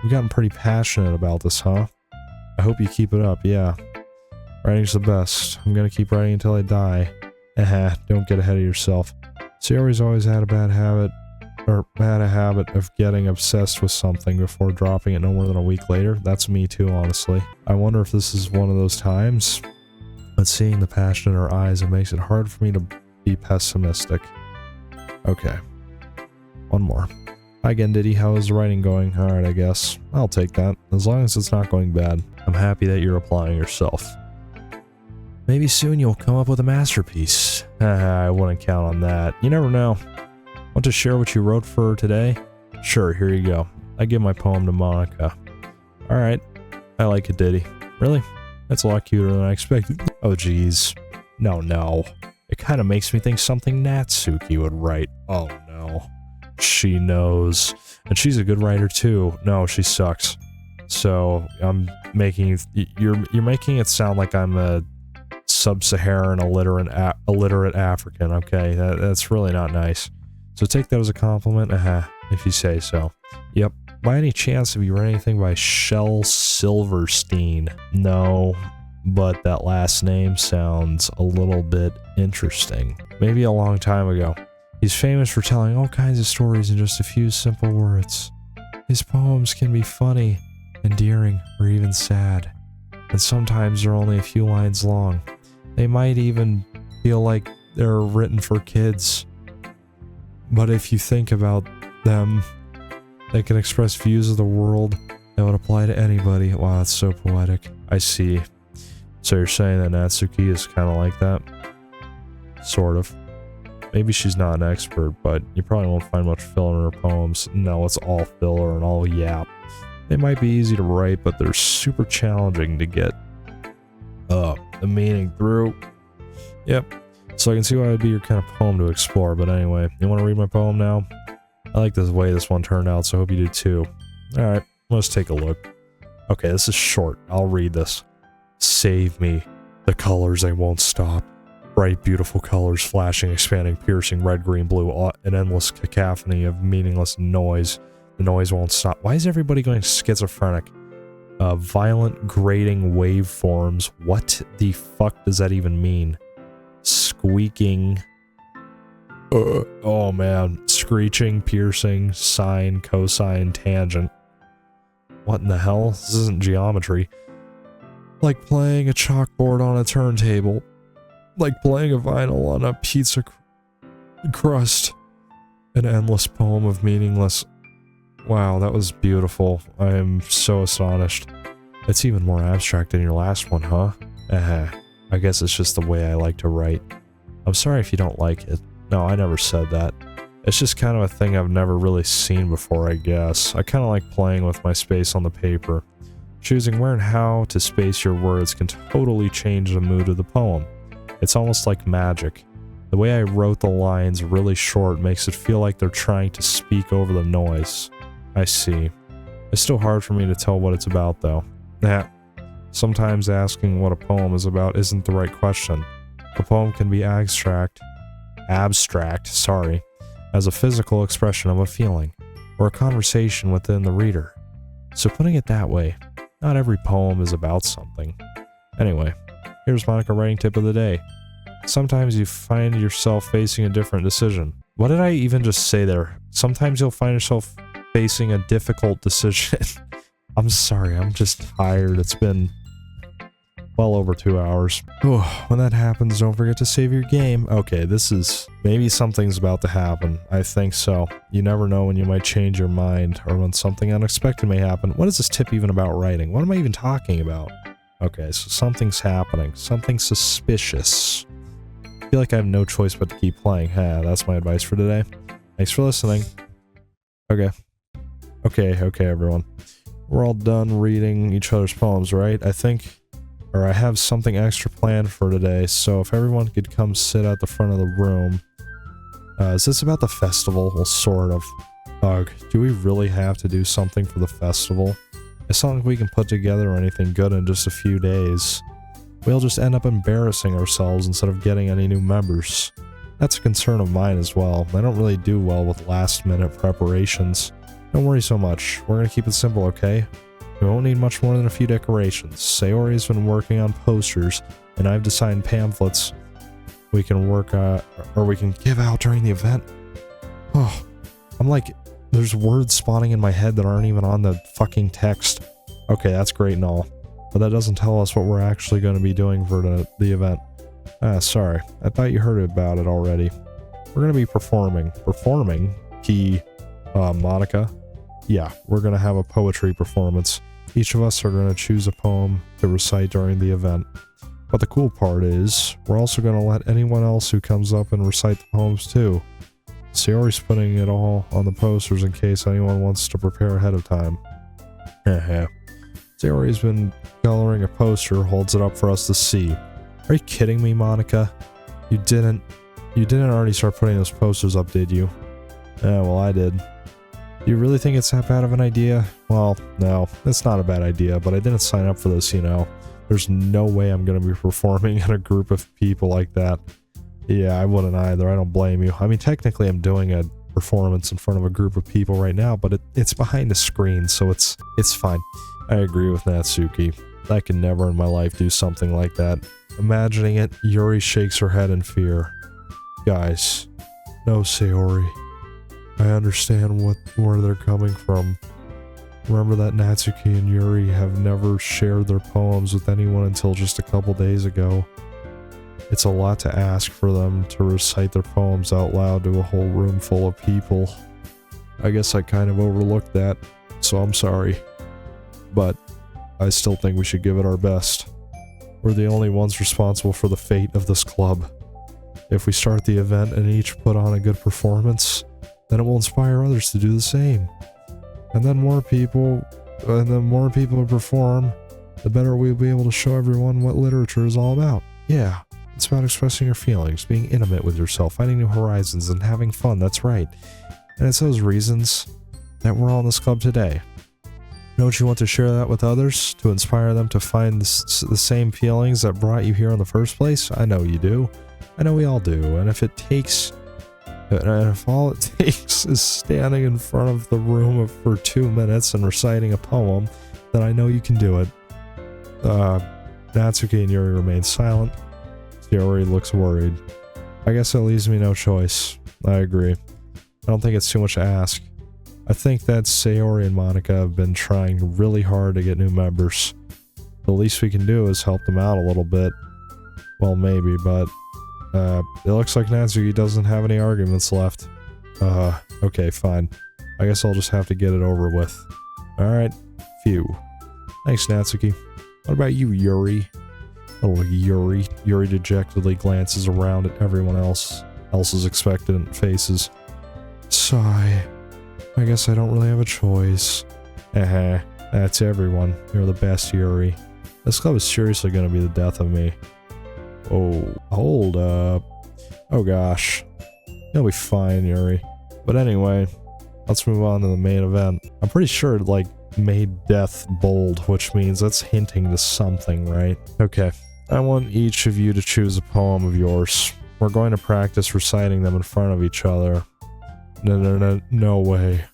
[SPEAKER 1] You've gotten pretty passionate about this, huh? I hope you keep it up, yeah. Writing's the best. I'm gonna keep writing until I die. Don't get ahead of yourself. Sayori's always had a bad habit of getting obsessed with something before dropping it no more than a week later. That's me too, honestly. I wonder if this is one of those times. But seeing the passion in her eyes, it makes it hard for me to be pessimistic. Okay. One more. Hi again, Diddy. How is the writing going? Alright, I guess. I'll take that. As long as it's not going bad. I'm happy that you're applying yourself. Maybe soon you'll come up with a masterpiece. I wouldn't count on that. You never know. Want to share what you wrote for her today? Sure, here you go. I give my poem to Monica. Alright. I like it, Diddy. Really? That's a lot cuter than I expected. Oh, geez. No. It kind of makes me think something Natsuki would write. Oh, no. She knows. And she's a good writer, too. No, she sucks. So, you're making it sound like I'm a sub-Saharan illiterate African, okay? That's really not nice. So take that as a compliment, if you say so. Yep. By any chance, have you read anything by Shel Silverstein? No, but that last name sounds a little bit interesting. Maybe a long time ago. He's famous for telling all kinds of stories in just a few simple words. His poems can be funny, endearing, or even sad. And sometimes they're only a few lines long. They might even feel like they're written for kids. But if you think about them, they can express views of the world that would apply to anybody. Wow, that's so poetic. I see. So you're saying that Natsuki is kind of like that? Sort of. Maybe she's not an expert, but you probably won't find much filler in her poems. No, it's all filler and all yap. They might be easy to write, but they're super challenging to get the meaning through. Yep. So I can see why it would be your kind of poem to explore, but anyway, you want to read my poem now? I like the way this one turned out, so I hope you do too. Alright, let's take a look. Okay, this is short. I'll read this. Save me. The colors, they won't stop. Bright, beautiful colors, flashing, expanding, piercing, red, green, blue, an endless cacophony of meaningless noise. The noise won't stop. Why is everybody going schizophrenic? Violent, grating waveforms. What the fuck does that even mean? Squeaking. Oh man. Screeching, piercing, sine, cosine, tangent. What in the hell? This isn't geometry. Like playing a chalkboard on a turntable. Like playing a vinyl on a pizza crust. An endless poem of meaningless. Wow, that was beautiful. I am so astonished. It's even more abstract than your last one, huh? I guess it's just the way I like to write. I'm sorry if you don't like it. No, I never said that. It's just kind of a thing I've never really seen before, I guess. I kind of like playing with my space on the paper. Choosing where and how to space your words can totally change the mood of the poem. It's almost like magic. The way I wrote the lines really short makes it feel like they're trying to speak over the noise. I see. It's still hard for me to tell what it's about, though. Sometimes asking what a poem is about isn't the right question. A poem can be abstract, as a physical expression of a feeling, or a conversation within the reader. So putting it that way, not every poem is about something. Anyway, here's Monica writing tip of the day. Sometimes you find yourself facing a different decision. What did I even just say there? Sometimes you'll find yourself facing a difficult decision. I'm sorry, I'm just tired. It's been well over 2 hours. When that happens, don't forget to save your game. Okay, maybe something's about to happen. I think so. You never know when you might change your mind, or when something unexpected may happen. What is this tip even about writing? What am I even talking about? Okay, so something's happening. Something suspicious. I feel like I have no choice but to keep playing. That's my advice for today. Thanks for listening. Okay, everyone. We're all done reading each other's poems, right? I have something extra planned for today, so if everyone could come sit at the front of the room. Is this about the festival? Well, sort of. Ugh, do we really have to do something for the festival? It's not like we can put together anything good in just a few days. We'll just end up embarrassing ourselves instead of getting any new members. That's a concern of mine as well. I don't really do well with last-minute preparations. Don't worry so much. We're gonna keep it simple, okay? We won't need much more than a few decorations. Sayori's been working on posters, and I've designed pamphlets we can work or we can give out during the event. Oh, I'm like, there's words spawning in my head that aren't even on the fucking text. Okay, that's great and all, but that doesn't tell us what we're actually going to be doing for the event. Sorry, I thought you heard about it already. We're going to be performing. Performing? Monica? Yeah, we're going to have a poetry performance. Each of us are going to choose a poem to recite during the event. But the cool part is, we're also going to let anyone else who comes up and recite the poems too. Sayori's putting it all on the posters in case anyone wants to prepare ahead of time. Sayori's been coloring a poster, holds it up for us to see. Are you kidding me, Monica? You didn't already start putting those posters up, did you? Yeah, well, I did. Do you really think it's that bad of an idea? Well, no, it's not a bad idea, but I didn't sign up for this, you know. There's no way I'm going to be performing in a group of people like that. Yeah, I wouldn't either. I don't blame you. I mean, technically I'm doing a performance in front of a group of people right now, but it's behind a screen, so it's fine. I agree with Natsuki. I can never in my life do something like that. Imagining it, Yuri shakes her head in fear. Guys, no, Sayori. I understand where they're coming from. Remember that Natsuki and Yuri have never shared their poems with anyone until just a couple days ago. It's a lot to ask for them to recite their poems out loud to a whole room full of people. I guess I kind of overlooked that, so I'm sorry. But I still think we should give it our best. We're the only ones responsible for the fate of this club. If we start the event and each put on a good performance, then it will inspire others to do the same. And then more people who perform, the better we'll be able to show everyone what literature is all about. Yeah, it's about expressing your feelings, being intimate with yourself, finding new horizons, and having fun, that's right. And it's those reasons that we're all in this club today. Don't you want to share that with others, to inspire them to find the same feelings that brought you here in the first place? I know you do. I know we all do. And if all it takes is standing in front of the room for 2 minutes and reciting a poem, then I know you can do it. Natsuki and Yuri remain silent. Sayori looks worried. I guess that leaves me no choice. I agree. I don't think it's too much to ask. I think that Sayori and Monica have been trying really hard to get new members. The least we can do is help them out a little bit. Well, maybe, but it looks like Natsuki doesn't have any arguments left. Okay, fine. I guess I'll just have to get it over with. Alright, phew. Thanks, Natsuki. What about you, Yuri? Little Yuri. Yuri dejectedly glances around at everyone else's expectant faces. Sigh. I guess I don't really have a choice. That's everyone. You're the best, Yuri. This club is seriously gonna be the death of me. Oh, hold up. Oh gosh. You'll be fine, Yuri. But anyway, let's move on to the main event. I'm pretty sure it, like, made death bold, which means that's hinting to something, right? Okay. I want each of you to choose a poem of yours. We're going to practice reciting them in front of each other. No way.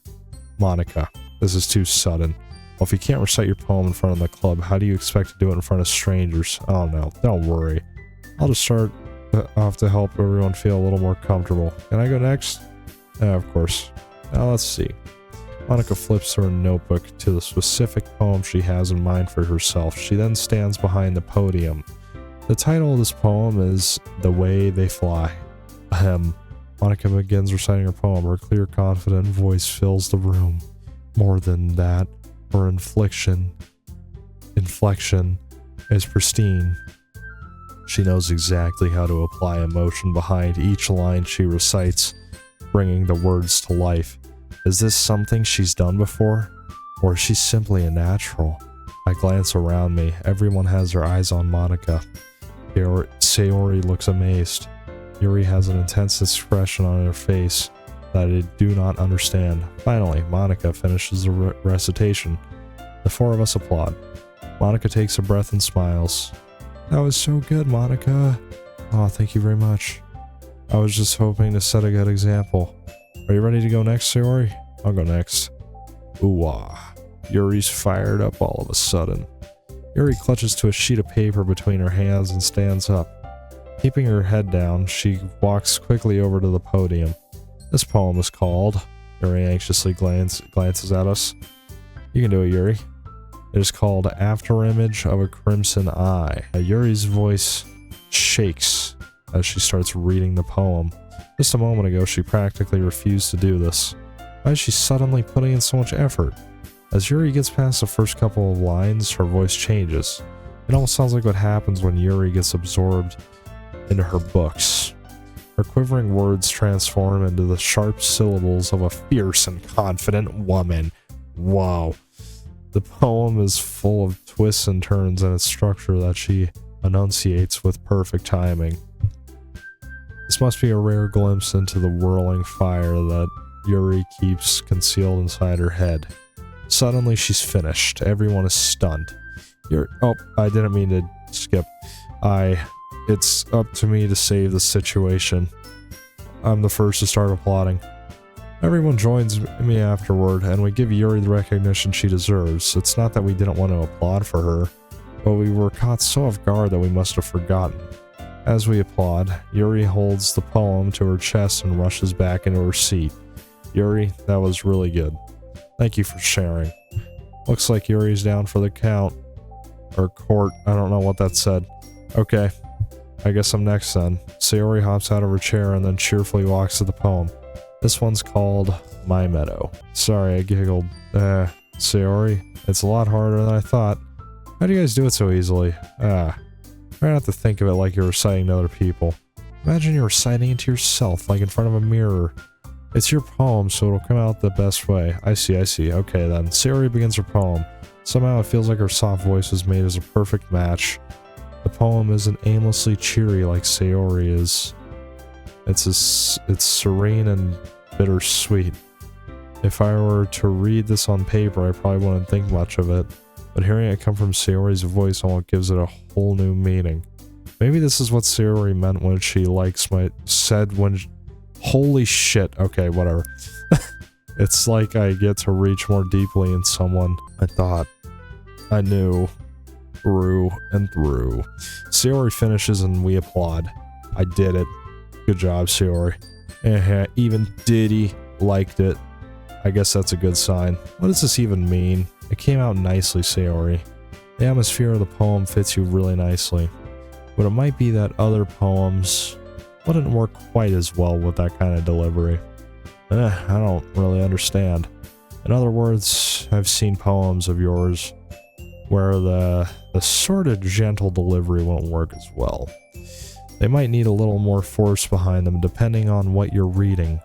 [SPEAKER 1] Monica, this is too sudden. Well, if you can't recite your poem in front of the club, how do you expect to do it in front of strangers? Oh no, don't worry. I'll just start off to help everyone feel a little more comfortable. Can I go next? Of course. Now let's see. Monica flips her notebook to the specific poem she has in mind for herself. She then stands behind the podium. The title of this poem is The Way They Fly. Monica begins reciting her poem. Her clear, confident voice fills the room. More than that, her inflection is pristine. She knows exactly how to apply emotion behind each line she recites, bringing the words to life. Is this something she's done before? Or is she simply a natural? I glance around me. Everyone has their eyes on Monica. Sayori looks amazed. Yuri has an intense expression on her face that I do not understand. Finally, Monica finishes the recitation. The four of us applaud. Monica takes a breath and smiles. That was so good, Monica. Oh, thank you very much. I was just hoping to set a good example. Are you ready to go next, Sayori? I'll go next. Ooh-ah. Yuri's fired up all of a sudden. Yuri clutches to a sheet of paper between her hands and stands up. Keeping her head down, she walks quickly over to the podium. This poem is called... Yuri anxiously glances at us. You can do it, Yuri. It is called Afterimage of a Crimson Eye. Yuri's voice shakes as she starts reading the poem. Just a moment ago, she practically refused to do this. Why is she suddenly putting in so much effort? As Yuri gets past the first couple of lines, her voice changes. It almost sounds like what happens when Yuri gets absorbed into her books. Her quivering words transform into the sharp syllables of a fierce and confident woman. Whoa. The poem is full of twists and turns in its structure that she enunciates with perfect timing. This must be a rare glimpse into the whirling fire that Yuri keeps concealed inside her head. Suddenly she's finished. Everyone is stunned. Oh, I didn't mean to skip. It's up to me to save the situation. I'm the first to start applauding. Everyone joins me afterward, and we give Yuri the recognition she deserves. It's not that we didn't want to applaud for her, but we were caught so off guard that we must have forgotten. As we applaud, Yuri holds the poem to her chest and rushes back into her seat. Yuri, that was really good. Thank you for sharing. Looks like Yuri's down for the count. Or court, I don't know what that said. Okay, I guess I'm next then. Sayori hops out of her chair and then cheerfully walks to the poem. This one's called My Meadow. Sorry, I giggled. Sayori, it's a lot harder than I thought. How do you guys do it so easily? Try not to think of it like you're reciting to other people. Imagine you're reciting it to yourself, like in front of a mirror. It's your poem, so it'll come out the best way. I see. Okay then. Sayori begins her poem. Somehow it feels like her soft voice was made as a perfect match. The poem isn't aimlessly cheery like Sayori is. It's serene and bittersweet. If I were to read this on paper, I probably wouldn't think much of it. But hearing it come from Sayori's voice almost gives it a whole new meaning. Maybe this is what Sayori meant when she holy shit. Okay, whatever. It's like I get to reach more deeply in someone I thought I knew through and through. Sayori finishes and we applaud. I did it. Good job, Sayori. Even Diddy liked it. I guess that's a good sign. What does this even mean? It came out nicely, Sayori. The atmosphere of the poem fits you really nicely. But it might be that other poems wouldn't work quite as well with that kind of delivery. I don't really understand. In other words, I've seen poems of yours where the sort of gentle delivery won't work as well. They might need a little more force behind them depending on what you're reading.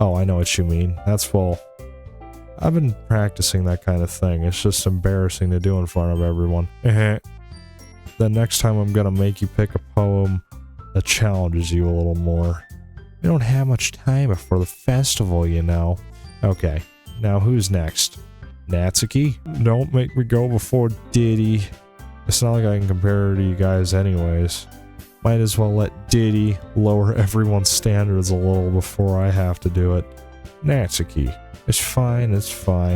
[SPEAKER 1] Oh, I know what you mean. I've been practicing that kind of thing. It's just embarrassing to do in front of everyone. The next time I'm gonna make you pick a poem that challenges you a little more. We don't have much time before the festival, you know. Okay, now who's next? Natsuki? Don't make me go before Diddy. It's not like I can compare her to you guys anyways. Might as well let Diddy lower everyone's standards a little before I have to do it. Natsuki. It's fine.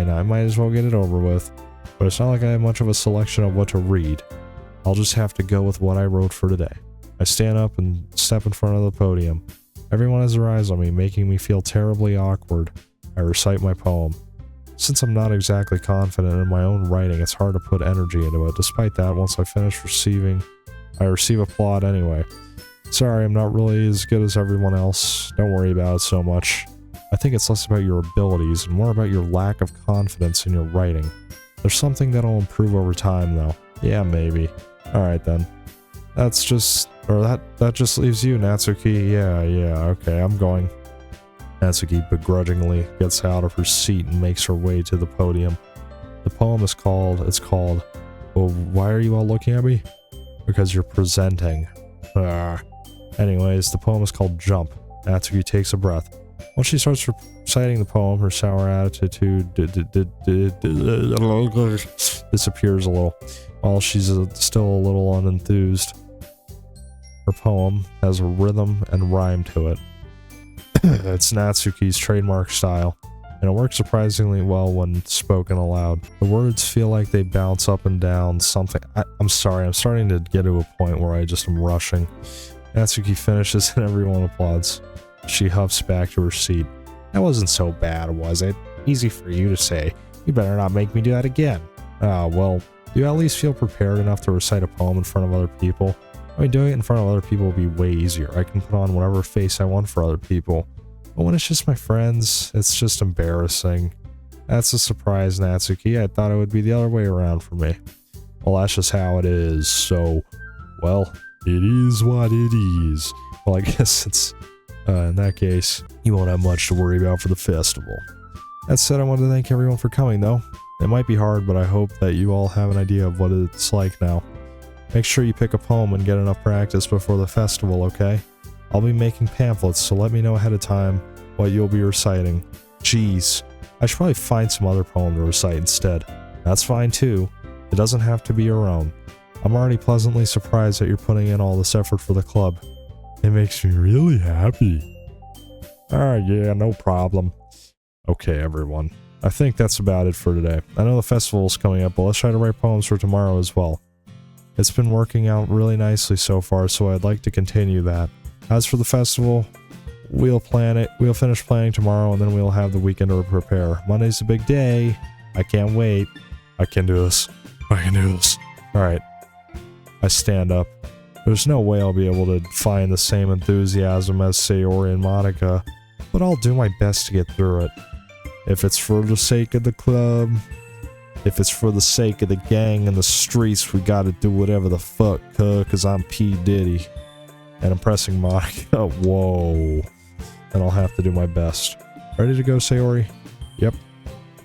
[SPEAKER 1] I might as well get it over with. But it's not like I have much of a selection of what to read. I'll just have to go with what I wrote for today. I stand up and step in front of the podium. Everyone has their eyes on me, making me feel terribly awkward. I recite my poem. Since I'm not exactly confident in my own writing, it's hard to put energy into it. Despite that, once I finish I receive applaud anyway. Sorry, I'm not really as good as everyone else. Don't worry about it so much. I think it's less about your abilities and more about your lack of confidence in your writing. There's something that'll improve over time, though. Yeah, maybe. Alright then. That just leaves you, Natsuki. Yeah, okay, I'm going. Natsuki begrudgingly gets out of her seat and makes her way to the podium. The poem is called, well, why are you all looking at me? Because you're presenting. Anyways, the poem is called Jump. Natsuki takes a breath. Once she starts reciting the poem, her sour attitude disappears a little, while she's still a little unenthused. Her poem has a rhythm and rhyme to it. It's Natsuki's trademark style, and it works surprisingly well when spoken aloud. The words feel like they bounce up and down something. I'm sorry, I'm starting to get to a point where I just am rushing. Natsuki finishes and everyone applauds. She huffs back to her seat. That wasn't so bad, was it? Easy for you to say. You better not make me do that again. Well, do you at least feel prepared enough to recite a poem in front of other people? I mean, doing it in front of other people will be way easier. I can put on whatever face I want for other people. But when it's just my friends, it's just embarrassing. That's a surprise, Natsuki. I thought it would be the other way around for me. Well, that's just how it is, so... Well, it is what it is. Well, I guess it's... in that case, you won't have much to worry about for the festival. That said, I want to thank everyone for coming, though. It might be hard, but I hope that you all have an idea of what it's like now. Make sure you pick a poem and get enough practice before the festival, okay? I'll be making pamphlets, so let me know ahead of time what you'll be reciting. Jeez, I should probably find some other poem to recite instead. That's fine too. It doesn't have to be your own. I'm already pleasantly surprised that you're putting in all this effort for the club. It makes me really happy. Alright, yeah, no problem. Okay, everyone. I think that's about it for today. I know the festival's coming up, but let's try to write poems for tomorrow as well. It's been working out really nicely so far, so I'd like to continue that. As for the festival, we'll plan it. We'll finish planning tomorrow, and then we'll have the weekend to prepare. Monday's a big day. I can't wait. I can do this. I can do this. Alright. I stand up. There's no way I'll be able to find the same enthusiasm as Sayori and Monica, but I'll do my best to get through it. If it's for the sake of the club, if it's for the sake of the gang and the streets, we gotta do whatever the fuck, cause I'm P. Diddy. And I'm pressing Monica. Whoa. And I'll have to do my best. Ready to go, Sayori? Yep.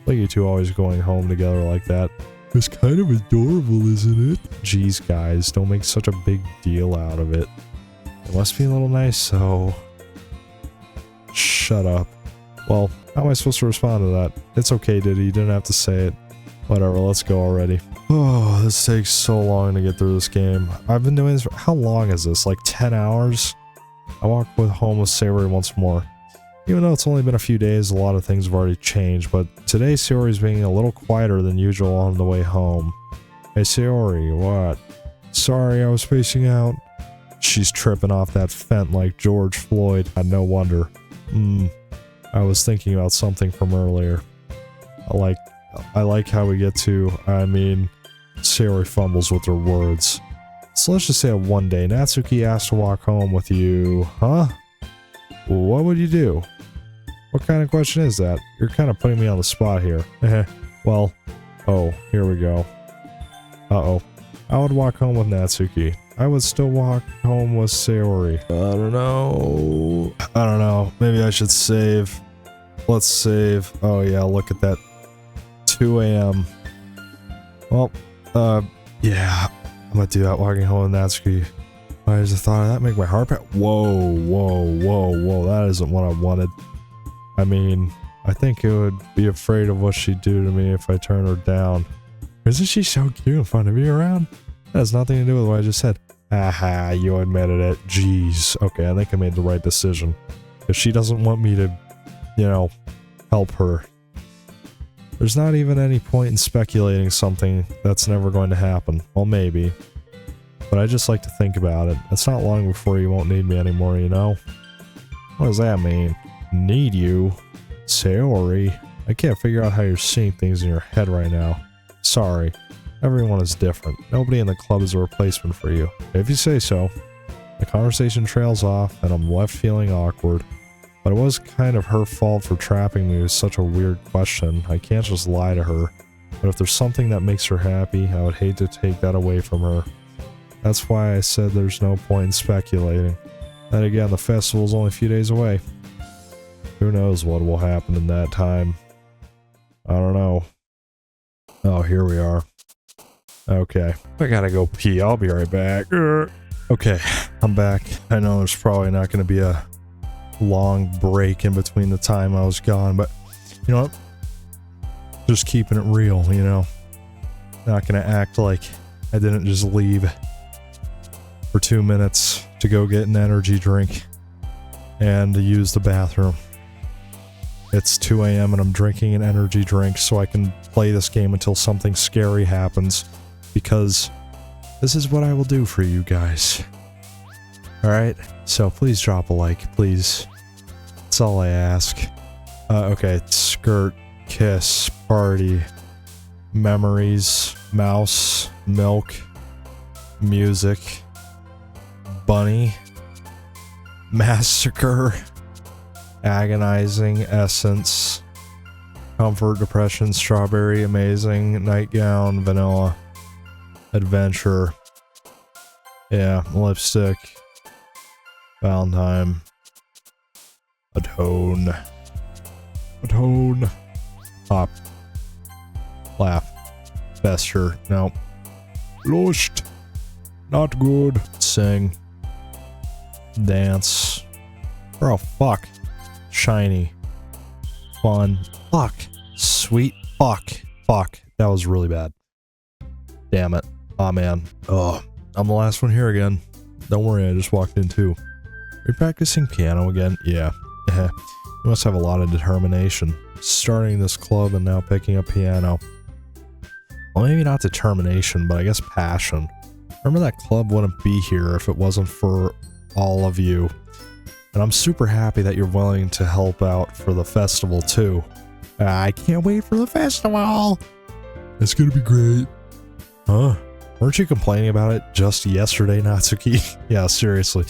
[SPEAKER 1] Look at you two always going home together like that. It's kind of adorable, isn't it? Jeez, guys, don't make such a big deal out of it. It must be a little nice, so... Shut up. Well, how am I supposed to respond to that? It's okay, Diddy, you didn't have to say it. Whatever, let's go already. Oh, this takes so long to get through this game. I've been doing this for... How long is this? Like 10 hours? I walk home with Sayori once more. Even though it's only been a few days, a lot of things have already changed, but today Sayori's being a little quieter than usual on the way home. Hey Sayori, what? Sorry, I was spacing out. She's tripping off that fent like George Floyd. No wonder. I was thinking about something from earlier. I like how we get to, Sayori fumbles with her words. So let's just say that one day, Natsuki asked to walk home with you. Huh? What would you do? What kind of question is that? You're kind of putting me on the spot here. Well, oh, here we go. Uh-oh. I would walk home with Natsuki. I would still walk home with Sayori. I don't know. Maybe I should save. Let's save. Oh yeah, look at that. 2 a.m. Well, yeah. I'm gonna do that walking home with Natsuki. Why does the thought of that make my heart pound? Whoa. That isn't what I wanted. I think it would be afraid of what she'd do to me if I turn her down. Isn't she so cute and fun to be around? That has nothing to do with what I just said. Aha, you admitted it. Jeez. Okay, I think I made the right decision. If she doesn't want me to, help her. There's not even any point in speculating something that's never going to happen. Well, maybe. But I just like to think about it. It's not long before you won't need me anymore, you know? What does that mean? Need you? Sayori? I can't figure out how you're seeing things in your head right now. Sorry. Everyone is different. Nobody in the club is a replacement for you. If you say so. The conversation trails off, and I'm left feeling awkward. But it was kind of her fault for trapping me with such a weird question. I can't just lie to her. But if there's something that makes her happy, I would hate to take that away from her. That's why I said there's no point in speculating. Then again, the festival's only a few days away. Who knows what will happen in that time. I don't know. Oh, here we are. Okay. I gotta go pee. I'll be right back. Okay, I'm back. I know there's probably not gonna be a long break in between the time I was gone, but you know what? Just keeping it real, Not gonna act like I didn't just leave for 2 minutes to go get an energy drink and to use the bathroom. It's 2 a.m. and I'm drinking an energy drink so I can play this game until something scary happens, because this is what I will do for you guys. Alright, so please drop a like, please. That's all I ask. Okay, skirt, kiss, party, memories, mouse, milk, music, bunny, massacre, agonizing, essence, comfort, depression, strawberry, amazing, nightgown, vanilla, adventure, yeah, lipstick, Valentine, atone, pop, laugh, fester, no, lust, not good, sing, dance, bro, fuck, shiny, fun, fuck, sweet, fuck, that was really bad, damn it, aw man, oh, I'm the last one here again, don't worry, I just walked in too. Are you practicing piano again? Yeah. You must have a lot of determination. Starting this club and now picking up piano. Well, maybe not determination, but I guess passion. Remember that club wouldn't be here if it wasn't for all of you. And I'm super happy that you're willing to help out for the festival too. I can't wait for the festival! It's gonna be great. Huh? Weren't you complaining about it just yesterday, Natsuki? Yeah, seriously.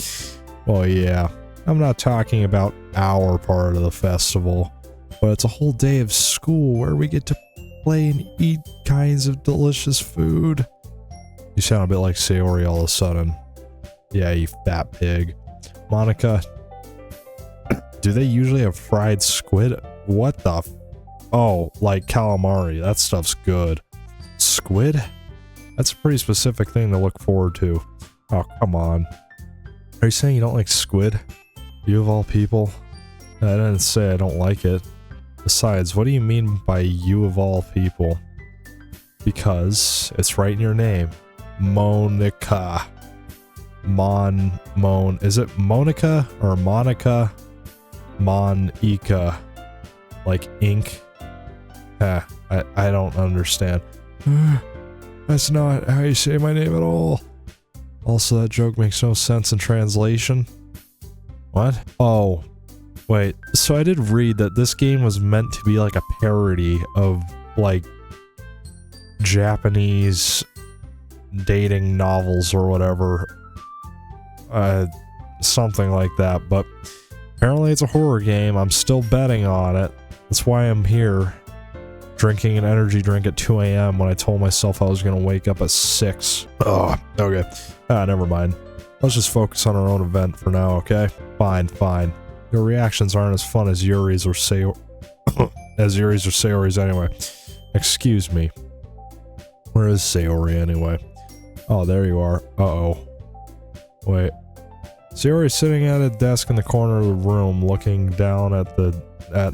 [SPEAKER 1] Oh yeah, I'm not talking about our part of the festival, but it's a whole day of school where we get to play and eat kinds of delicious food. You sound a bit like Sayori all of a sudden. Yeah, you fat pig. Monica, do they usually have fried squid? What the f- Oh, like calamari, that stuff's good. Squid? That's a pretty specific thing to look forward to. Oh, come on. Are you saying you don't like squid? You of all people? I didn't say I don't like it. Besides, what do you mean by you of all people? Because it's right in your name. Monica. Is it Monica or Monica? Monica. Like ink? I don't understand. That's not how you say my name at all. Also, that joke makes no sense in translation. What? Oh. Wait, so I did read that this game was meant to be like a parody of, like, Japanese dating novels or whatever. Something like that, but apparently it's a horror game. I'm still betting on it. That's why I'm here. Drinking an energy drink at 2 a.m. when I told myself I was gonna wake up at 6. Ugh, okay. Never mind. Let's just focus on our own event for now, okay? Fine. Your reactions aren't as fun as Yuri's or Sayori's anyway. Excuse me. Where is Sayori anyway? Oh, there you are. Uh-oh. Wait. Sayori's sitting at a desk in the corner of the room looking down at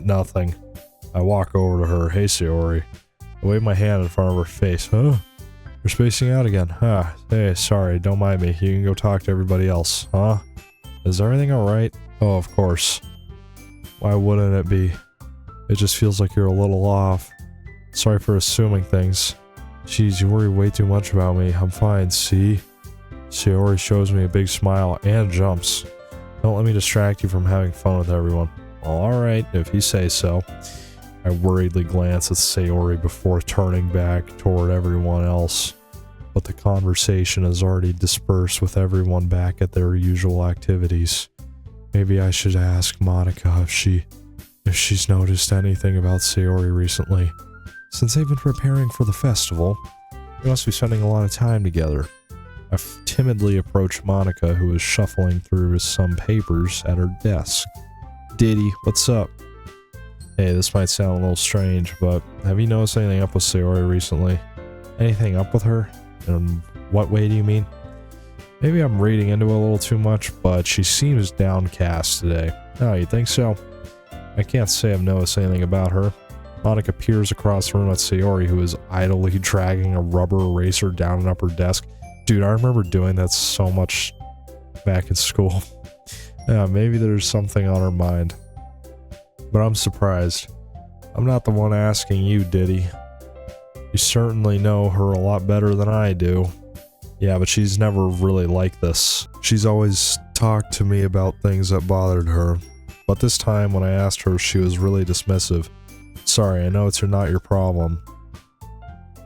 [SPEAKER 1] nothing. I walk over to her. Hey, Sayori. I wave my hand in front of her face. Huh? You're spacing out again. Hey, sorry, don't mind me. You can go talk to everybody else. Huh? Is everything alright? Oh, of course. Why wouldn't it be? It just feels like you're a little off. Sorry for assuming things. Jeez, you worry way too much about me. I'm fine, see? Sayori shows me a big smile and jumps. Don't let me distract you from having fun with everyone. Alright, if you say so. I worriedly glance at Sayori before turning back toward everyone else, but the conversation has already dispersed with everyone back at their usual activities. Maybe I should ask Monica if she's noticed anything about Sayori recently. Since they've been preparing for the festival, they must be spending a lot of time together. I timidly approach Monica, who is shuffling through some papers at her desk. Diddy, what's up? Hey, this might sound a little strange, but have you noticed anything up with Sayori recently? Anything up with her? In what way do you mean? Maybe I'm reading into it a little too much, but she seems downcast today. Oh, you think so? I can't say I've noticed anything about her. Monica peers across the room at Sayori, who is idly dragging a rubber eraser down and up her desk. Dude, I remember doing that so much back in school. Yeah, maybe there's something on her mind. But I'm surprised. I'm not the one asking you, Diddy. You certainly know her a lot better than I do. Yeah, but she's never really like this. She's always talk to me about things that bothered her. But this time when I asked her, she was really dismissive. Sorry, I know it's not your problem.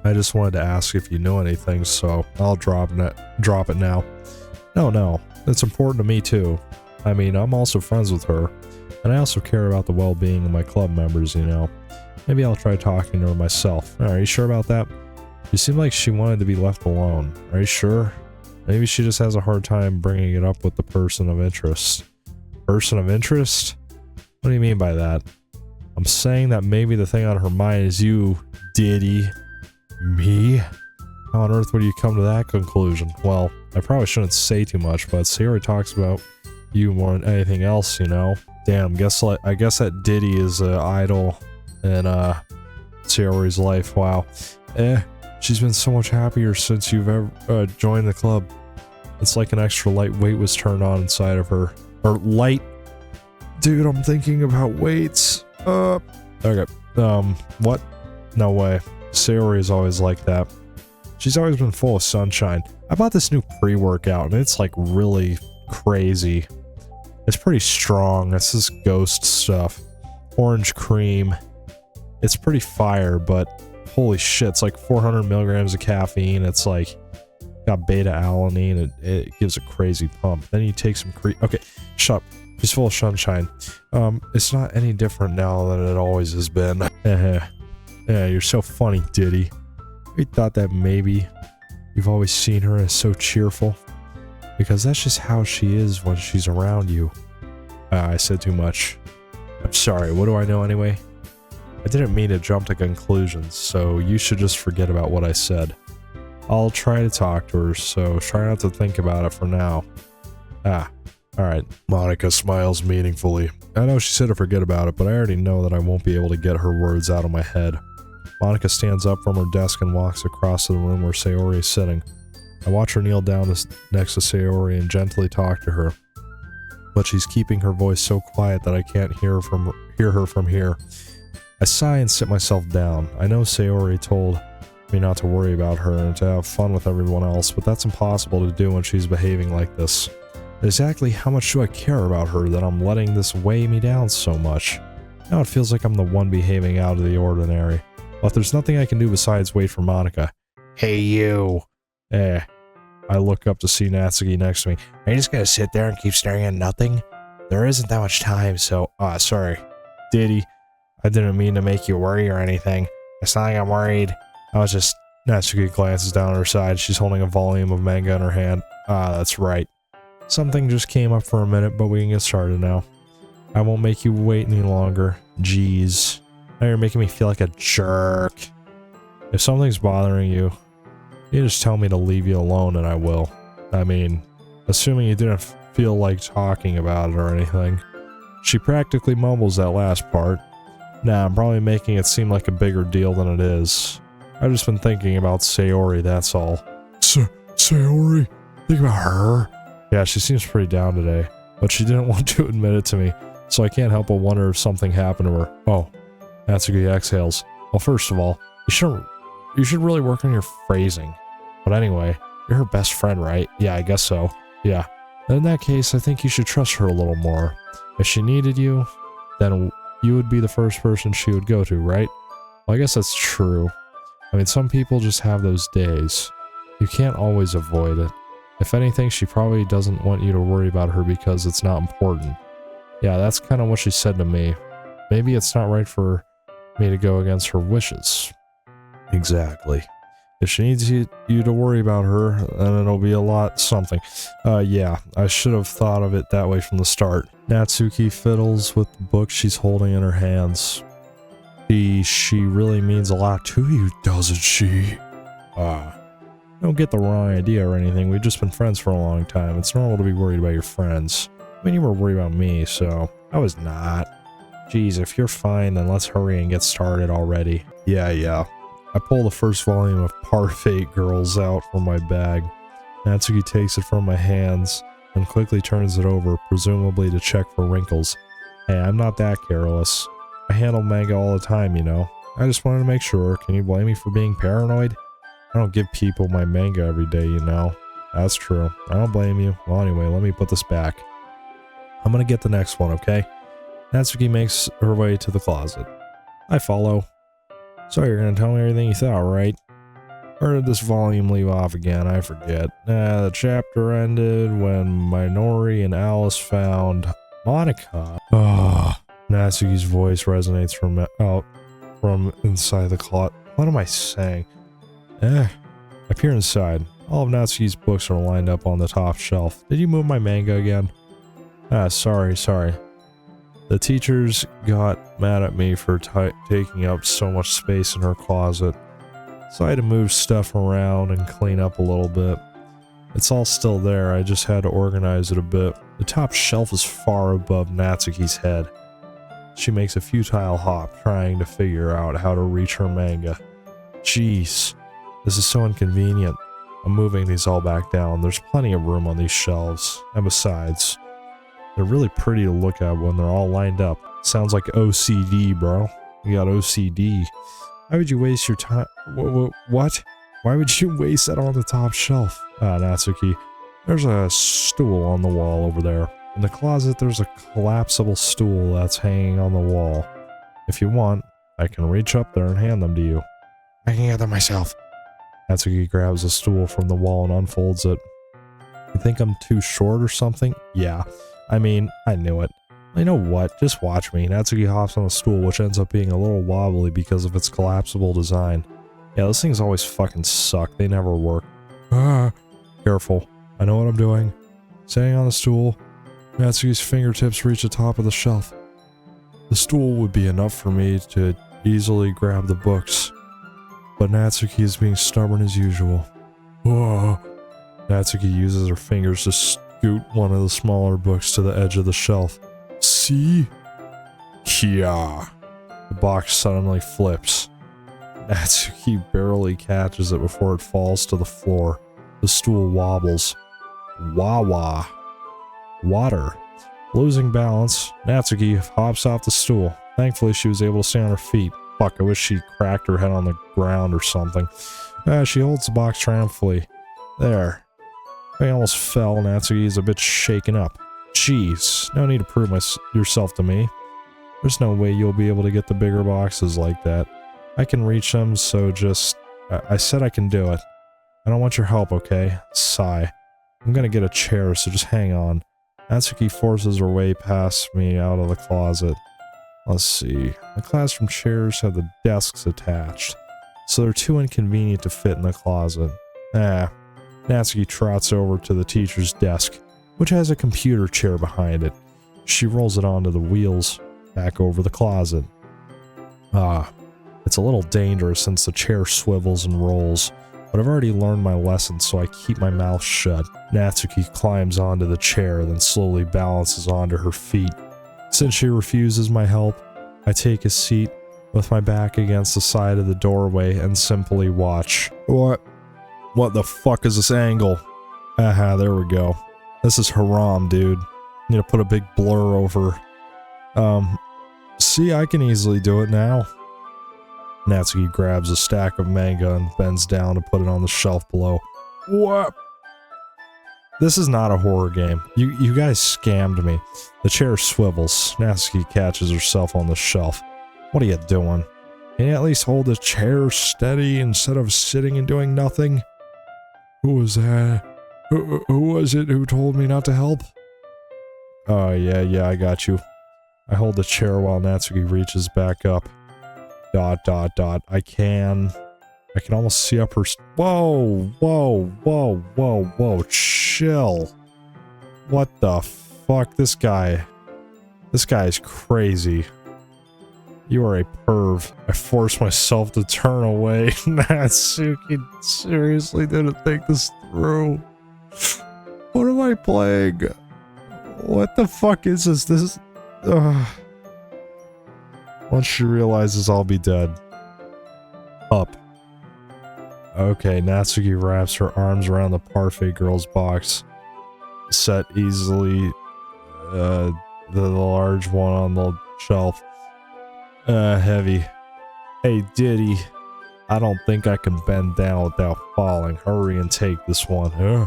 [SPEAKER 1] I just wanted to ask if you knew anything, so I'll drop it now. No, it's important to me too. I mean, I'm also friends with her, and I also care about the well-being of my club members, you know. Maybe I'll try talking to her myself. Are you sure about that? She seemed like she wanted to be left alone. Are you sure? Maybe she just has a hard time bringing it up with the person of interest. Person of interest? What do you mean by that? I'm saying that maybe the thing on her mind is you, Diddy. Me? How on earth would you come to that conclusion? Well, I probably shouldn't say too much, but Sayori talks about you more than anything else, you know? Damn, I guess that Diddy is an idol in Sayori's life. Wow. She's been so much happier since you've ever joined the club. It's like an extra light weight was turned on inside of her. Or light. Dude, I'm thinking about weights. Okay. What? No way. Sayori is always like that. She's always been full of sunshine. I bought this new pre-workout and it's like really crazy. It's pretty strong. It's this ghost stuff. Orange cream. It's pretty fire, but holy shit, it's like 400 milligrams of caffeine. It's like got beta alanine. It gives a crazy pump. Then you take some okay, shut up. She's full of sunshine. It's not any different now than it always has been. Yeah, you're so funny, Diddy. We thought that maybe you've always seen her as so cheerful. Because that's just how she is when she's around you. I said too much. I'm sorry, what do I know anyway? I didn't mean to jump to conclusions, so you should just forget about what I said. I'll try to talk to her, so try not to think about it for now. Alright. Monica smiles meaningfully. I know she said to forget about it, but I already know that I won't be able to get her words out of my head. Monica stands up from her desk and walks across to the room where Sayori is sitting. I watch her kneel down next to Sayori and gently talk to her. But she's keeping her voice so quiet that I can't hear her from here. I sigh and sit myself down. I know Sayori told me not to worry about her and to have fun with everyone else, but that's impossible to do when she's behaving like this. Exactly how much do I care about her that I'm letting this weigh me down so much? Now it feels like I'm the one behaving out of the ordinary. But there's nothing I can do besides wait for Monica. Hey you! I look up to see Natsuki next to me. Are you just gonna sit there and keep staring at nothing? There isn't that much time, so... sorry. Diddy. I didn't mean to make you worry or anything. It's not like I'm worried. I was just... Natsuki glances down at her side. She's holding a volume of manga in her hand. That's right. Something just came up for a minute, but we can get started now. I won't make you wait any longer. Jeez. Now you're making me feel like a jerk. If something's bothering you, you just tell me to leave you alone and I will. I mean, assuming you didn't feel like talking about it or anything. She practically mumbles that last part. Nah, I'm probably making it seem like a bigger deal than it is. I've just been thinking about Sayori, that's all. Sayori? Think about her? Yeah, she seems pretty down today, but she didn't want to admit it to me, so I can't help but wonder if something happened to her. Oh, Natsuki exhales. Well, first of all, you should really work on your phrasing. But anyway, you're her best friend, right? Yeah, I guess so. Yeah. In that case, I think you should trust her a little more. If she needed you, then you would be the first person she would go to, right? Well, I guess that's true. I mean, some people just have those days. You can't always avoid it. If anything, she probably doesn't want you to worry about her because it's not important. Yeah, that's kind of what she said to me. Maybe it's not right for me to go against her wishes. Exactly. If she needs you to worry about her, then it'll be a lot something. Yeah, I should have thought of it that way from the start. Natsuki fiddles with the book she's holding in her hands. She really means a lot to you, doesn't she? Don't get the wrong idea or anything. We've just been friends for a long time. It's normal to be worried about your friends. I mean, you were worried about me, so I was not. Geez, if you're fine, then let's hurry and get started already. Yeah. I pull the first volume of Parfait Girls out from my bag. Natsuki takes it from my hands and quickly turns it over, presumably to check for wrinkles. Hey, I'm not that careless. I handle manga all the time, you know. I just wanted to make sure. Can you blame me for being paranoid? I don't give people my manga every day, you know. That's true. I don't blame you. Well, anyway, let me put this back. I'm gonna get the next one, okay? Natsuki makes her way to the closet. I follow. So you're gonna tell me everything you thought, right? Where did this volume leave off again? I forget. The chapter ended when Minori and Alice found Monica. Natsuki's voice resonates from inside the closet. What am I saying? I peer inside. All of Natsuki's books are lined up on the top shelf. Did you move my manga again? Sorry. The teachers got mad at me for taking up so much space in her closet, so I had to move stuff around and clean up a little bit. It's all still there, I just had to organize it a bit. The top shelf is far above Natsuki's head. She makes a futile hop, trying to figure out how to reach her manga. Jeez, this is so inconvenient. I'm moving these all back down. There's plenty of room on these shelves, and besides, they're really pretty to look at when they're all lined up. Sounds like OCD, bro. You got OCD. Why would you waste your time? What? Why would you waste that on the top shelf? Natsuki, there's a stool on the wall over there. In the closet, there's a collapsible stool that's hanging on the wall. If you want, I can reach up there and hand them to you.
[SPEAKER 2] I can get them myself.
[SPEAKER 1] Natsuki grabs a stool from the wall and unfolds it. You think I'm too short or something? Yeah. I mean, I knew it. You know what? Just watch me. Natsuki hops on the stool, which ends up being a little wobbly because of its collapsible design. Yeah, those things always fucking suck. They never work. Careful. I know what I'm doing. Standing on the stool, Natsuki's fingertips reach the top of the shelf. The stool would be enough for me to easily grab the books, but Natsuki is being stubborn as usual. Whoa. Natsuki uses her fingers to scoot one of the smaller books to the edge of the shelf. See? Kia. The box suddenly flips. Natsuki barely catches it before it falls to the floor. The stool wobbles. Wah-wah. Water. Losing balance, Natsuki hops off the stool. Thankfully, she was able to stay on her feet. Fuck, I wish she cracked her head on the ground or something. She holds the box triumphantly. There. I almost fell. Natsuki is a bit shaken up. Jeez, no need to prove yourself to me. There's no way you'll be able to get the bigger boxes like that. I can reach them, so just... I said I can do it. I don't want your help, okay? Sigh. I'm gonna get a chair, so just hang on. Natsuki forces her way past me out of the closet. Let's see. The classroom chairs have the desks attached, so they're too inconvenient to fit in the closet. Natsuki trots over to the teacher's desk, which has a computer chair behind it. She rolls it onto the wheels, back over the closet. It's a little dangerous since the chair swivels and rolls, but I've already learned my lesson, so I keep my mouth shut. Natsuki climbs onto the chair, then slowly balances onto her feet. Since she refuses my help, I take a seat with my back against the side of the doorway and simply watch. What the fuck is this angle? There we go. This is haram, dude. Need to put a big blur over. See, I can easily do it now. Natsuki grabs a stack of manga and bends down to put it on the shelf below. What? This is not a horror game. You guys scammed me. The chair swivels. Natsuki catches herself on the shelf. What are you doing? Can you at least hold the chair steady instead of sitting and doing nothing? Who was that? Who was it who told me not to help? Oh, yeah, I got you. I hold the chair while Natsuki reaches back up. ... I can almost see up her... Whoa, chill. What the fuck? This guy is crazy. You are a perv. I forced myself to turn away. Natsuki seriously didn't think this through. What am I playing? What the fuck is this? Once she realizes I'll be dead. Up. Okay, Natsuki wraps her arms around the parfait girl's box. Set easily, the large one on the shelf. Heavy. Hey, Diddy. I don't think I can bend down without falling. Hurry and take this one, huh?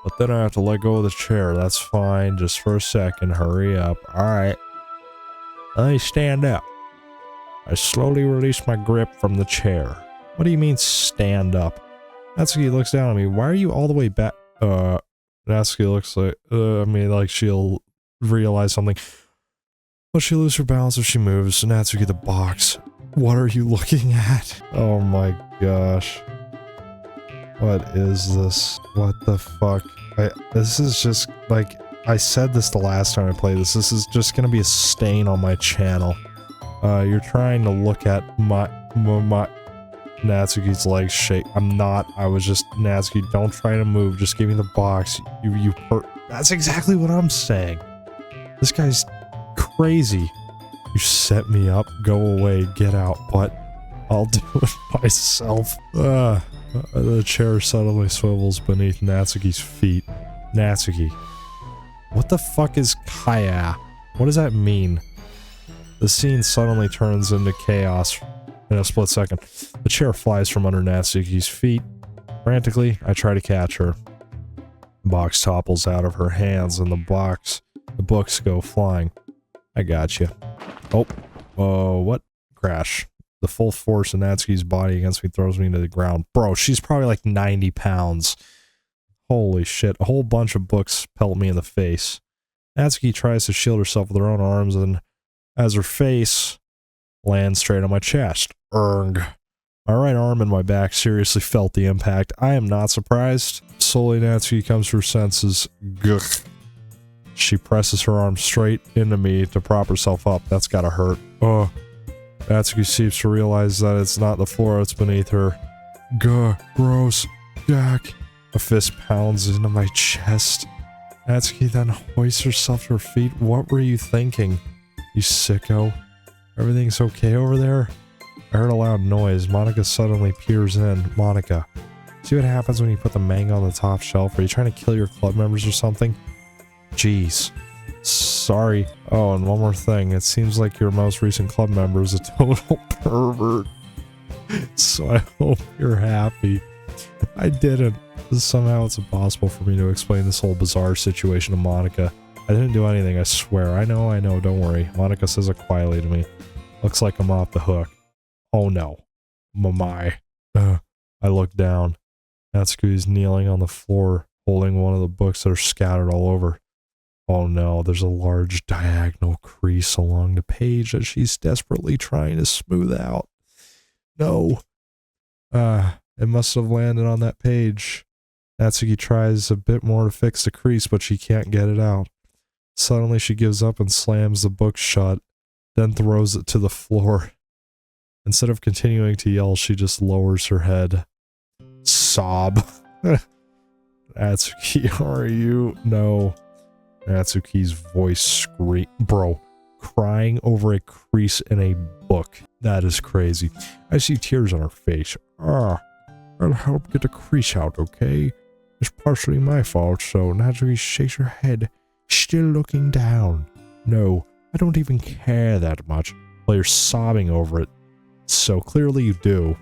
[SPEAKER 1] But then I have to let go of the chair. That's fine. Just for a second. Hurry up. Alright. Let me stand up. I slowly release my grip from the chair. What do you mean, stand up? Natsuki looks down at me. Why are you all the way back? Natsuki looks like, like she'll realize something. But she loses her balance if she moves. Natsuki, the box. What are you looking at? Oh my gosh. What is this? What the fuck? This is just, like, I said this the last time I played this. This is just gonna be a stain on my channel. You're trying to look at my Natsuki's legs shake. I'm not. I was just, Natsuki, don't try to move. Just give me the box. That's exactly what I'm saying. This guy's crazy. You set me up. Go away. Get out. But I'll do it myself. The chair suddenly swivels beneath Natsuki's feet. Natsuki. What the fuck is Kaya? What does that mean? The scene suddenly turns into chaos in a split second. The chair flies from under Natsuki's feet. Frantically, I try to catch her. The box topples out of her hands and the books go flying. I got you. Oh, what? Crash. The full force of Natsuki's body against me throws me to the ground. Bro, she's probably like 90 pounds. Holy shit. A whole bunch of books pelt me in the face. Natsuki tries to shield herself with her own arms and as her face lands straight on my chest. Erg. My right arm and my back seriously felt the impact. I am not surprised. Slowly Natsuki comes to her senses. Gugh. She presses her arm straight into me to prop herself up. That's gotta hurt. Natsuki seems to realize that it's not the floor that's beneath her. Gah, gross, yuck. A fist pounds into my chest. Natsuki then hoists herself to her feet. What were you thinking, you sicko? Everything's okay over there? I heard a loud noise. Monica suddenly peers in. Monica, see what happens when you put the manga on the top shelf? Are you trying to kill your club members or something? Jeez. Sorry. Oh, and one more thing. It seems like your most recent club member is a total pervert. So I hope you're happy. I didn't. Somehow it's impossible for me to explain this whole bizarre situation to Monica. I didn't do anything, I swear. I know, don't worry. Monica says it quietly to me. Looks like I'm off the hook. Oh no. My. I look down. Natsuki is kneeling on the floor, holding one of the books that are scattered all over. Oh no, there's a large diagonal crease along the page that she's desperately trying to smooth out. No. It must have landed on that page. Natsuki tries a bit more to fix the crease, but she can't get it out. Suddenly she gives up and slams the book shut, then throws it to the floor. Instead of continuing to yell, she just lowers her head. Sob. Natsuki, are you? No. Natsuki's voice screamed. Bro, crying over a crease in a book. That is crazy. I see tears on her face. I'll help get the crease out, okay? It's partially my fault, so Natsuki shakes her head, still looking down. No, I don't even care that much. Well, you're sobbing over it. So clearly you do.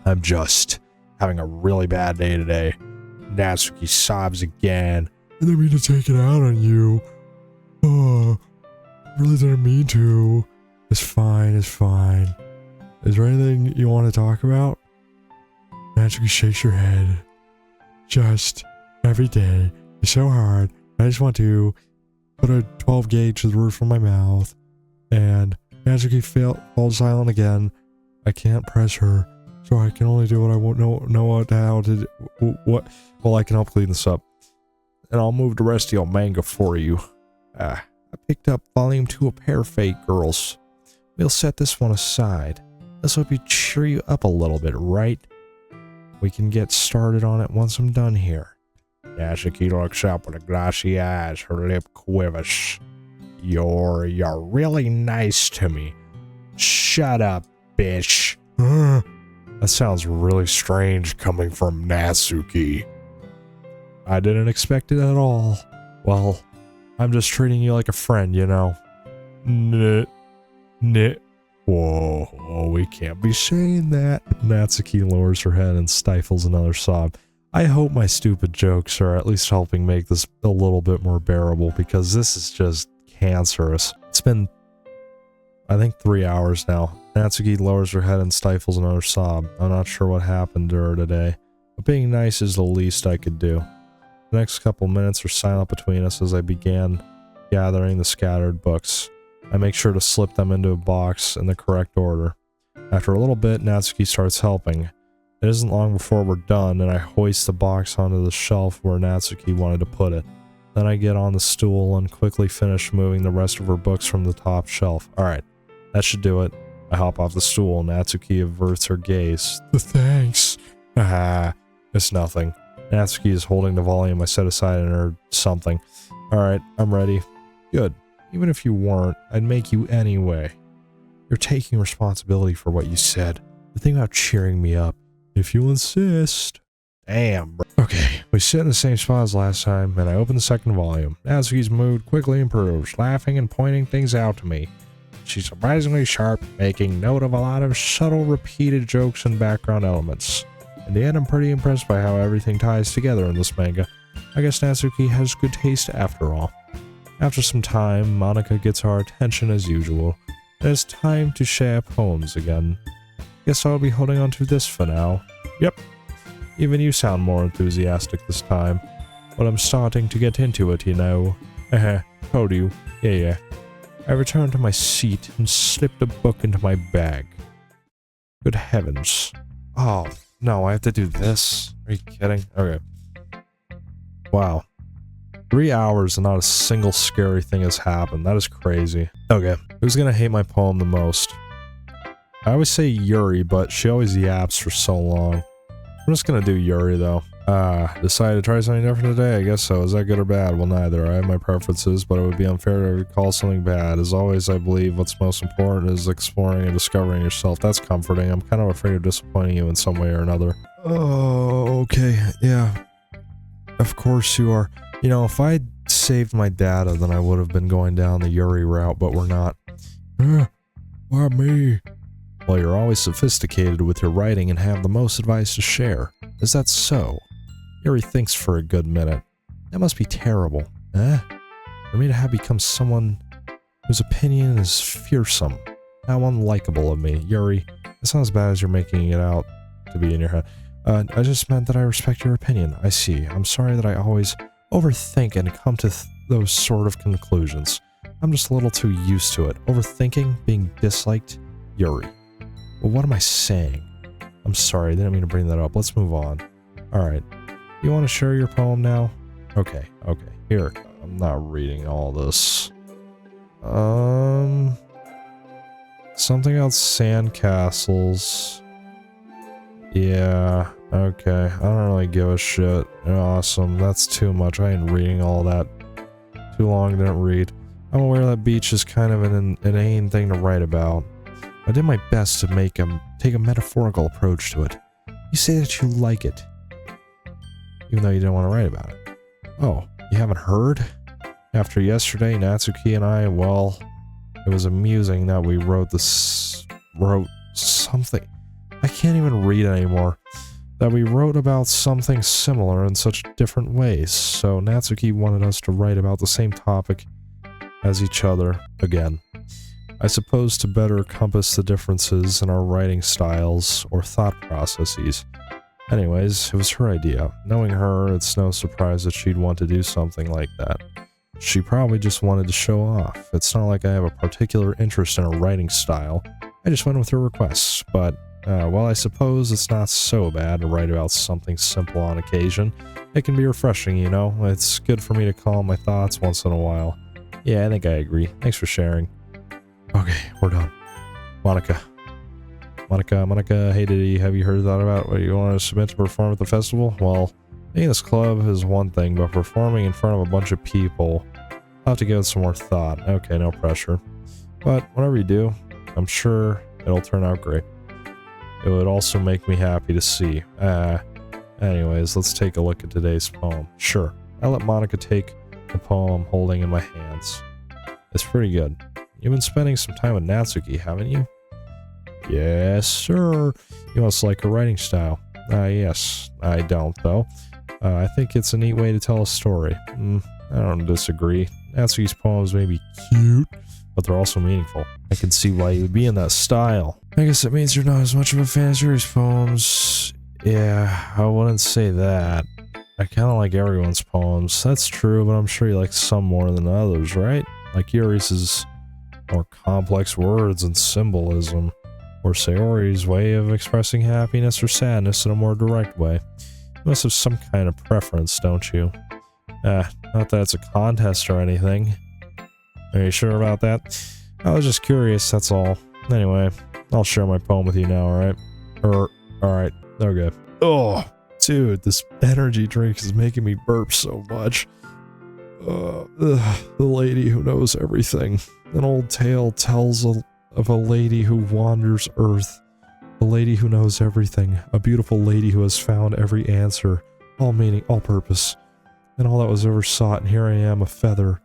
[SPEAKER 1] I'm just having a really bad day today. Natsuki sobs again. I didn't mean to take it out on you. I really didn't mean to. It's fine, it's fine. Is there anything you want to talk about? Natsuki shakes her head. Just every day is so hard. I just want to put a 12 gauge to the roof of my mouth. And Natsuki falls silent again. I can't press her, so I can only do what I won't know how to do. What? Well, I can help clean this up. And I'll move the rest of your manga for you. I picked up volume 2 of Pear Fate Girls. We'll set this one aside. This will cheer you up a little bit, right? We can get started on it once I'm done here. Natsuki looks up with glassy eyes, her lip quivers. You're really nice to me. Shut up, bitch. That sounds really strange coming from Natsuki. I didn't expect it at all. Well, I'm just treating you like a friend, you know. Whoa, we can't be saying that. Natsuki lowers her head and stifles another sob. I hope my stupid jokes are at least helping make this a little bit more bearable, because this is just cancerous. It's been, I think, 3 hours now. Natsuki lowers her head and stifles another sob. I'm not sure what happened to her today, but being nice is the least I could do. The next couple minutes are silent between us as I began gathering the scattered books. I make sure to slip them into a box in the correct order. After a little bit, Natsuki starts helping. It isn't long before we're done, and I hoist the box onto the shelf where Natsuki wanted to put it. Then I get on the stool and quickly finish moving the rest of her books from the top shelf. Alright, that should do it. I hop off the stool, and Natsuki averts her gaze. Thanks. Haha, it's nothing. Natsuki is holding the volume I set aside in her something. Alright, I'm ready. Good. Even if you weren't, I'd make you anyway. You're taking responsibility for what you said. The thing about cheering me up. If you insist. Damn, bro. Okay, we sit in the same spot as last time, and I open the second volume. Natsuki's mood quickly improves, laughing and pointing things out to me. She's surprisingly sharp, making note of a lot of subtle, repeated jokes and background elements. In the end, I'm pretty impressed by how everything ties together in this manga. I guess Natsuki has good taste after all. After some time, Monica gets our attention as usual, and it's time to share poems again. Guess I'll be holding on to this for now. Yep. Even you sound more enthusiastic this time. But I'm starting to get into it, you know. Told you. Yeah. I returned to my seat and slipped a book into my bag. Good heavens. Oh, no, I have to do this? Are you kidding? Okay. Wow. 3 hours and not a single scary thing has happened. That is crazy. Okay. Who's gonna hate my poem the most? I always say Yuri, but she always yaps for so long. I'm just gonna do Yuri, though. Decided to try something different today? I guess so. Is that good or bad? Well, neither. I have my preferences, but it would be unfair to recall something bad. As always, I believe what's most important is exploring and discovering yourself. That's comforting. I'm kind of afraid of disappointing you in some way or another. Oh, okay. Yeah. Of course you are. You know, if I'd saved my data, then I would have been going down the Yuri route, but we're not. Why me? Well, you're always sophisticated with your writing and have the most advice to share. Is that so? Yuri thinks for a good minute. That must be terrible, eh? For me to have become someone whose opinion is fearsome. How unlikable of me. Yuri, it's not as bad as you're making it out to be in your head. I just meant that I respect your opinion. I see. I'm sorry that I always overthink and come to those sort of conclusions. I'm just a little too used to it. Overthinking, being disliked. Yuri. Well, what am I saying? I'm sorry, I didn't mean to bring that up. Let's move on. Alright. You want to share your poem now? Okay. Here. I'm not reading all this. Something else sandcastles. Yeah, okay. I don't really give a shit. Awesome. That's too much. I ain't reading all that. Too long, didn't read. I'm aware that beach is kind of an inane thing to write about. I did my best to take a metaphorical approach to it. You say that you like it, even though you didn't want to write about it. Oh, you haven't heard? After yesterday, Natsuki and I, well, it was amusing that we wrote something. I can't even read anymore. That we wrote about something similar in such different ways, so Natsuki wanted us to write about the same topic as each other again. I suppose to better compass the differences in our writing styles or thought processes. Anyways, it was her idea. Knowing her, it's no surprise that she'd want to do something like that. She probably just wanted to show off. It's not like I have a particular interest in her writing style. I just went with her requests, but, well, I suppose it's not so bad to write about something simple on occasion. It can be refreshing, you know? It's good for me to calm my thoughts once in a while. Yeah, I think I agree. Thanks for sharing. Okay, we're done. Monica, hey Diddy, have you heard that about what you want to submit to perform at the festival? Well, being in this club is one thing, but performing in front of a bunch of people, I'll have to give it some more thought. Okay, no pressure. But whatever you do, I'm sure it'll turn out great. It would also make me happy to see. Anyways, let's take a look at today's poem. Sure, I'll let Monica take the poem I'm holding in my hands. It's pretty good. You've been spending some time with Natsuki, haven't you? Yes, sir. You must like her writing style. Yes, I don't, though. I think it's a neat way to tell a story. I don't disagree. Natsuki's poems may be cute, but they're also meaningful. I can see why you would be in that style. I guess it means you're not as much of a fan of Yuri's poems. Yeah, I wouldn't say that. I kind of like everyone's poems. That's true, but I'm sure you like some more than others, right? Like Yuri's is more complex words and symbolism, or Sayori's way of expressing happiness or sadness in a more direct way. You must have some kind of preference, don't you? Not that it's a contest or anything. Are you sure about that? I was just curious, that's all. Anyway, I'll share my poem with you now, alright? Alright, okay. Oh, dude, this energy drink is making me burp so much. The lady who knows everything. An old tale tells of a lady who wanders Earth. A lady who knows everything. A beautiful lady who has found every answer. All meaning, all purpose. And all that was ever sought, and here I am, a feather.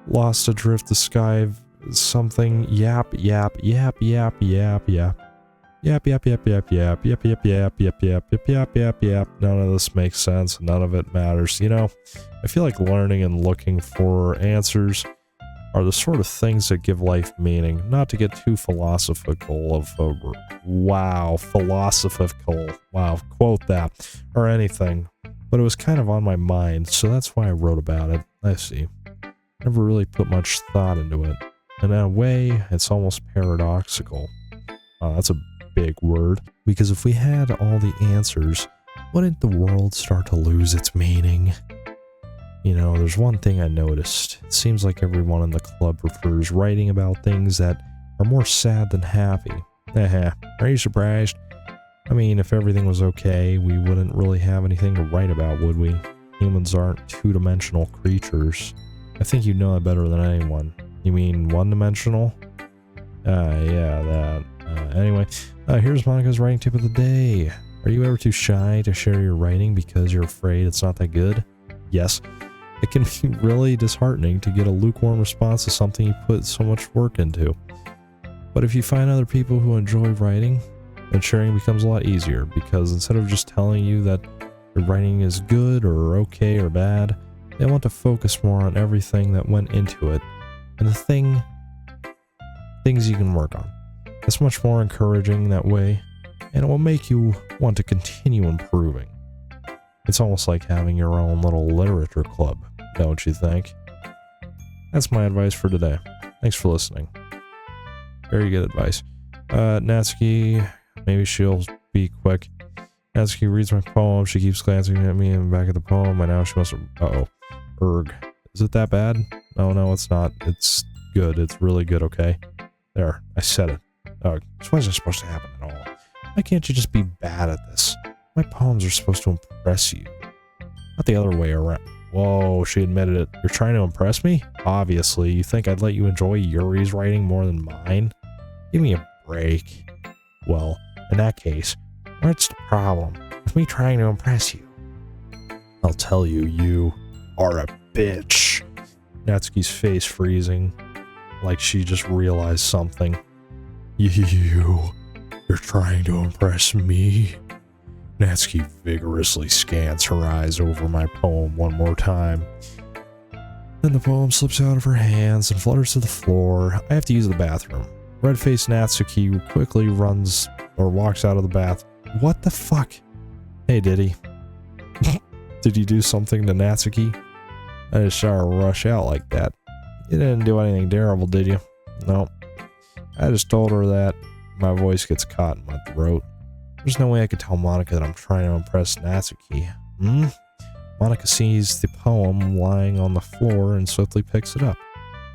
[SPEAKER 1] Lost adrift the sky of something. Yap, yap, yap, yap, yap, yap. Yap, yap, yap, yap, yap, yap, yap, yap, yap, yap, yap, yap, yap, yap. None of this makes sense. None of it matters. You know, I feel like learning and looking for answers are the sort of things that give life meaning. Not to get too philosophical philosophical. Wow, quote that. Or anything. But it was kind of on my mind, so that's why I wrote about it. I see. Never really put much thought into it. And in a way, it's almost paradoxical. That's a big word. Because if we had all the answers, wouldn't the world start to lose its meaning? You know, there's one thing I noticed. It seems like everyone in the club prefers writing about things that are more sad than happy. Are you surprised? I mean, if everything was okay, we wouldn't really have anything to write about, would we? Humans aren't two-dimensional creatures. I think you know that better than anyone. You mean one-dimensional? Yeah, that. Anyway, here's Monica's writing tip of the day. Are you ever too shy to share your writing because you're afraid it's not that good? Yes. It can be really disheartening to get a lukewarm response to something you put so much work into. But if you find other people who enjoy writing, then sharing becomes a lot easier, because instead of just telling you that your writing is good or okay or bad, they want to focus more on everything that went into it and the things you can work on. It's much more encouraging that way, and it will make you want to continue improving. It's almost like having your own little literature club, don't you think? That's my advice for today. Thanks for listening. Very good advice. Natsuki, maybe she'll be quick. Natsuki reads my poem. She keeps glancing at me in the back of the poem. By now she must have... Uh-oh. Erg. Is it that bad? No, it's not. It's good. It's really good, okay? There. I said it. This wasn't supposed to happen at all. Why can't you just be bad at this? My poems are supposed to impress you. Not the other way around. Whoa, she admitted it. You're trying to impress me? Obviously. You think I'd let you enjoy Yuri's writing more than mine? Give me a break. Well, in that case, what's the problem with me trying to impress you? I'll tell you, you are a bitch. Natsuki's face freezing, like she just realized something. You're trying to impress me? Natsuki vigorously scans her eyes over my poem one more time. Then the poem slips out of her hands and flutters to the floor. I have to use the bathroom. Red-faced Natsuki quickly runs or walks out of the bath. What the fuck? Hey, Diddy. Did you do something to Natsuki? I just saw her rush out like that. You didn't do anything terrible, did you? No. I just told her that. My voice gets caught in my throat. There's no way I could tell Monica that I'm trying to impress Natsuki. Monica sees the poem lying on the floor and swiftly picks it up.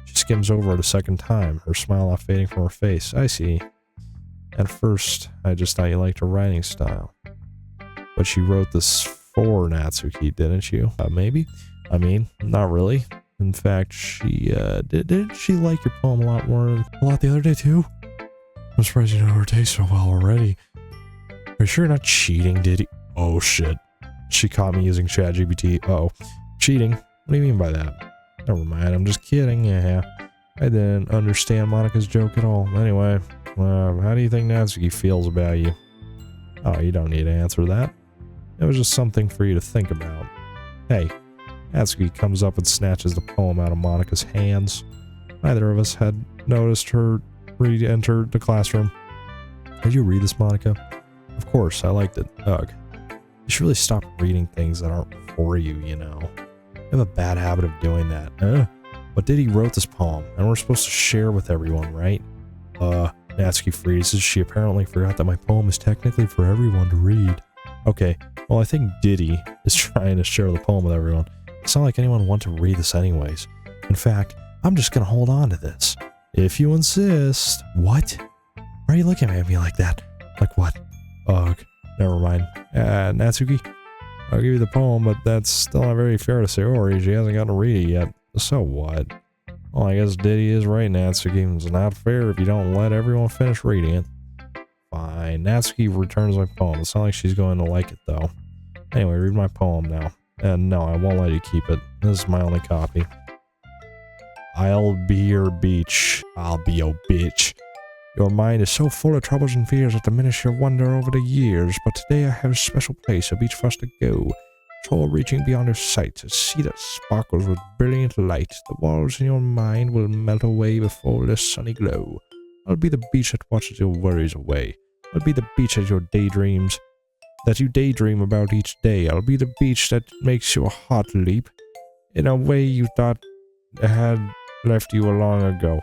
[SPEAKER 1] She skims over it a second time, her smile not fading from her face. I see. At first, I just thought you liked her writing style. But she wrote this for Natsuki, didn't you? Maybe? I mean, not really. In fact, she, didn't she like your poem a lot the other day too? I'm surprised you know her taste so well already. Are you sure you're not cheating, Diddy? Oh shit. She caught me using ChatGPT. Uh-oh. Cheating? What do you mean by that? Never mind, I'm just kidding. Yeah. I didn't understand Monica's joke at all. Anyway, how do you think Natsuki feels about you? Oh, you don't need to answer that. It was just something for you to think about. Hey, Natsuki comes up and snatches the poem out of Monika's hands. Neither of us had noticed her re-enter the classroom. Did you read this, Monika? Of course, I liked it. Ugh. You should really stop reading things that aren't for you, you know. You have a bad habit of doing that. But Diddy wrote this poem, and we're supposed to share with everyone, right? Natsuki freezes. She apparently forgot that my poem is technically for everyone to read. Okay, well I think Diddy is trying to share the poem with everyone. It's not like anyone would want to read this anyways. In fact, I'm just gonna hold on to this. If you insist. What? Why are you looking at me like that? Like what? Ugh. Never mind. Natsuki, I'll give you the poem, but that's still not very fair to Sayori. She hasn't gotten to read it yet. So what? Well, I guess Diddy is right, Natsuki. It's not fair if you don't let everyone finish reading it. Fine. Natsuki returns my poem. It's not like she's going to like it, though. Anyway, read my poem now. And no, I won't let you keep it. This is my only copy. I'll be your beach. I'll be your bitch. Your mind is so full of troubles and fears that diminish your wonder over the years, but today I have a special place, a beach for us to go. Soul reaching beyond your sight, a sea that sparkles with brilliant light. The walls in your mind will melt away before the sunny glow. I'll be the beach that watches your worries away. I'll be the beach that you daydream about each day. I'll be the beach that makes your heart leap in a way you thought had left you long ago.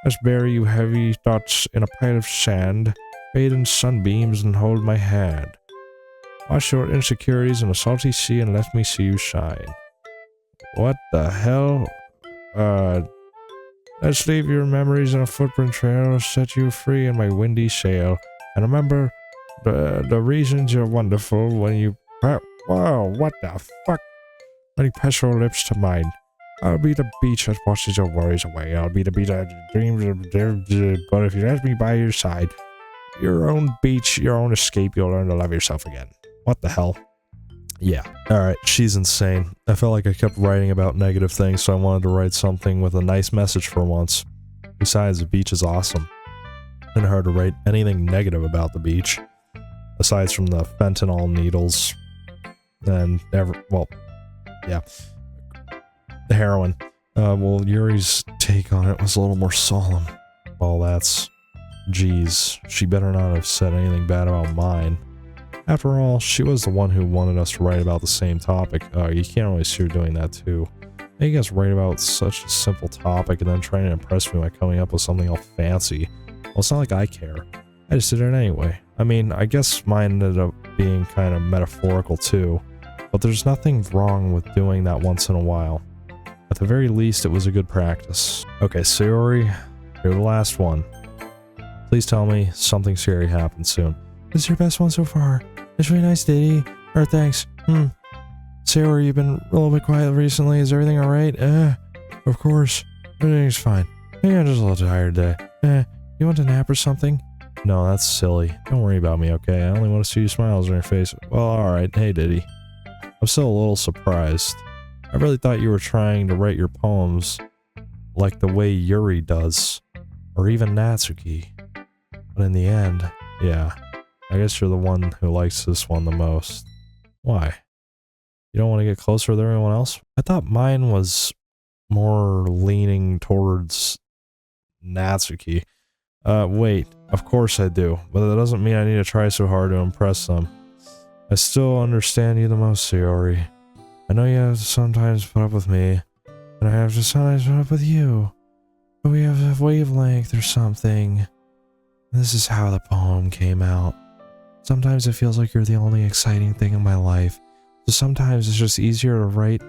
[SPEAKER 1] Let's bury you heavy thoughts in a pile of sand, bathe in sunbeams and hold my hand. Wash your insecurities in a salty sea and let me see you shine. What the hell? Let's leave your memories in a footprint trail, set you free in my windy sail. And remember the reasons you're wonderful when you... Whoa, what the fuck? When you press your lips to mine. I'll be the beach that washes your worries away. I'll be the beach that dreams of... But if you let me by your side, your own beach, your own escape, you'll learn to love yourself again. What the hell? Yeah. Alright, she's insane. I felt like I kept writing about negative things, so I wanted to write something with a nice message for once. Besides, the beach is awesome. It's hard to write anything negative about the beach. Aside from the fentanyl needles. And yeah. The heroin. Well, Yuri's take on it was a little more solemn. Well, that's... Geez, she better not have said anything bad about mine. After all, she was the one who wanted us to write about the same topic. You can't really see her doing that too. You guys write about such a simple topic and then trying to impress me by coming up with something all fancy. Well, it's not like I care. I just did it anyway. I mean, I guess mine ended up being kind of metaphorical too, but there's nothing wrong with doing that once in a while. At the very least, it was a good practice. Okay, Sayori, you're the last one. Please tell me something scary happened soon. This is your best one so far. It's really nice, Diddy. Or thanks. Sayori, you've been a little bit quiet recently. Is everything alright? Of course. Everything's fine. Maybe I'm just a little tired today. You want a nap or something? No, that's silly. Don't worry about me, okay? I only want to see your smiles on your face. Well, alright. Hey, Diddy. I'm still a little surprised. I really thought you were trying to write your poems like the way Yuri does. Or even Natsuki. But in the end, yeah. I guess you're the one who likes this one the most. Why? You don't want to get closer with everyone else? I thought mine was more leaning towards Natsuki. Wait, of course I do, but that doesn't mean I need to try so hard to impress them. I still understand you the most, Sayori. I know you have to sometimes put up with me, and I have to sometimes put up with you. But we have a wavelength or something. This is how the poem came out. Sometimes it feels like you're the only exciting thing in my life. So sometimes it's just easier to write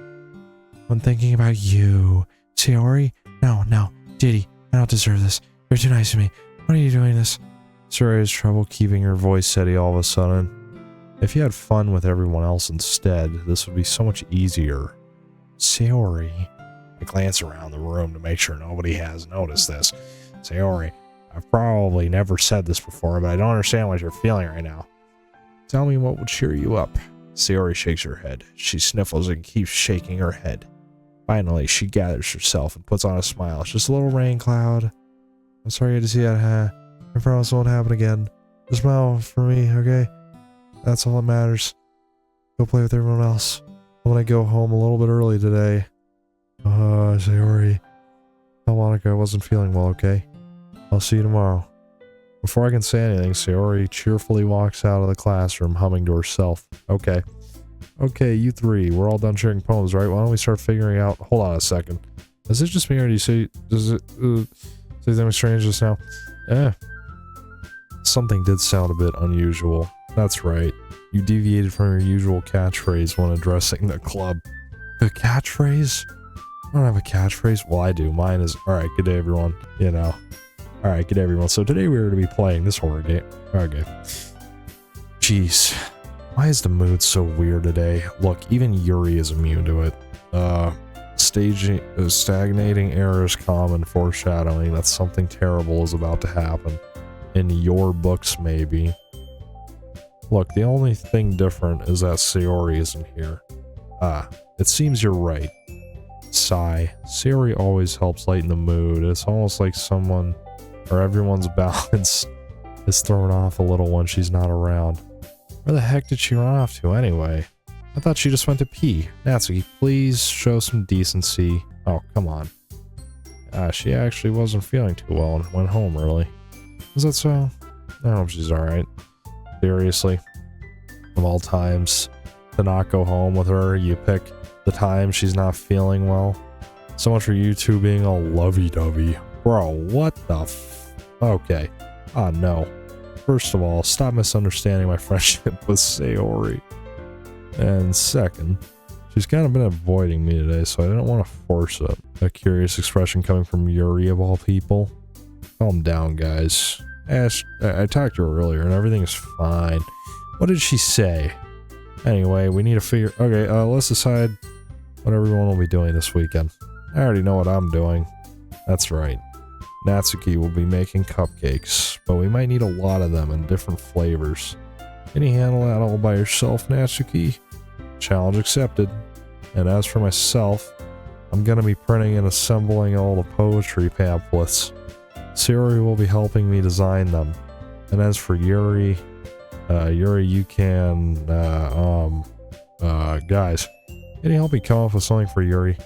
[SPEAKER 1] when thinking about you. Sayori? No, Diddy, I don't deserve this. You're too nice to me. Why are you doing this? Sayori has trouble keeping her voice steady all of a sudden. If you had fun with everyone else instead, this would be so much easier. Sayori. I glance around the room to make sure nobody has noticed this. Sayori, I've probably never said this before, but I don't understand what you're feeling right now. Tell me what would cheer you up. Sayori shakes her head. She sniffles and keeps shaking her head. Finally, she gathers herself and puts on a smile. It's just a little rain cloud. I'm sorry you had to see that, huh? I promise it won't happen again. Just smile for me, okay? That's all that matters. Go play with everyone else. I'm gonna go home a little bit early today. Sayori. Tell Monica I wasn't feeling well, okay? I'll see you tomorrow. Before I can say anything, Sayori cheerfully walks out of the classroom, humming to herself. Okay. Okay, you three. We're all done sharing poems, right? Why don't we start figuring out... Hold on a second. Is it just me, or do you say... Does it... say something strange just now? Something did sound a bit unusual. That's right. You deviated from your usual catchphrase when addressing the club. A catchphrase? I don't have a catchphrase. Well, I do. Mine is, alright, good day, everyone. You know. Alright, good day, everyone. So today we're going to be playing this horror game. Okay. Jeez. Why is the mood so weird today? Look, even Yuri is immune to it. Stagnating errors, common foreshadowing that something terrible is about to happen. In your books, maybe. Look, the only thing different is that Sayori isn't here. It seems you're right. Sigh. Sayori always helps lighten the mood. It's almost like someone, or everyone's balance is thrown off a little when she's not around. Where the heck did she run off to anyway? I thought she just went to pee. Natsuki, please show some decency. Oh, come on. She actually wasn't feeling too well and went home early. Is that so? I hope she's alright. Seriously. Of all times to not go home with her, you pick the time she's not feeling well. So much for you two being all lovey-dovey. Bro, what the Okay. No. First of all, stop misunderstanding my friendship with Sayori. And second, she's kind of been avoiding me today, so I didn't want to force it. A curious expression coming from Yuri of all people. Calm down, guys. I talked to her earlier and everything is fine. What did she say? Anyway, we need to figure... Okay, let's decide what everyone will be doing this weekend. I already know what I'm doing. That's right. Natsuki will be making cupcakes, but we might need a lot of them in different flavors. Can you handle that all by yourself, Natsuki? Challenge accepted. And as for myself, I'm gonna be printing and assembling all the poetry pamphlets. Sayori will be helping me design them. And as for Yuri, you can, guys, can you help me come up with something for Yuri?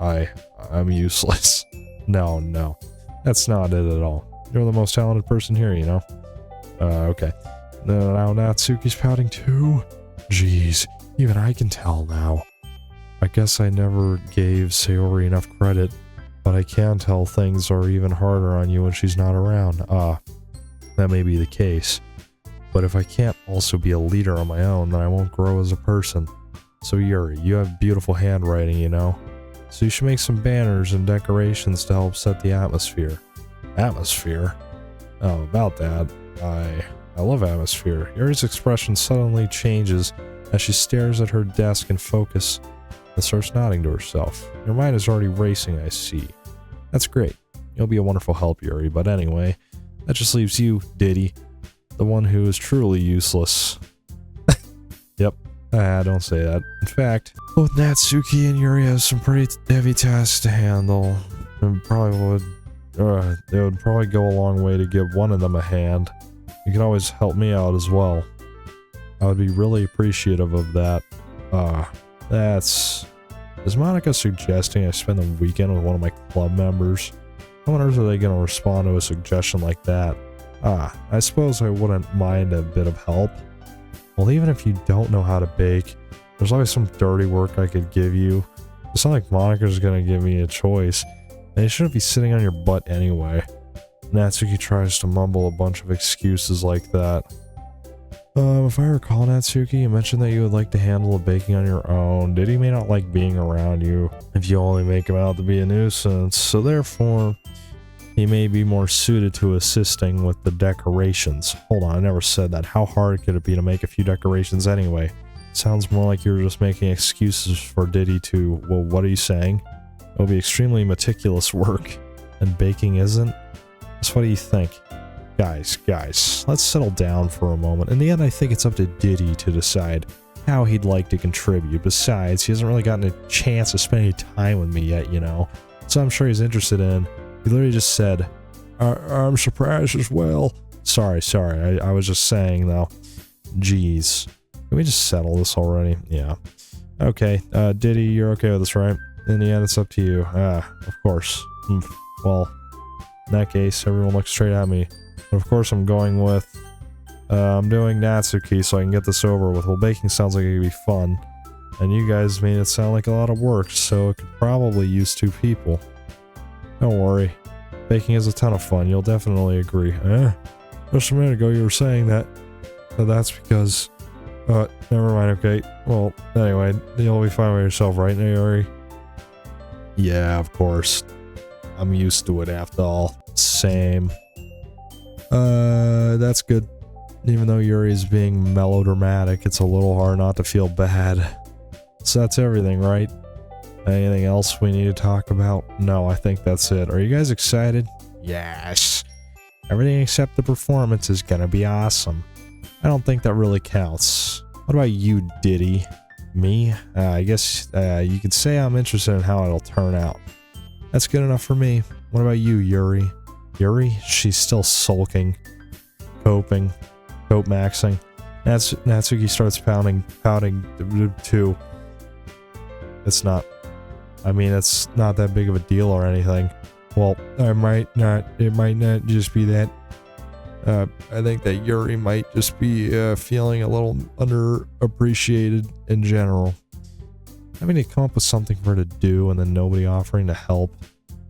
[SPEAKER 1] I'm useless. No, that's not it at all. You're the most talented person here, you know? Okay. Now Natsuki's pouting too? Jeez, even I can tell now. I guess I never gave Sayori enough credit, but I can tell things are even harder on you when she's not around. That may be the case. But if I can't also be a leader on my own, then I won't grow as a person. So Yuri, you have beautiful handwriting, you know? So you should make some banners and decorations to help set the atmosphere. Atmosphere? Oh, about that. I love atmosphere. Yuri's expression suddenly changes as she stares at her desk in focus and starts nodding to herself. Your mind is already racing, I see. That's great. You'll be a wonderful help, Yuri, but anyway, that just leaves you, Diddy, the one who is truly useless. Yep. Don't say that. In fact, both Natsuki and Yuri have some pretty heavy tasks to handle. And it would probably go a long way to give one of them a hand. You can always help me out as well. I would be really appreciative of that. Is Monica suggesting I spend the weekend with one of my club members? How on earth are they gonna respond to a suggestion like that? I suppose I wouldn't mind a bit of help. Well, even if you don't know how to bake, there's always some dirty work I could give you. It's not like Monica's gonna give me a choice, and you shouldn't be sitting on your butt anyway. Natsuki tries to mumble a bunch of excuses like that. If I recall, Natsuki, you mentioned that you would like to handle the baking on your own. Diddy may not like being around you if you only make him out to be a nuisance, so therefore, he may be more suited to assisting with the decorations. Hold on, I never said that. How hard could it be to make a few decorations anyway? Sounds more like you're just making excuses for Diddy to, well, what are you saying? It'll be extremely meticulous work, and baking isn't? So what do you think? Guys, let's settle down for a moment. In the end, I think it's up to Diddy to decide how he'd like to contribute. Besides, he hasn't really gotten a chance to spend any time with me yet, you know? So I'm sure he's interested in. He literally just said, I'm surprised as well. Sorry, I was just saying, though. Jeez. Can we just settle this already? Yeah. Okay, Diddy, you're okay with this, right? In the end, it's up to you. Of course. Well, in that case, everyone looks straight at me. But of course, I'm going with... I'm doing Natsuki so I can get this over with. Well, baking sounds like it could be fun. And you guys made it sound like a lot of work, so it could probably use 2 people. Don't worry. Baking is a ton of fun, you'll definitely agree. Just a minute ago you were saying that. That's because... never mind, okay. Well, anyway, you'll be fine with yourself, right, Nayori? Yeah, of course. I'm used to it after all. Same. That's good. Even though Yuri's being melodramatic, it's a little hard not to feel bad. So that's everything, right? Anything else we need to talk about? No, I think that's it. Are you guys excited? Yes. Everything except the performance is gonna be awesome. I don't think that really counts. What about you, Diddy? Me? I guess you could say I'm interested in how it'll turn out. That's good enough for me. What about you, Yuri? Yuri? She's still sulking. Coping. Cope maxing. Natsuki starts pouting too. It's not... I mean, it's not that big of a deal or anything. Well, it might not just be that. I think that Yuri might just be feeling a little underappreciated in general. Having to come up with something for her to do and then nobody offering to help.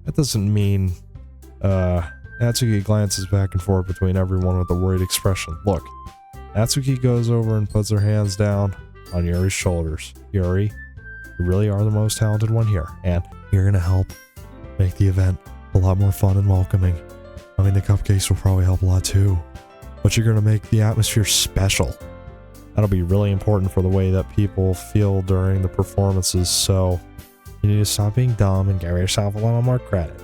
[SPEAKER 1] That doesn't mean... Natsuki glances back and forth between everyone with a worried expression. Look, Natsuki goes over and puts her hands down on Yuri's shoulders. Yuri, you really are the most talented one here, and you're gonna help make the event a lot more fun and welcoming. I mean, the cupcakes will probably help a lot too, but you're gonna make the atmosphere special. That'll be really important for the way that people feel during the performances, so you need to stop being dumb and give yourself a little more credit.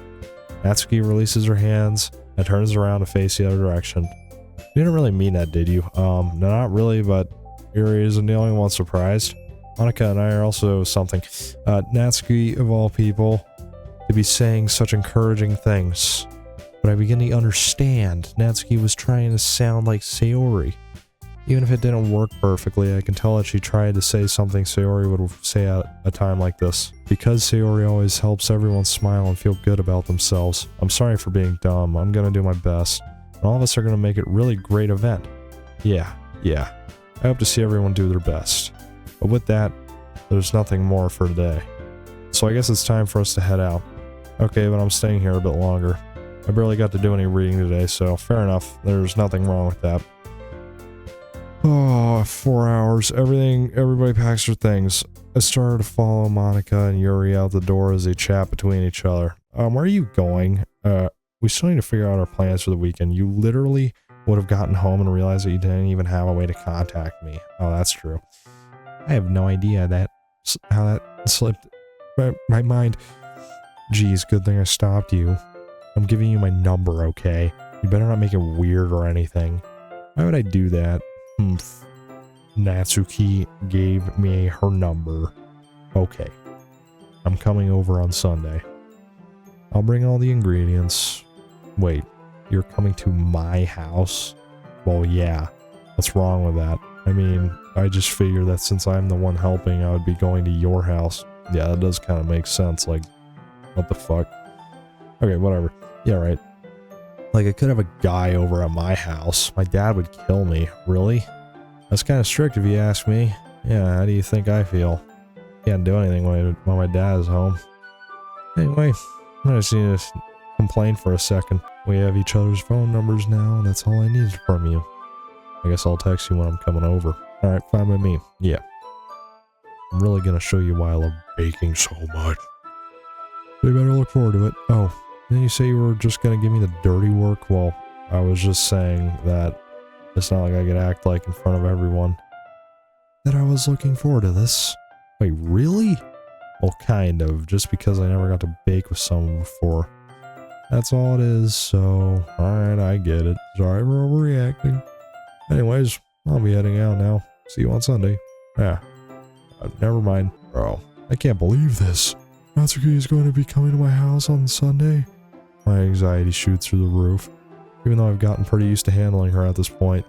[SPEAKER 1] Natsuki releases her hands and turns around to face the other direction. You didn't really mean that, did you? No, not really, but Yuri isn't the only one surprised. Monica and I are also something. Natsuki, of all people, to be saying such encouraging things. But I begin to understand Natsuki was trying to sound like Sayori. Even if it didn't work perfectly, I can tell that she tried to say something Sayori would say at a time like this. Because Sayori always helps everyone smile and feel good about themselves. I'm sorry for being dumb, I'm gonna do my best. And all of us are gonna make it a really great event. Yeah. I hope to see everyone do their best. But with that, there's nothing more for today. So I guess it's time for us to head out. Okay, but I'm staying here a bit longer. I barely got to do any reading today, so fair enough, there's nothing wrong with that. Oh, 4 hours. Everybody packs their things. I started to follow Monica and Yuri out the door as they chat between each other. Where are you going? We still need to figure out our plans for the weekend. You literally would have gotten home and realized that you didn't even have a way to contact me. Oh, that's true. I have no idea how that slipped my mind. Geez, good thing I stopped you. I'm giving you my number, okay? You better not make it weird or anything. Why would I do that? Natsuki gave me her number. Okay. I'm coming over on Sunday. I'll bring all the ingredients. Wait, you're coming to my house? Well, yeah. What's wrong with that? I mean, I just figured that since I'm the one helping, I would be going to your house. Yeah, that does kind of make sense. Like, what the fuck? Okay, whatever. Yeah, right. Like, I could have a guy over at my house. My dad would kill me. Really? That's kind of strict if you ask me. Yeah, how do you think I feel? Can't do anything when my dad is home. Anyway, I just need to complain for a second. We have each other's phone numbers now, and that's all I needed from you. I guess I'll text you when I'm coming over. Alright, fine by me. Yeah. I'm really gonna show you why I love baking so much. So you better look forward to it. Oh, then you say you were just gonna give me the dirty work? Well, I was just saying that it's not like I could act like in front of everyone that I was looking forward to this. Wait, really? Well, kind of, just because I never got to bake with someone before. That's all it is, so alright, I get it. Sorry for overreacting. Anyways, I'll be heading out now. See you on Sunday. Yeah. Never mind. Bro, I can't believe this. Natsuki is going to be coming to my house on Sunday. My anxiety shoots through the roof. Even though I've gotten pretty used to handling her at this point,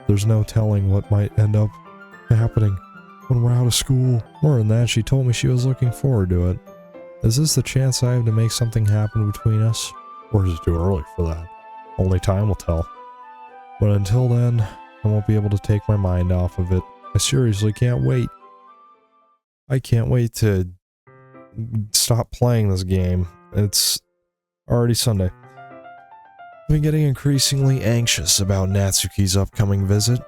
[SPEAKER 1] there's no telling what might end up happening when we're out of school. More than that, she told me she was looking forward to it. Is this the chance I have to make something happen between us? Or is it too early for that? Only time will tell. But until then, I won't be able to take my mind off of it. I seriously can't wait. I can't wait to stop playing this game. It's already Sunday. I've been getting increasingly anxious about Natsuki's upcoming visit.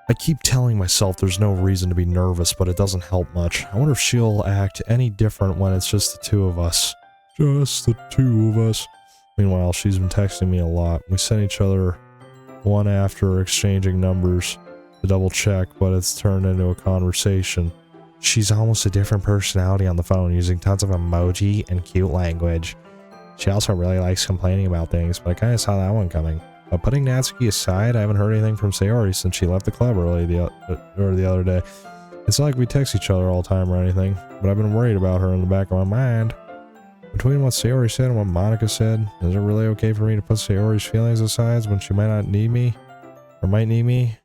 [SPEAKER 1] I keep telling myself there's no reason to be nervous, but it doesn't help much. I wonder if she'll act any different when it's just the two of us. Just the two of us. Meanwhile, she's been texting me a lot. We sent each other one after exchanging numbers to double check, but it's turned into a conversation. She's almost a different personality on the phone, using tons of emoji and cute language. She also really likes complaining about things, but I kind of saw that one coming. But putting Natsuki aside, I haven't heard anything from Sayori since she left the club early the other day. It's not like we text each other all the time or anything, but I've been worried about her in the back of my mind. Between what Sayori said and what Monica said, is it really okay for me to put Sayori's feelings aside when she might not need me? Or might need me?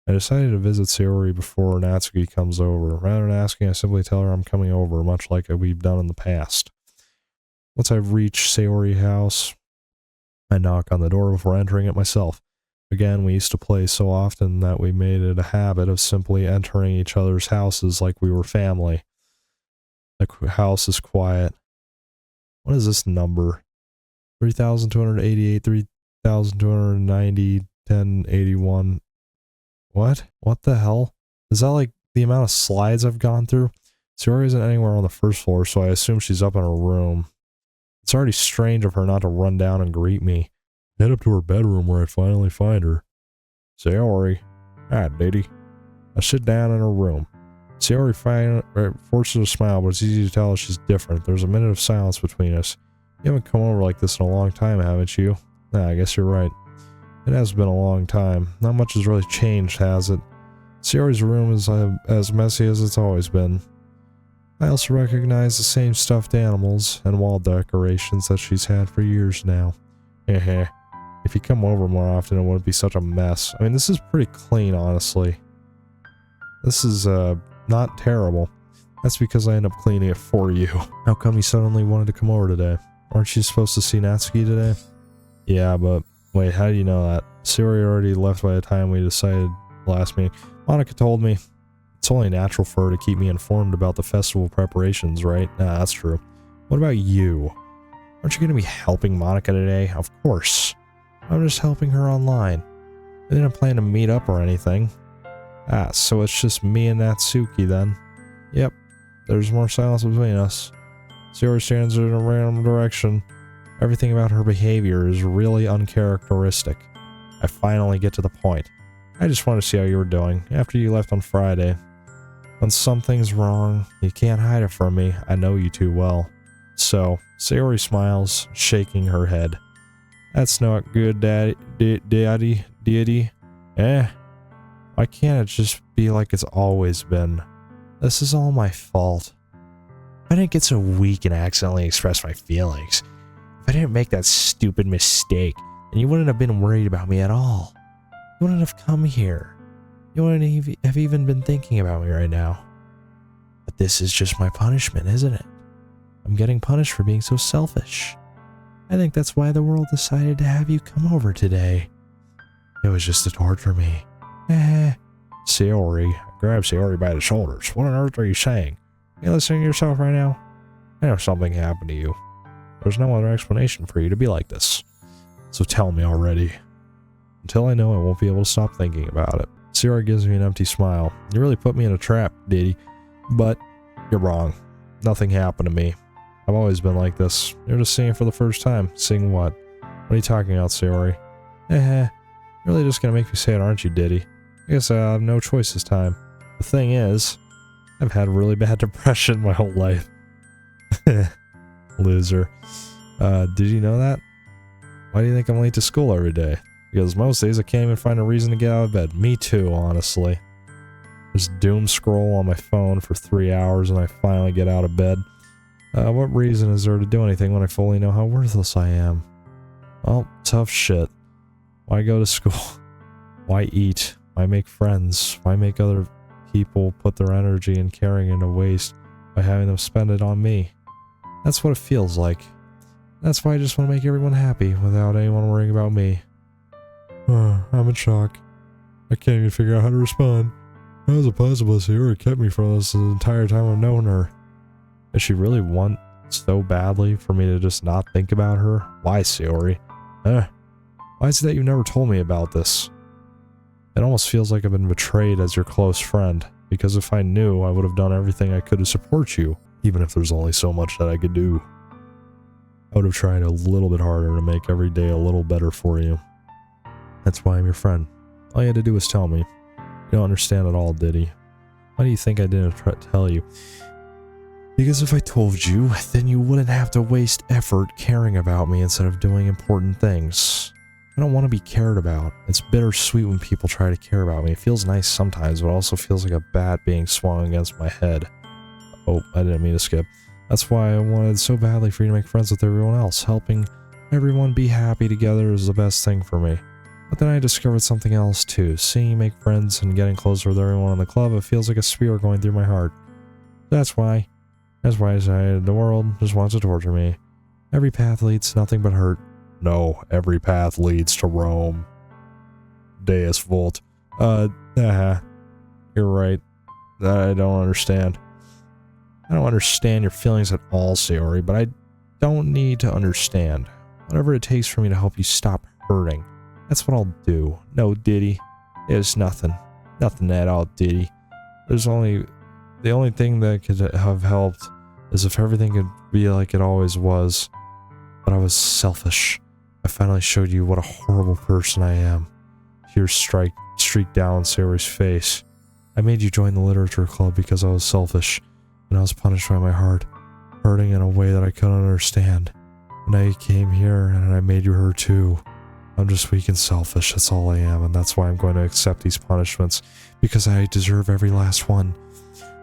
[SPEAKER 1] I decided to visit Sayori before Natsuki comes over. Rather than asking, I simply tell her I'm coming over, much like we've done in the past. Once I've reached Sayori's house, I knock on the door before entering it myself. Again, we used to play so often that we made it a habit of simply entering each other's houses like we were family. The house is quiet. What is this number? 3,288, 3,290, 1081. What? What the hell? Is that like the amount of slides I've gone through? Sayori isn't anywhere on the first floor, so I assume she's up in her room. It's already strange of her not to run down and greet me. Head up to her bedroom where I finally find her. Sayori. Hi, Diddy. I sit down in her room. Sayori forces a smile, but it's easy to tell she's different. There's a minute of silence between us. You haven't come over like this in a long time, haven't you? Nah, I guess you're right. It has been a long time. Not much has really changed, has it? Sayori's room is as messy as it's always been. I also recognize the same stuffed animals and wall decorations that she's had for years now. Heh. If you come over more often, it wouldn't be such a mess. I mean, this is pretty clean, honestly. This is, not terrible. That's because I end up cleaning it for you. How come you suddenly wanted to come over today? Aren't you supposed to see Natsuki today? Yeah, but wait, how do you know that? Sayori already left by the time we decided last meeting. Monica told me. It's only natural for her to keep me informed about the festival preparations, right? Nah, that's true. What about you? Aren't you going to be helping Monica today? Of course. I'm just helping her online. I didn't plan to meet up or anything. Ah, so it's just me and Natsuki then. Yep, there's more silence between us. Sayori stands in a random direction. Everything about her behavior is really uncharacteristic. I finally get to the point. I just want to see how you were doing after you left on Friday. When something's wrong, you can't hide it from me. I know you too well. So, Sayori smiles, shaking her head. That's not good, Daddy. Eh? Why can't it just be like it's always been? This is all my fault. If I didn't get so weak and accidentally express my feelings, if I didn't make that stupid mistake, then you wouldn't have been worried about me at all. You wouldn't have come here. You wouldn't have even been thinking about me right now. But this is just my punishment, isn't it? I'm getting punished for being so selfish. I think that's why the world decided to have you come over today. It was just to torture me. Sayori. Grab Sayori by the shoulders. What on earth are you saying? Are you listening to yourself right now? I know something happened to you. There's no other explanation for you to be like this. So tell me already. Until I know, I won't be able to stop thinking about it. Sayori gives me an empty smile. You really put me in a trap, Diddy. But you're wrong. Nothing happened to me. I've always been like this. You're just seeing it for the first time. Seeing what? What are you talking about, Sayori? You're really just gonna make me say it, aren't you, Diddy? I guess I have no choice this time. The thing is, I've had really bad depression my whole life. Loser. Did you know that? Why do you think I'm late to school every day? Because most days I can't even find a reason to get out of bed. Me too, honestly. Just doom scroll on my phone for 3 hours and I finally get out of bed. What reason is there to do anything when I fully know how worthless I am? Well, tough shit. Why go to school? Why eat? Why make friends? Why make other people put their energy and caring into waste by having them spend it on me. That's what it feels like. That's why I just want to make everyone happy without anyone worrying about me. I'm in shock. I can't even figure out how to respond. How is it possible Sayori kept me from this the entire time I've known her? Does she really want so badly for me to just not think about her? Why, Sayori? Why is it that you never told me about this? It almost feels like I've been betrayed as your close friend, because if I knew, I would have done everything I could to support you, even if there's only so much that I could do. I would have tried a little bit harder to make every day a little better for you. That's why I'm your friend. All you had to do was tell me. You don't understand at all, did he? Why do you think I didn't tell you? Because if I told you, then you wouldn't have to waste effort caring about me instead of doing important things. I don't want to be cared about. It's bittersweet when people try to care about me. It feels nice sometimes, but it also feels like a bat being swung against my head. Oh, I didn't mean to skip. That's why I wanted so badly for you to make friends with everyone else. Helping everyone be happy together is the best thing for me. But then I discovered something else too. Seeing you make friends and getting closer with everyone in the club, it feels like a spear going through my heart. That's why I decided the world just wants to torture me. Every path leads to nothing but hurt. No, every path leads to Rome. Deus Vult. You're right. I don't understand. I don't understand your feelings at all, Sayori, but I don't need to understand. Whatever it takes for me to help you stop hurting, that's what I'll do. No, Diddy. There's nothing. Nothing at all, Diddy. The only thing that could have helped is if everything could be like it always was. But I was selfish. I finally showed you what a horrible person I am. Tears streaked down Sayori's face. I made you join the literature club because I was selfish, and I was punished by my heart, hurting in a way that I couldn't understand. And now you came here, and I made you hurt too. I'm just weak and selfish, that's all I am, and that's why I'm going to accept these punishments, because I deserve every last one.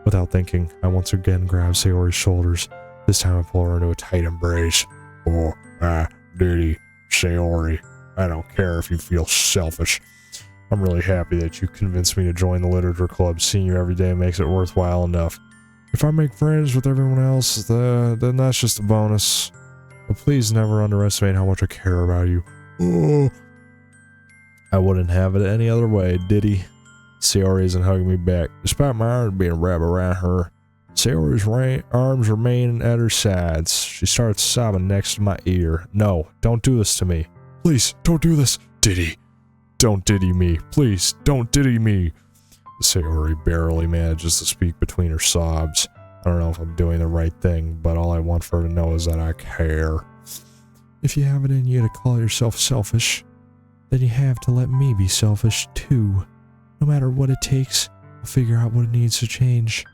[SPEAKER 1] Without thinking, I once again grab Sayori's shoulders. This time I pull her into a tight embrace. Diddy, Sayori, I don't care if you feel selfish. I'm really happy that you convinced me to join the literature club. Seeing you every day makes it worthwhile enough. If I make friends with everyone else, then that's just a bonus. But please never underestimate how much I care about you. I wouldn't have it any other way, Diddy. Sayori isn't hugging me back, despite my arms being wrapped around her. Sayori's arms remain at her sides. She starts sobbing next to my ear. No, don't do this to me. Please, don't do this, Diddy. Don't Diddy me. Please, don't Diddy me. Sayori barely manages to speak between her sobs. I don't know if I'm doing the right thing, but all I want for her to know is that I care. If you have it in you to call yourself selfish, then you have to let me be selfish too. No matter what it takes, I'll figure out what needs to change.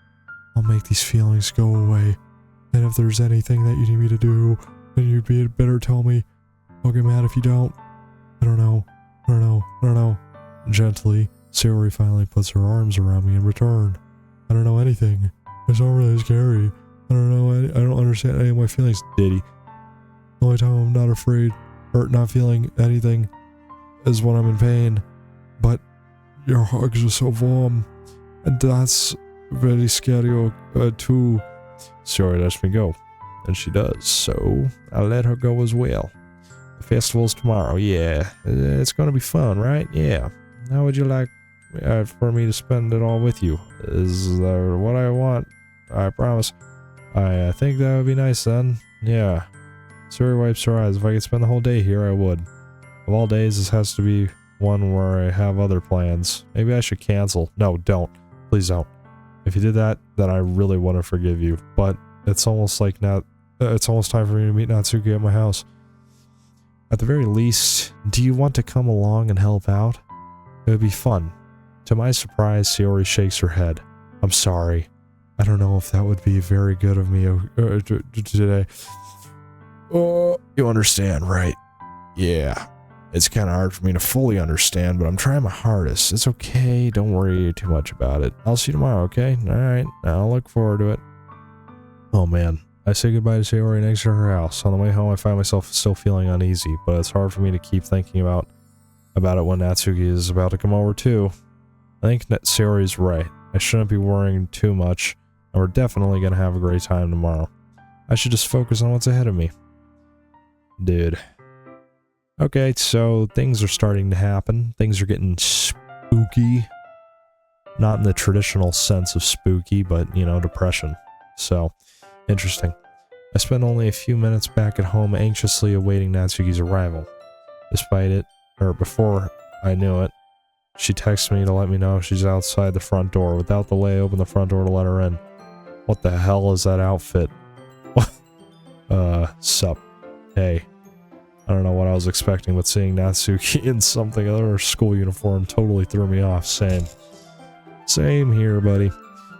[SPEAKER 1] I'll make these feelings go away. And if there's anything that you need me to do, then you'd better tell me. I'll get mad if you don't. I don't know. Gently, Sayori finally puts her arms around me in return. I don't know anything. It's not really scary. I don't understand any of my feelings, Diddy. The only time I'm not afraid or not feeling anything is when I'm in pain. But your hugs are so warm, and that's very scary too. Sayori lets me go, and she does, so I'll let her go as well. The festival's tomorrow, yeah. It's gonna be fun, right? Yeah. How would you like for me to spend it all with you? Is that what I want? I promise. I think that would be nice then. Yeah. Sayori wipes her eyes. If I could spend the whole day here, I would. Of all days, this has to be one where I have other plans. Maybe I should cancel. No, don't. Please don't. If you did that, then I really want to forgive you. But it's almost like it's almost time for me to meet Natsuki at my house. At the very least, do you want to come along and help out? It would be fun. To my surprise, Sayori shakes her head. I'm sorry. I don't know if that would be very good of me today. You understand, right? Yeah. It's kind of hard for me to fully understand, but I'm trying my hardest. It's okay. Don't worry too much about it. I'll see you tomorrow, okay? Alright. I'll look forward to it. Oh man. I say goodbye to Sayori next to her house. On the way home, I find myself still feeling uneasy, but it's hard for me to keep thinking about it when Natsuki is about to come over too. I think Sayori's right. I shouldn't be worrying too much, and we're definitely gonna have a great time tomorrow. I should just focus on what's ahead of me. Dude. Okay, so things are starting to happen. Things are getting spooky. Not in the traditional sense of spooky, but, you know, depression. So, interesting. I spent only a few minutes back at home anxiously awaiting Natsuki's arrival. Before I knew it, she texted me to let me know she's outside the front door. Without delay, I opened the front door to let her in. What the hell is that outfit? Sup. Hey. I don't know what I was expecting, but seeing Natsuki in something other than her school uniform totally threw me off. Same here, buddy.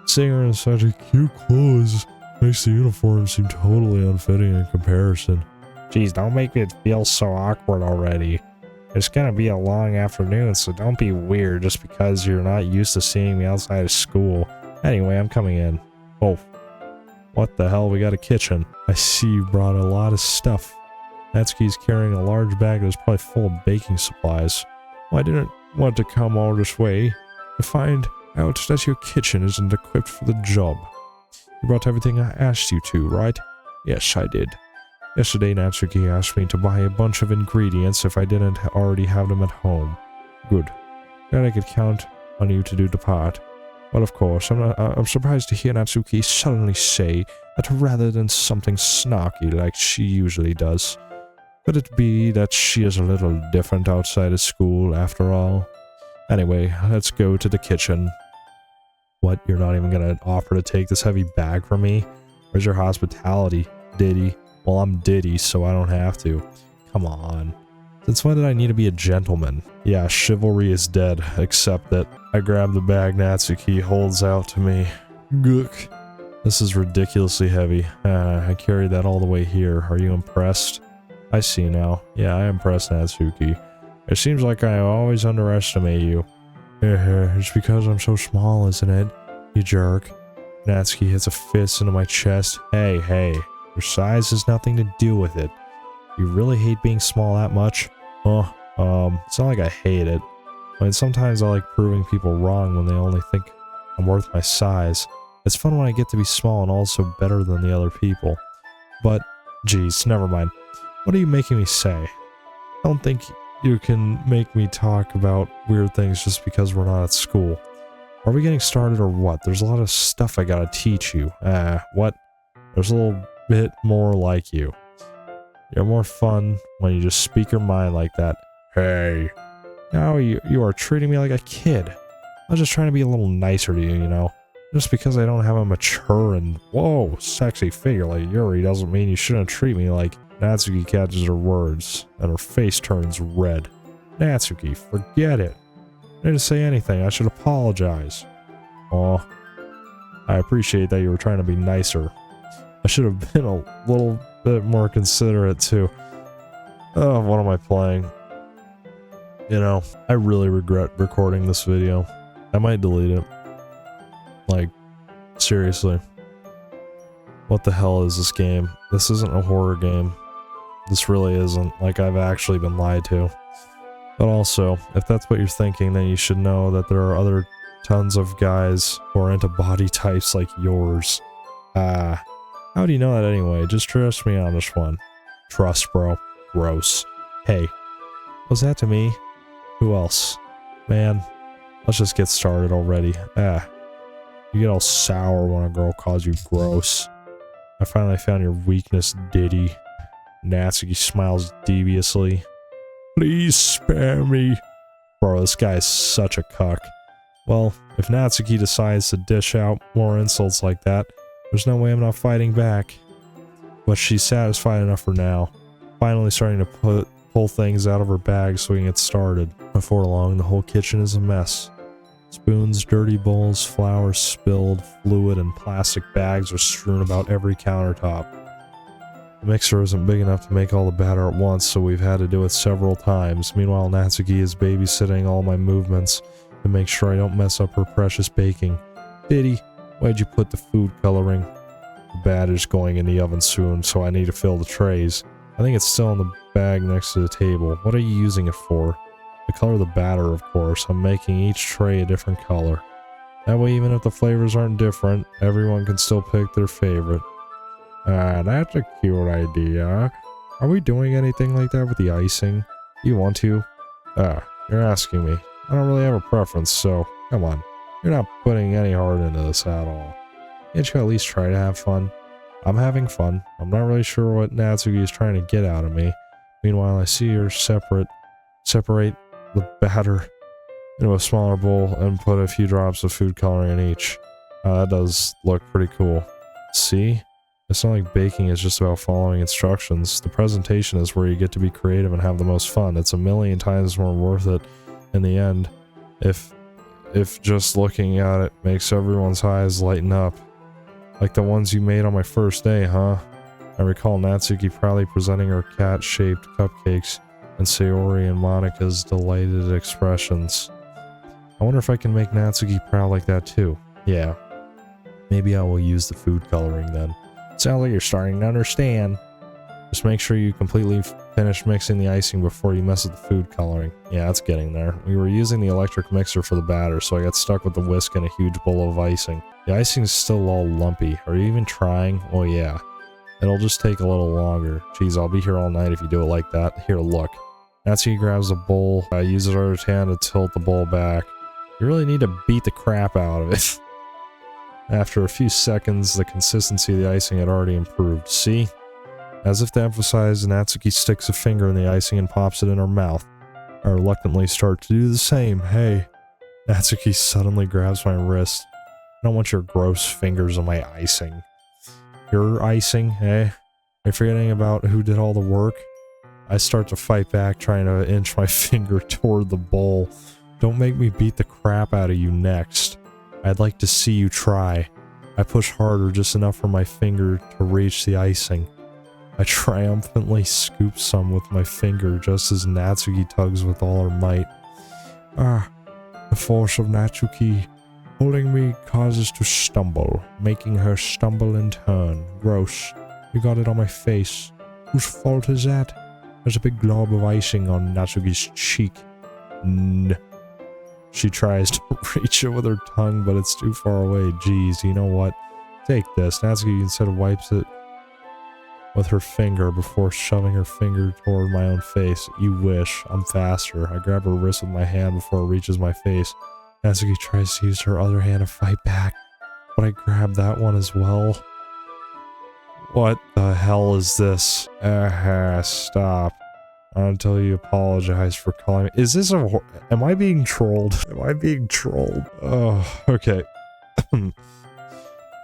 [SPEAKER 1] Seeing her in such a cute clothes makes the uniform seem totally unfitting in comparison.
[SPEAKER 2] Jeez, don't make it feel so awkward already. It's gonna be a long afternoon, so don't be weird just because you're not used to seeing me outside of school. Anyway, I'm coming in. Oh. What the hell? We got a kitchen. I see you brought a lot of stuff. Natsuki's carrying a large bag that's probably full of baking supplies. Well, I didn't want to come all this way to find out that your kitchen isn't equipped for the job. You brought everything I asked you to, right? Yes, I did. Yesterday, Natsuki asked me to buy a bunch of ingredients if I didn't already have them at home. Good. Glad I could count on you to do the part. Well, of course, I'm surprised to hear Natsuki suddenly say that rather than something snarky like she usually does. Could it be that she is a little different outside of school, after all? Anyway, let's go to the kitchen. What, you're not even gonna offer to take this heavy bag from me? Where's your hospitality, Diddy? Well, I'm Diddy, so I don't have to. Come on. Since when did I need to be a gentleman? Yeah, chivalry is dead, except that I grab the bag Natsuki holds out to me. Gook. This is ridiculously heavy. I carried that all the way here. Are you impressed? I see now. Yeah, I impressed Natsuki. It seems like I always underestimate you. It's because I'm so small, isn't it? You jerk. Natsuki hits a fist into my chest. Hey. Your size has nothing to do with it. You really hate being small that much? It's not like I hate it. I mean, sometimes I like proving people wrong when they only think I'm worth my size. It's fun when I get to be small and also better than the other people. But, geez, never mind. What are you making me say? I don't think you can make me talk about weird things just because we're not at school. Are we getting started or what? There's a lot of stuff I gotta teach you. What? There's a little bit more like you. You're more fun when you just speak your mind like that. Hey. Now you are treating me like a kid. I was just trying to be a little nicer to you, you know? Just because I don't have a mature and, whoa, sexy figure like Yuri doesn't mean you shouldn't treat me like... Natsuki catches her words, and her face turns red. Natsuki, forget it. I didn't say anything. I should apologize. Aw. I appreciate that you were trying to be nicer. I should have been a little bit more considerate, too. Oh, what am I playing? You know, I really regret recording this video. I might delete it. Like, seriously. What the hell is this game? This isn't a horror game. This really isn't. Like, I've actually been lied to. But also, if that's what you're thinking, then you should know that there are other tons of guys who are into body types like yours. How do you know that anyway? Just trust me on this one. Trust, bro. Gross. Hey. Was that to me? Who else? Man, let's just get started already. You get all sour when a girl calls you gross. I finally found your weakness, Diddy. Natsuki smiles deviously. Please spare me. Bro, this guy is such a cuck. Well, if Natsuki decides to dish out more insults like that, there's no way I'm not fighting back. But she's satisfied enough for now. Finally starting to pull things out of her bag so we can get started. Before long, the whole kitchen is a mess. Spoons, dirty bowls, flour spilled, fluid, and plastic bags are strewn about every countertop. The mixer isn't big enough to make all the batter at once, so we've had to do it several times. Meanwhile, Natsuki is babysitting all my movements to make sure I don't mess up her precious baking. Diddy, why'd you put the food coloring? The batter's going in the oven soon, so I need to fill the trays. I think it's still in the bag next to the table. What are you using it for? The color of the batter, of course. I'm making each tray a different color.
[SPEAKER 1] That way, even if the flavors aren't different, everyone can still pick their favorite. That's a cute idea. Are we doing anything like that with the icing? You want to? You're asking me. I don't really have a preference, so come on. You're not putting any heart into this at all. Can't you at least try to have fun? I'm having fun. I'm not really sure what Natsuki is trying to get out of me. Meanwhile, I see her separate the batter into a smaller bowl and put a few drops of food coloring in each. That does look pretty cool. See? It's not like baking is just about following instructions. The presentation is where you get to be creative and have the most fun. It's a million times more worth it in the end if just looking at it makes everyone's eyes lighten up. Like the ones you made on my first day, huh? I recall Natsuki proudly presenting her cat-shaped cupcakes and Sayori and Monika's delighted expressions. I wonder if I can make Natsuki proud like that too. Yeah. Maybe I will use the food coloring then. Sounds like you're starting to understand. Just make sure you completely finish mixing the icing before you mess with the food coloring. Yeah, it's getting there. We were using the electric mixer for the batter, so I got stuck with the whisk and a huge bowl of icing. The icing's still all lumpy. Are you even trying? Oh yeah. It'll just take a little longer. Geez, I'll be here all night if you do it like that. Here, look. Natsuki grabs the bowl, uses her other hand to tilt the bowl back. You really need to beat the crap out of it. After a few seconds, the consistency of the icing had already improved. See? As if to emphasize, Natsuki sticks a finger in the icing and pops it in her mouth. I reluctantly start to do the same. Hey. Natsuki suddenly grabs my wrist. I don't want your gross fingers on my icing. Your icing, eh? Are you forgetting about who did all the work? I start to fight back, trying to inch my finger toward the bowl. Don't make me beat the crap out of you next. I'd like to see you try. I push harder, just enough for my finger to reach the icing. I triumphantly scoop some with my finger, just as Natsuki tugs with all her might. The force of Natsuki holding me causes to stumble, making her stumble in turn. Gross. You got it on my face. Whose fault is that? There's a big glob of icing on Natsuki's cheek. She tries to reach it with her tongue, but it's too far away. Geez, you know what? Take this. Natsuki instead wipes it with her finger before shoving her finger toward my own face. You wish. I'm faster. I grab her wrist with my hand before it reaches my face. Natsuki tries to use her other hand to fight back, but I grab that one as well. What the hell is this? Stop. Until you apologize for calling me. Is this a... Am I being trolled? Am I being trolled? Oh, okay.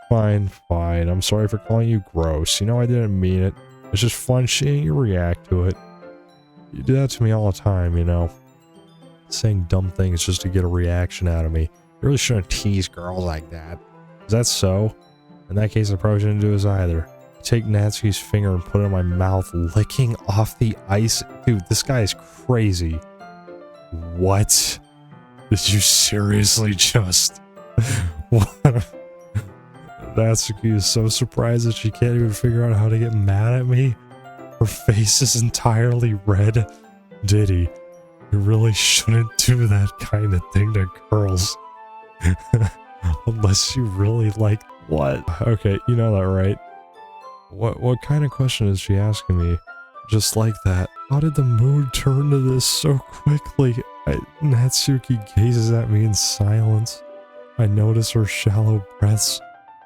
[SPEAKER 1] Fine. I'm sorry for calling you gross. You know I didn't mean it. It's just fun seeing you react to it. You do that to me all the time, you know. Saying dumb things just to get a reaction out of me. You really shouldn't tease girls like that. Is that so? In that case, I probably shouldn't do this either. Take Natsuki's finger and put it in my mouth, licking off the ice. Dude, this guy is crazy. What? Did you seriously just... What? Natsuki is so surprised that she can't even figure out how to get mad at me. Her face is entirely red. Diddy, you really shouldn't do that kind of thing to girls. Unless you really like... What? Okay, you know that, right? What kind of question is she asking me? Just like that. How did the mood turn to this so quickly? Natsuki gazes at me in silence. I notice her shallow breaths.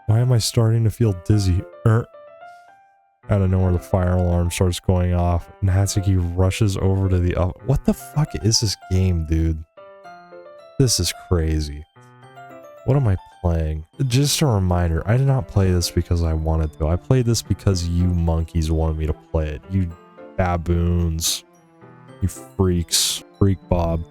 [SPEAKER 1] Why am I starting to feel dizzy? Out of nowhere, the fire alarm starts going off. Natsuki rushes over to the oven. What the fuck is this game, dude? This is crazy. What am I playing? Just a reminder, I did not play this because I wanted to. I played this because you monkeys wanted me to play it. You baboons. You freaks. Freak Bob.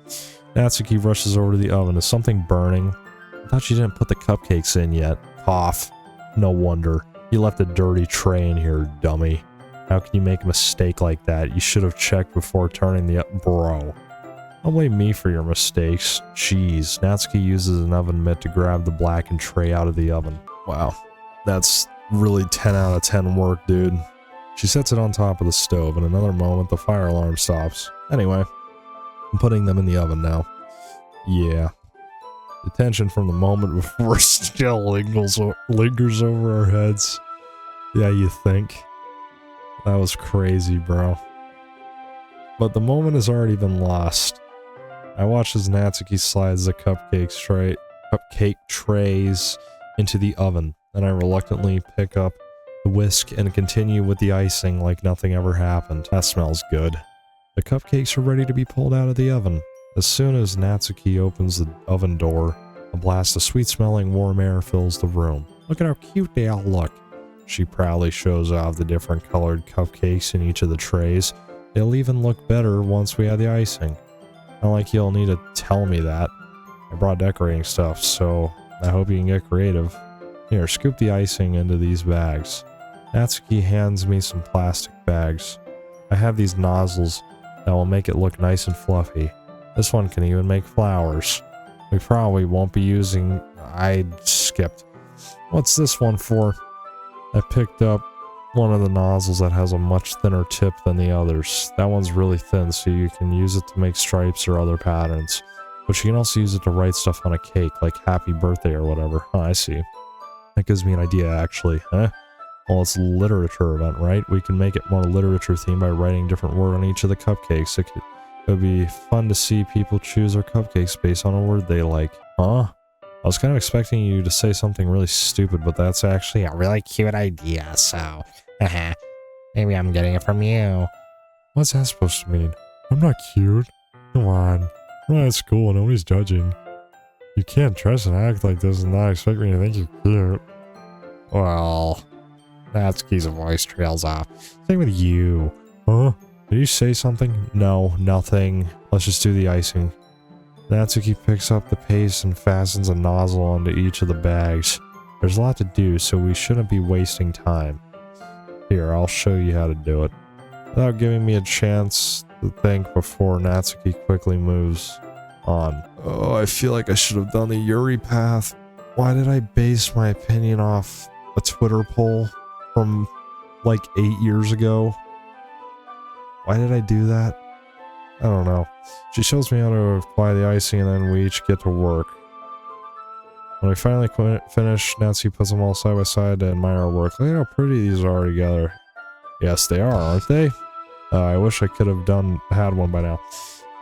[SPEAKER 1] Natsuki rushes over to the oven. Is something burning? I thought you didn't put the cupcakes in yet. Cough. No wonder. You left a dirty tray in here, dummy. How can you make a mistake like that? You should have checked before turning the Bro. Don't blame me for your mistakes. Jeez. Natsuki uses an oven mitt to grab the blackened tray out of the oven. Wow. That's really 10 out of 10 work, dude. She sets it on top of the stove. In another moment, the fire alarm stops. Anyway, I'm putting them in the oven now. Yeah. The tension from the moment before still lingers over our heads. Yeah, you think. That was crazy, bro. But the moment has already been lost. I watch as Natsuki slides the cupcake trays into the oven, and I reluctantly pick up the whisk and continue with the icing like nothing ever happened. That smells good. The cupcakes are ready to be pulled out of the oven. As soon as Natsuki opens the oven door, a blast of sweet-smelling warm air fills the room. Look at how cute they all look. She proudly shows off the different colored cupcakes in each of the trays. They'll even look better once we add the icing. Not like you'll need to tell me that. I brought decorating stuff, so I hope you can get creative. Here, scoop the icing into these bags. Natsuki hands me some plastic bags. I have these nozzles that will make it look nice and fluffy. This one can even make flowers. We probably won't be using... I skipped. What's this one for? I picked up one of the nozzles that has a much thinner tip than the others. That one's really thin, so you can use it to make stripes or other patterns. But you can also use it to write stuff on a cake, like happy birthday or whatever. Oh, I see. That gives me an idea, actually. Well, it's a literature event, right? We can make it more literature themed by writing different word on each of the cupcakes. It would be fun to see people choose their cupcakes based on a word they like. Huh? I was kind of expecting you to say something really stupid, but that's actually a really cute idea, so... maybe I'm getting it from you. What's that supposed to mean? I'm not cute. Come on. We're not at school, nobody's judging. You can't dress and act like this and not expect me to think you're cute. Well... Natsuki's voice trails off. Same with you. Huh? Did you say something? No, nothing. Let's just do the icing. Natsuki picks up the paste and fastens a nozzle onto each of the bags. There's a lot to do, so we shouldn't be wasting time. Here, I'll show you how to do it. Without giving me a chance to think before, Natsuki quickly moves on. Oh, I feel like I should have done the Yuri path. Why did I base my opinion off a Twitter poll from like 8 years ago? Why did I do that? I don't know. She shows me how to apply the icing and then we each get to work. When we finally finish, Natsuki puts them all side by side to admire our work. Look at how pretty these are together. Yes, they are, aren't they? I wish I could have had one by now.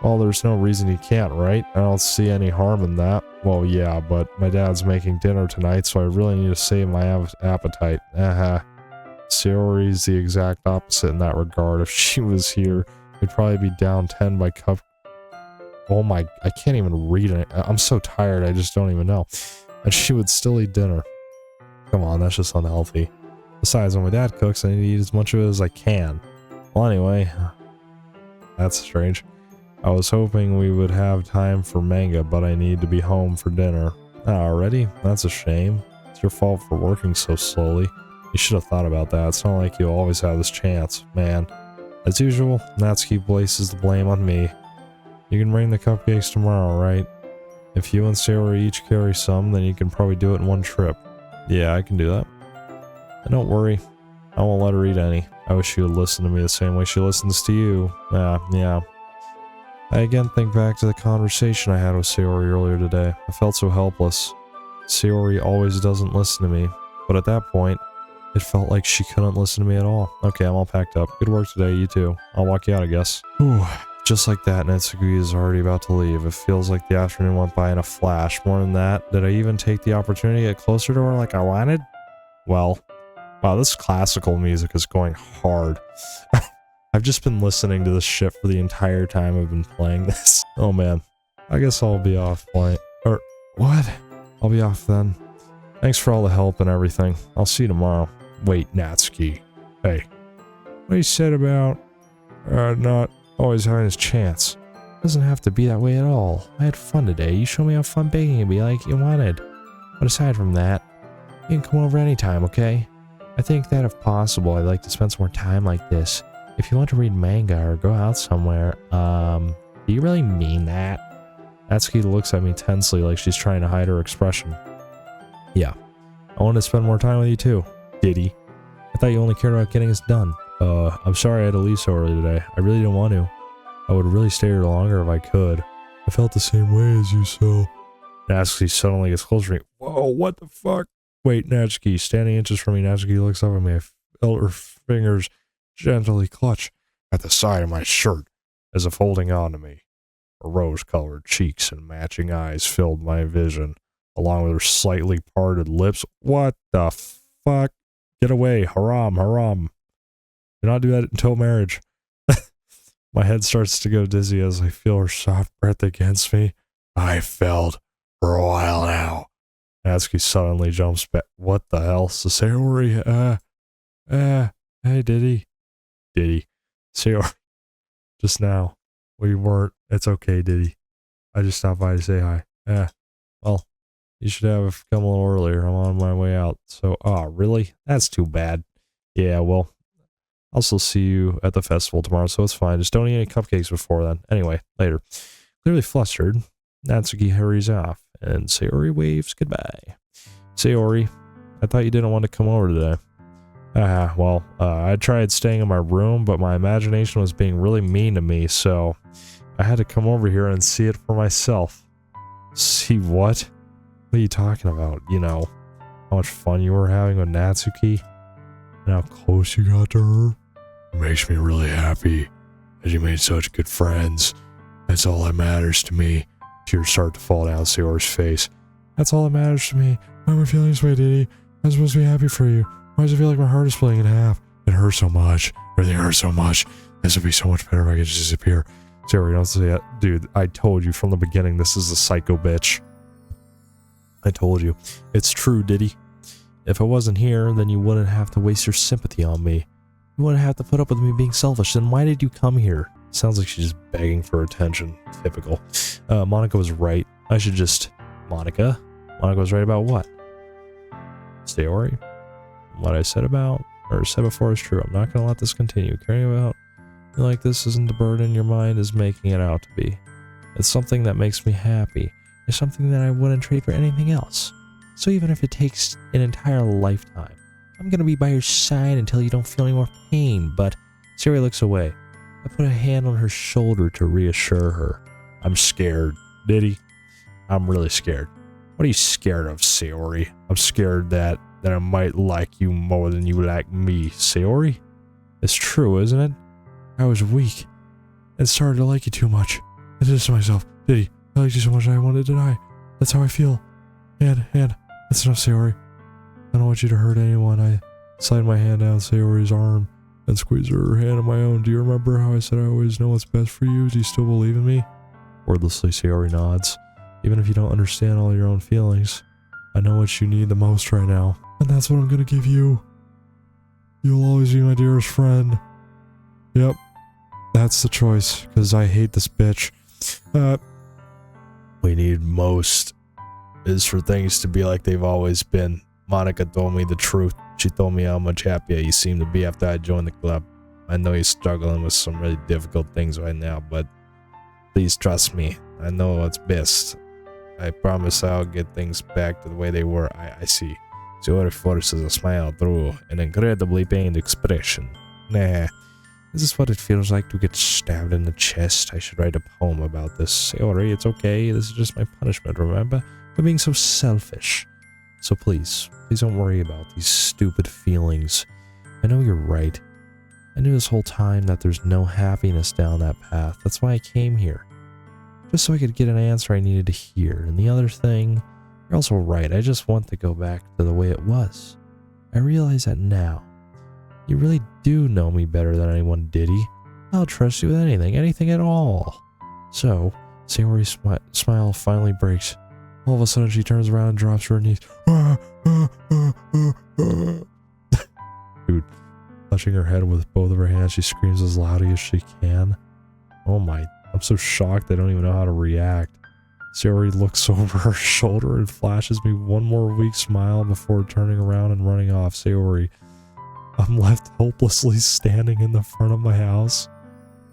[SPEAKER 1] Well, there's no reason you can't, right? I don't see any harm in that. Well, yeah, but my dad's making dinner tonight, so I really need to save my appetite. Sayori's the exact opposite in that regard. If she was here, we'd probably be down 10 by cup. Oh my, I can't even read it. I'm so tired, I just don't even know. And she would still eat dinner. Come on, that's just unhealthy. Besides, when my dad cooks, I need to eat as much of it as I can. Well, anyway, that's strange. I was hoping we would have time for manga, but I need to be home for dinner. Already? That's a shame. It's your fault for working so slowly. You should have thought about that. It's not like you'll always have this chance, man. As usual, Natsuki places the blame on me. You can bring the cupcakes tomorrow, right? If you and Sayori each carry some, then you can probably do it in one trip. Yeah, I can do that. And don't worry, I won't let her eat any. I wish she would listen to me the same way she listens to you. Yeah. I again think back to the conversation I had with Sayori earlier today. I felt so helpless. Sayori always doesn't listen to me, but at that point, it felt like she couldn't listen to me at all. Okay, I'm all packed up. Good work today, you too. I'll walk you out, I guess. Whew. Just like that, Natsuki is already about to leave. It feels like the afternoon went by in a flash. More than that, did I even take the opportunity to get closer to her like I wanted? Well, wow, this classical music is going hard. I've just been listening to this shit for the entire time I've been playing this. Oh man, I guess I'll be off playing. Or, what? I'll be off then. Thanks for all the help and everything. I'll see you tomorrow. Wait, Natsuki. Hey. What you said about, not always having his chance. Doesn't have to be that way at all. I had fun today. You showed me how fun baking can be like you wanted. But aside from that, you can come over anytime, okay? I think that if possible, I'd like to spend some more time like this. If you want to read manga or go out somewhere, do you really mean that? Natsuki looks at me tensely like she's trying to hide her expression. Yeah. I want to spend more time with you too. Did he? I thought you only cared about getting this done. I'm sorry I had to leave so early today. I really didn't want to. I would really stay here longer if I could. I felt the same way as you, so... Natsuki suddenly gets closer to me. Whoa, what the fuck? Wait, Natsuki, standing inches from me, Natsuki looks up at me. I felt her fingers gently clutch at the side of my shirt, as if holding on to me. Her rose-colored cheeks and matching eyes filled my vision, along with her slightly parted lips. What the fuck? Get away. Haram, haram. Do not do that until marriage. My head starts to go dizzy as I feel her soft breath against me. I felt for a while now. Natsuki suddenly jumps back. What the hell? Sayori, hey, Diddy. Sayori. Just now. We weren't. It's okay, Diddy. I just stopped by to say hi. Well, you should have come a little earlier. I'm on my way out. So, really? That's too bad. Yeah, well, I'll still see you at the festival tomorrow, so it's fine. Just don't eat any cupcakes before then. Anyway, later. Clearly flustered, Natsuki hurries off, and Sayori waves goodbye. Sayori, I thought you didn't want to come over today. I tried staying in my room, but my imagination was being really mean to me, so I had to come over here and see it for myself. See what? What are you talking about? You know, how much fun you were having with Natsuki, and how close you got to her? It makes me really happy that you made such good friends. That's all that matters to me. Tears start to fall down Sayori's face. That's all that matters to me. Why am I feeling this way, Diddy? I'm supposed to be happy for you. Why does it feel like my heart is splitting in half? It hurts so much. Everything hurts so much. This would be so much better if I could just disappear. Sayori, don't say that. Dude, I told you from the beginning this is a psycho bitch. I told you. It's true, Diddy. If I wasn't here, then you wouldn't have to waste your sympathy on me. You wouldn't have to put up with me being selfish. Then why did you come here? Sounds like she's just begging for attention. Typical. Monica was right. I should just... Monica was right about what? Sayori? What I said before is true. I'm not going to let this continue. Caring about you like this isn't the burden your mind is making it out to be. It's something that makes me happy. It's something that I wouldn't trade for anything else. So even if it takes an entire lifetime, I'm going to be by your side until you don't feel any more pain. But Sayori looks away. I put a hand on her shoulder to reassure her. I'm scared. Diddy, I'm really scared. What are you scared of, Sayori? I'm scared that I might like you more than you like me, Sayori. It's true, isn't it? I was weak and started to like you too much. I did this to myself. Diddy, I liked you so much I wanted to die. That's how I feel. And, that's enough, Sayori. I don't want you to hurt anyone. I slide my hand down Sayori's arm and squeeze her hand in my own. Do you remember how I said I always know what's best for you? Do you still believe in me? Wordlessly, Sayori nods. Even if you don't understand all your own feelings, I know what you need the most right now. And that's what I'm gonna give you. You'll always be my dearest friend. Yep. That's the choice, because I hate this bitch. We need most is for things to be like they've always been. Monica told me the truth. She told me how much happier you seem to be after I joined the club. I know you're struggling with some really difficult things right now, but please trust me. I know what's best. I promise I'll get things back to the way they were. I see. Sayori forces a smile through an incredibly pained expression. Nah, this is what it feels like to get stabbed in the chest. I should write a poem about this. Sayori, it's okay. This is just my punishment, remember? For being so selfish. So please don't worry about these stupid feelings. I know you're right. I knew this whole time that there's no happiness down that path. That's why I came here. Just so I could get an answer I needed to hear. And the other thing, you're also right. I just want to go back to the way it was. I realize that now. You really do know me better than anyone, Diddy. I'll trust you with anything at all. So, Sayori's smile finally breaks. All of a sudden, she turns around and drops to her knees. Dude, touching her head with both of her hands, she screams as loudly as she can. Oh my, I'm so shocked I don't even know how to react. Sayori looks over her shoulder and flashes me one more weak smile before turning around and running off. Sayori, I'm left hopelessly standing in the front of my house.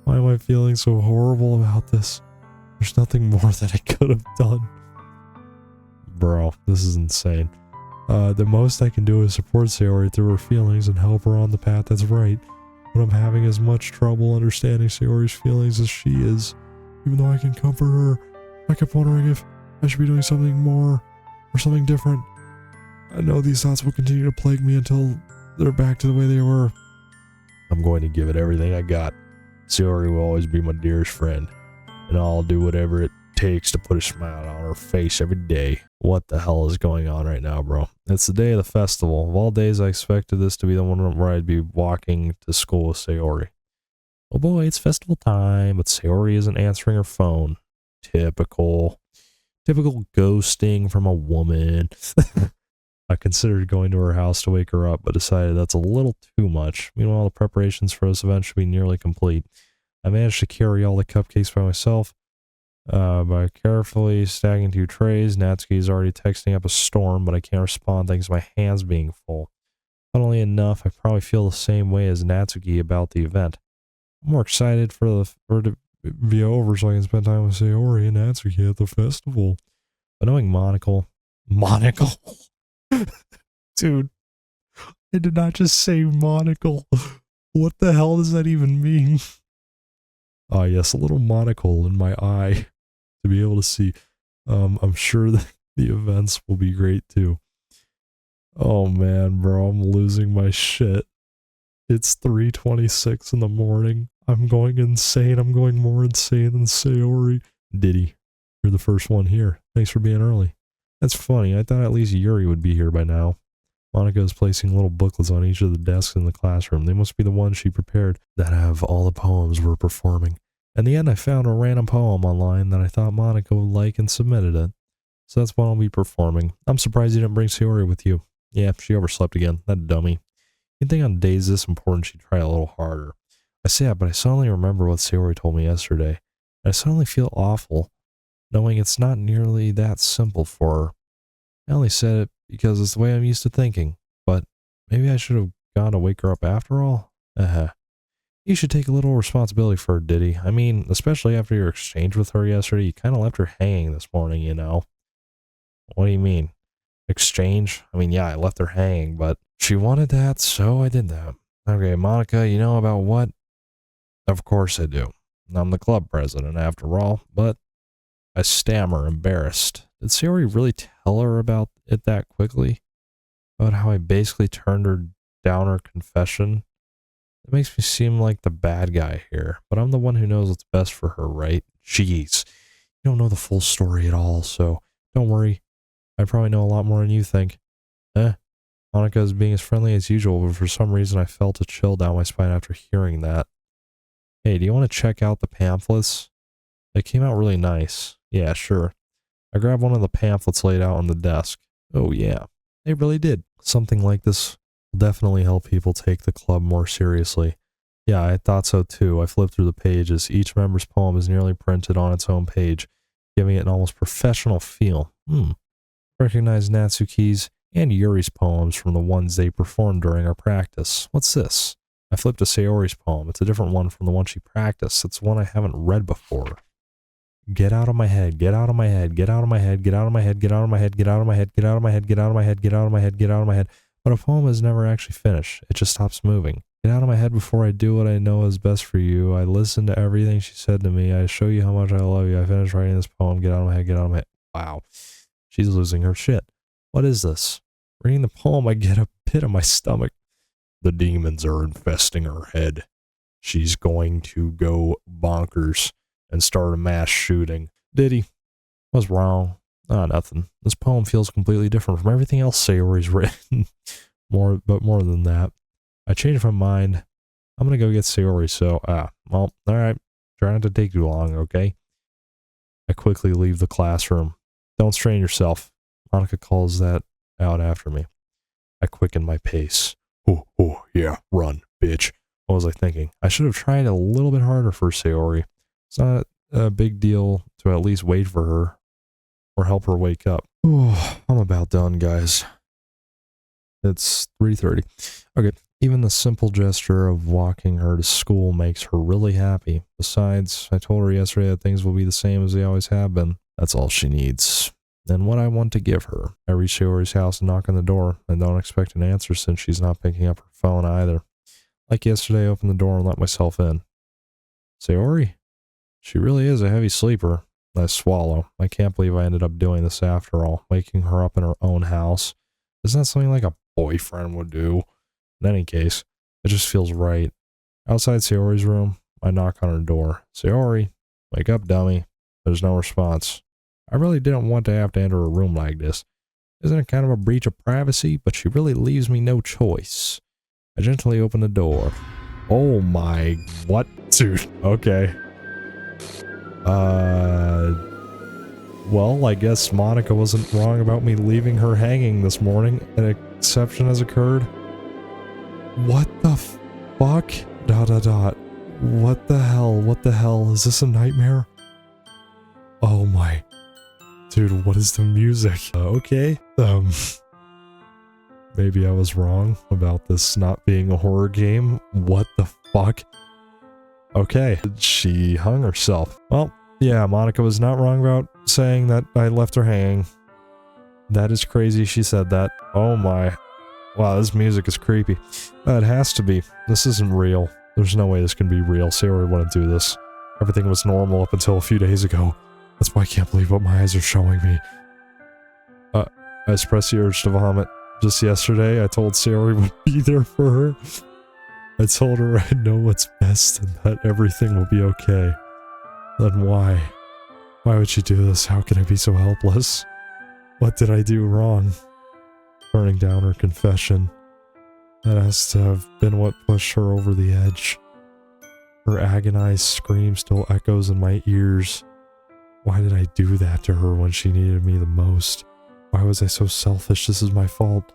[SPEAKER 1] Why am I feeling so horrible about this? There's nothing more that I could have done. Bro, this is insane. The most I can do is support Sayori through her feelings and help her on the path that's right. But I'm having as much trouble understanding Sayori's feelings as she is. Even though I can comfort her, I kept wondering if I should be doing something more or something different. I know these thoughts will continue to plague me until they're back to the way they were. I'm going to give it everything I got. Sayori will always be my dearest friend, and I'll do whatever it takes to put a smile on her face every day. What the hell is going on right now, bro? It's the day of the festival. Of all days, I expected this to be the one where I'd be walking to school with Sayori. Oh boy, it's festival time, but Sayori isn't answering her phone. Typical ghosting from a woman. I considered going to her house to wake her up, but decided that's a little too much. Meanwhile, the preparations for this event should be nearly complete. I managed to carry all the cupcakes by myself. By carefully stacking 2 trays. Natsuki is already texting up a storm, but I can't respond thanks to my hands being full. Funnily enough, I probably feel the same way as Natsuki about the event. I'm more excited for it to be over so I can spend time with Sayori and Natsuki at the festival. But knowing Monocle... Dude, I did not just say monocle. What the hell does that even mean? Ah, yes, a little monocle in my eye to be able to see. I'm sure that the events will be great too. Oh man, bro, I'm losing my shit. It's 3:26 in the morning. I'm going insane. I'm going more insane than Sayori. Diddy, you're the first one here. Thanks for being early. That's funny. I thought at least Yuri would be here by now. Monica is placing little booklets on each of the desks in the classroom. They must be the ones she prepared that have all the poems we're performing. In the end, I found a random poem online that I thought Monica would like and submitted it. So that's what I'll be performing. I'm surprised you didn't bring Sayori with you. Yeah, she overslept again. That dummy. You'd think on days this important she'd try a little harder. I say that, but I suddenly remember what Sayori told me yesterday. And I suddenly feel awful, knowing it's not nearly that simple for her. I only said it because it's the way I'm used to thinking, but maybe I should have gone to wake her up after all? You should take a little responsibility for her, Diddy. I mean, especially after your exchange with her yesterday, you kind of left her hanging this morning, you know? What do you mean? Exchange? I mean, yeah, I left her hanging, but she wanted that, so I did that. Okay, Monica, you know about what? Of course I do. I'm the club president, after all, but I stammer, embarrassed. Did Sayori really tell her about it that quickly? About how I basically turned her down her confession? It makes me seem like the bad guy here, but I'm the one who knows what's best for her, right? Jeez. You don't know the full story at all, so don't worry. I probably know a lot more than you think. Monica is being as friendly as usual, but for some reason I felt a chill down my spine after hearing that. Hey, do you want to check out the pamphlets? They came out really nice. Yeah, sure. I grabbed one of the pamphlets laid out on the desk. Oh yeah, they really did. Something like this will definitely help people take the club more seriously. Yeah, I thought so too. I flipped through the pages. Each member's poem is nearly printed on its own page, giving it an almost professional feel. Recognize Natsuki's and Yuri's poems from the ones they performed during our practice. What's this? I flipped to Sayori's poem. It's a different one from the one she practiced. It's one I haven't read before. Get out of my head, get out of my head, get out of my head, get out of my head, get out of my head, get out of my head, get out of my head, get out of my head, get out of my head, get out of my head. But a poem is never actually finished. It just stops moving. Get out of my head before I do what I know is best for you. I listen to everything she said to me. I show you how much I love you. I finished writing this poem. Get out of my head, get out of my head. Wow. She's losing her shit. What is this? Reading the poem, I get a pit in my stomach. The demons are infesting her head. She's going to go bonkers and start a mass shooting. Diddy, what's wrong? Oh, nothing. This poem feels completely different from everything else Sayori's written. More than that. I changed my mind. I'm gonna go get Sayori, so, well, alright. Try not to take too long, okay? I quickly leave the classroom. Don't strain yourself. Monica calls that out after me. I quicken my pace. Oh, yeah, run, bitch. What was I thinking? I should have tried a little bit harder for Sayori. It's not a big deal to at least wait for her or help her wake up. Oh, I'm about done, guys. It's 3:30. Okay, even the simple gesture of walking her to school makes her really happy. Besides, I told her yesterday that things will be the same as they always have been. That's all she needs. And what I want to give her. I reach Sayori's house and knock on the door. I don't expect an answer since she's not picking up her phone either. Like yesterday, I opened the door and let myself in. Sayori? She really is a heavy sleeper. I swallow. I can't believe I ended up doing this after all. Waking her up in her own house. Isn't that something like a boyfriend would do? In any case, it just feels right. Outside Sayori's room, I knock on her door. Sayori, wake up, dummy. There's no response. I really didn't want to have to enter a room like this. Isn't it kind of a breach of privacy? But she really leaves me no choice. I gently open the door. Oh my... What? Dude, okay. Well, I guess Monica wasn't wrong about me leaving her hanging this morning. An exception has occurred. What the fuck? ... What the hell? What the hell? Is this a nightmare? Oh my... Dude, what is the music? Okay. Maybe I was wrong about this not being a horror game. What the fuck? Okay. She hung herself. Well, yeah, Monica was not wrong about saying that I left her hanging. That is crazy she said that. Oh my. Wow, this music is creepy. It has to be. This isn't real. There's no way this can be real. Sayori wouldn't do this. Everything was normal up until a few days ago. That's why I can't believe what my eyes are showing me. I suppressed the urge to vomit. Just yesterday, I told Sayori would be there for her. I told her I know what's best and that everything will be okay. Then why? Why would she do this? How can I be so helpless? What did I do wrong? Turning down her confession. That has to have been what pushed her over the edge. Her agonized scream still echoes in my ears. Why did I do that to her when she needed me the most? Why was I so selfish? This is my fault.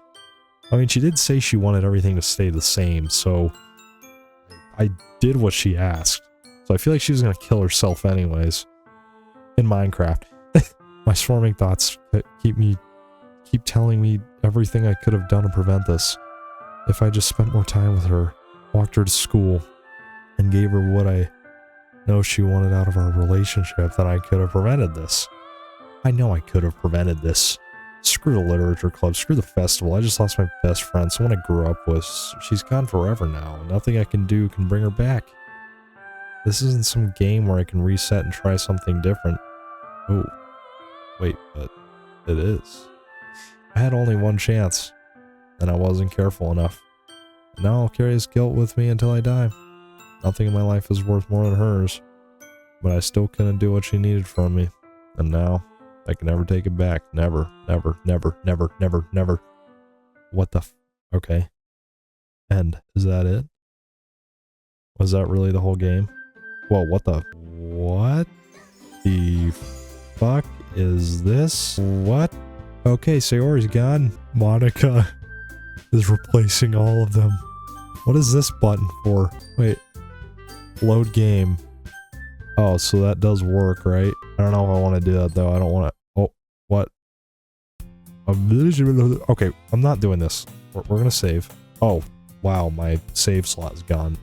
[SPEAKER 1] I mean, she did say she wanted everything to stay the same, so I did what she asked. So I feel like she was gonna kill herself anyways. In Minecraft. My swarming thoughts keep telling me everything I could have done to prevent this. If I just spent more time with her, walked her to school, and gave her what I know she wanted out of our relationship, then I could have prevented this. I know I could have prevented this. Screw the literature club, screw the festival. I just lost my best friend, someone I grew up with. She's gone forever now. Nothing I can do can bring her back. This isn't some game where I can reset and try something different. Oh, wait, but it is. I had only one chance, and I wasn't careful enough. And now I'll carry this guilt with me until I die. Nothing in my life is worth more than hers, but I still couldn't do what she needed from me. And now, I can never take it back. Never, never, never, never, never, never. What the okay. End. Is that it? Was that really the whole game? Whoa, what the fuck is this? What? Okay, Sayori's gone. Monica is replacing all of them. What is this button for? Wait. Load game. Oh, so that does work, right? I don't know if I want to do that, though. I don't want to... Oh, what? Okay, I'm not doing this. We're gonna save. Oh, wow, my save slot is gone.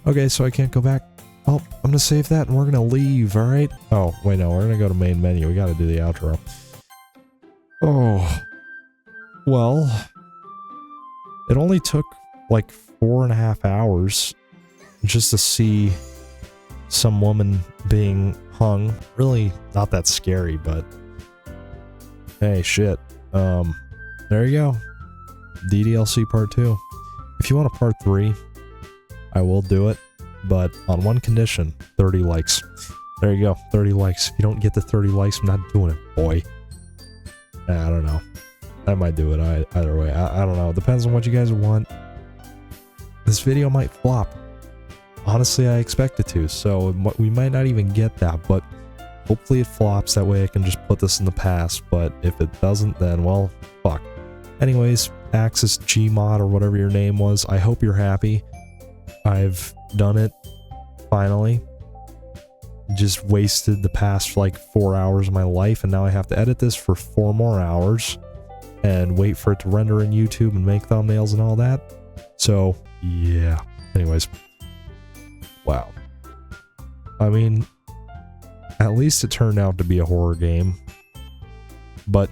[SPEAKER 1] Okay, so I can't go back. Oh, I'm gonna save that and we're gonna leave, alright? Oh, wait, no, we're gonna go to main menu. We gotta do the outro. Oh. Well. It only took, like, 4.5 hours just to see some woman being hung. Really not that scary, but hey, shit. There you go. DDLC part 2. If you want a part 3, I will do it, but on one condition, 30 likes. There you go, 30 likes. If you don't get the 30 likes, I'm not doing it, boy. I don't know. I might do it either way. I don't know. It depends on what you guys want. This video might flop. Honestly, I expect it to, so we might not even get that, but hopefully it flops. That way I can just put this in the past, but if it doesn't, then, well, fuck. Anyways, Axis GMD or whatever your name was, I hope you're happy. I've done it, finally. Just wasted the past, like, 4 hours of my life, and now I have to edit this for 4 more hours, and wait for it to render in YouTube and make thumbnails and all that. So, yeah. Anyways. Wow. I mean, at least it turned out to be a horror game. But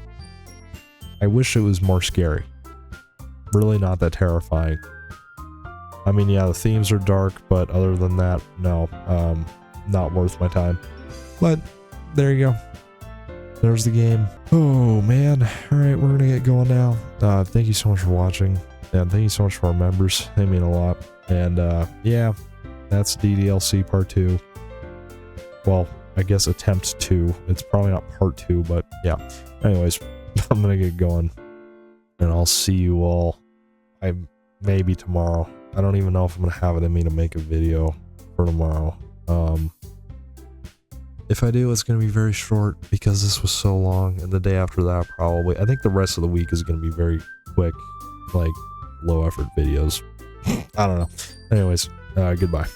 [SPEAKER 1] I wish it was more scary. Really not that terrifying. I mean, yeah, the themes are dark, but other than that, no. Not worth my time. But there you go. There's the game. Oh man. Alright, we're gonna get going now. Thank you so much for watching. And thank you so much for our members. They mean a lot. And yeah, that's DDLC part 2. Well, I guess attempt 2. It's probably not part 2, but yeah. Anyways, I'm gonna get going. And I'll see you all maybe tomorrow. I don't even know if I'm gonna have it in me to make a video for tomorrow. If I do, it's gonna be very short because this was so long, and the day after that probably. I think the rest of the week is gonna be very quick, like low effort videos. I don't know. Anyways, goodbye.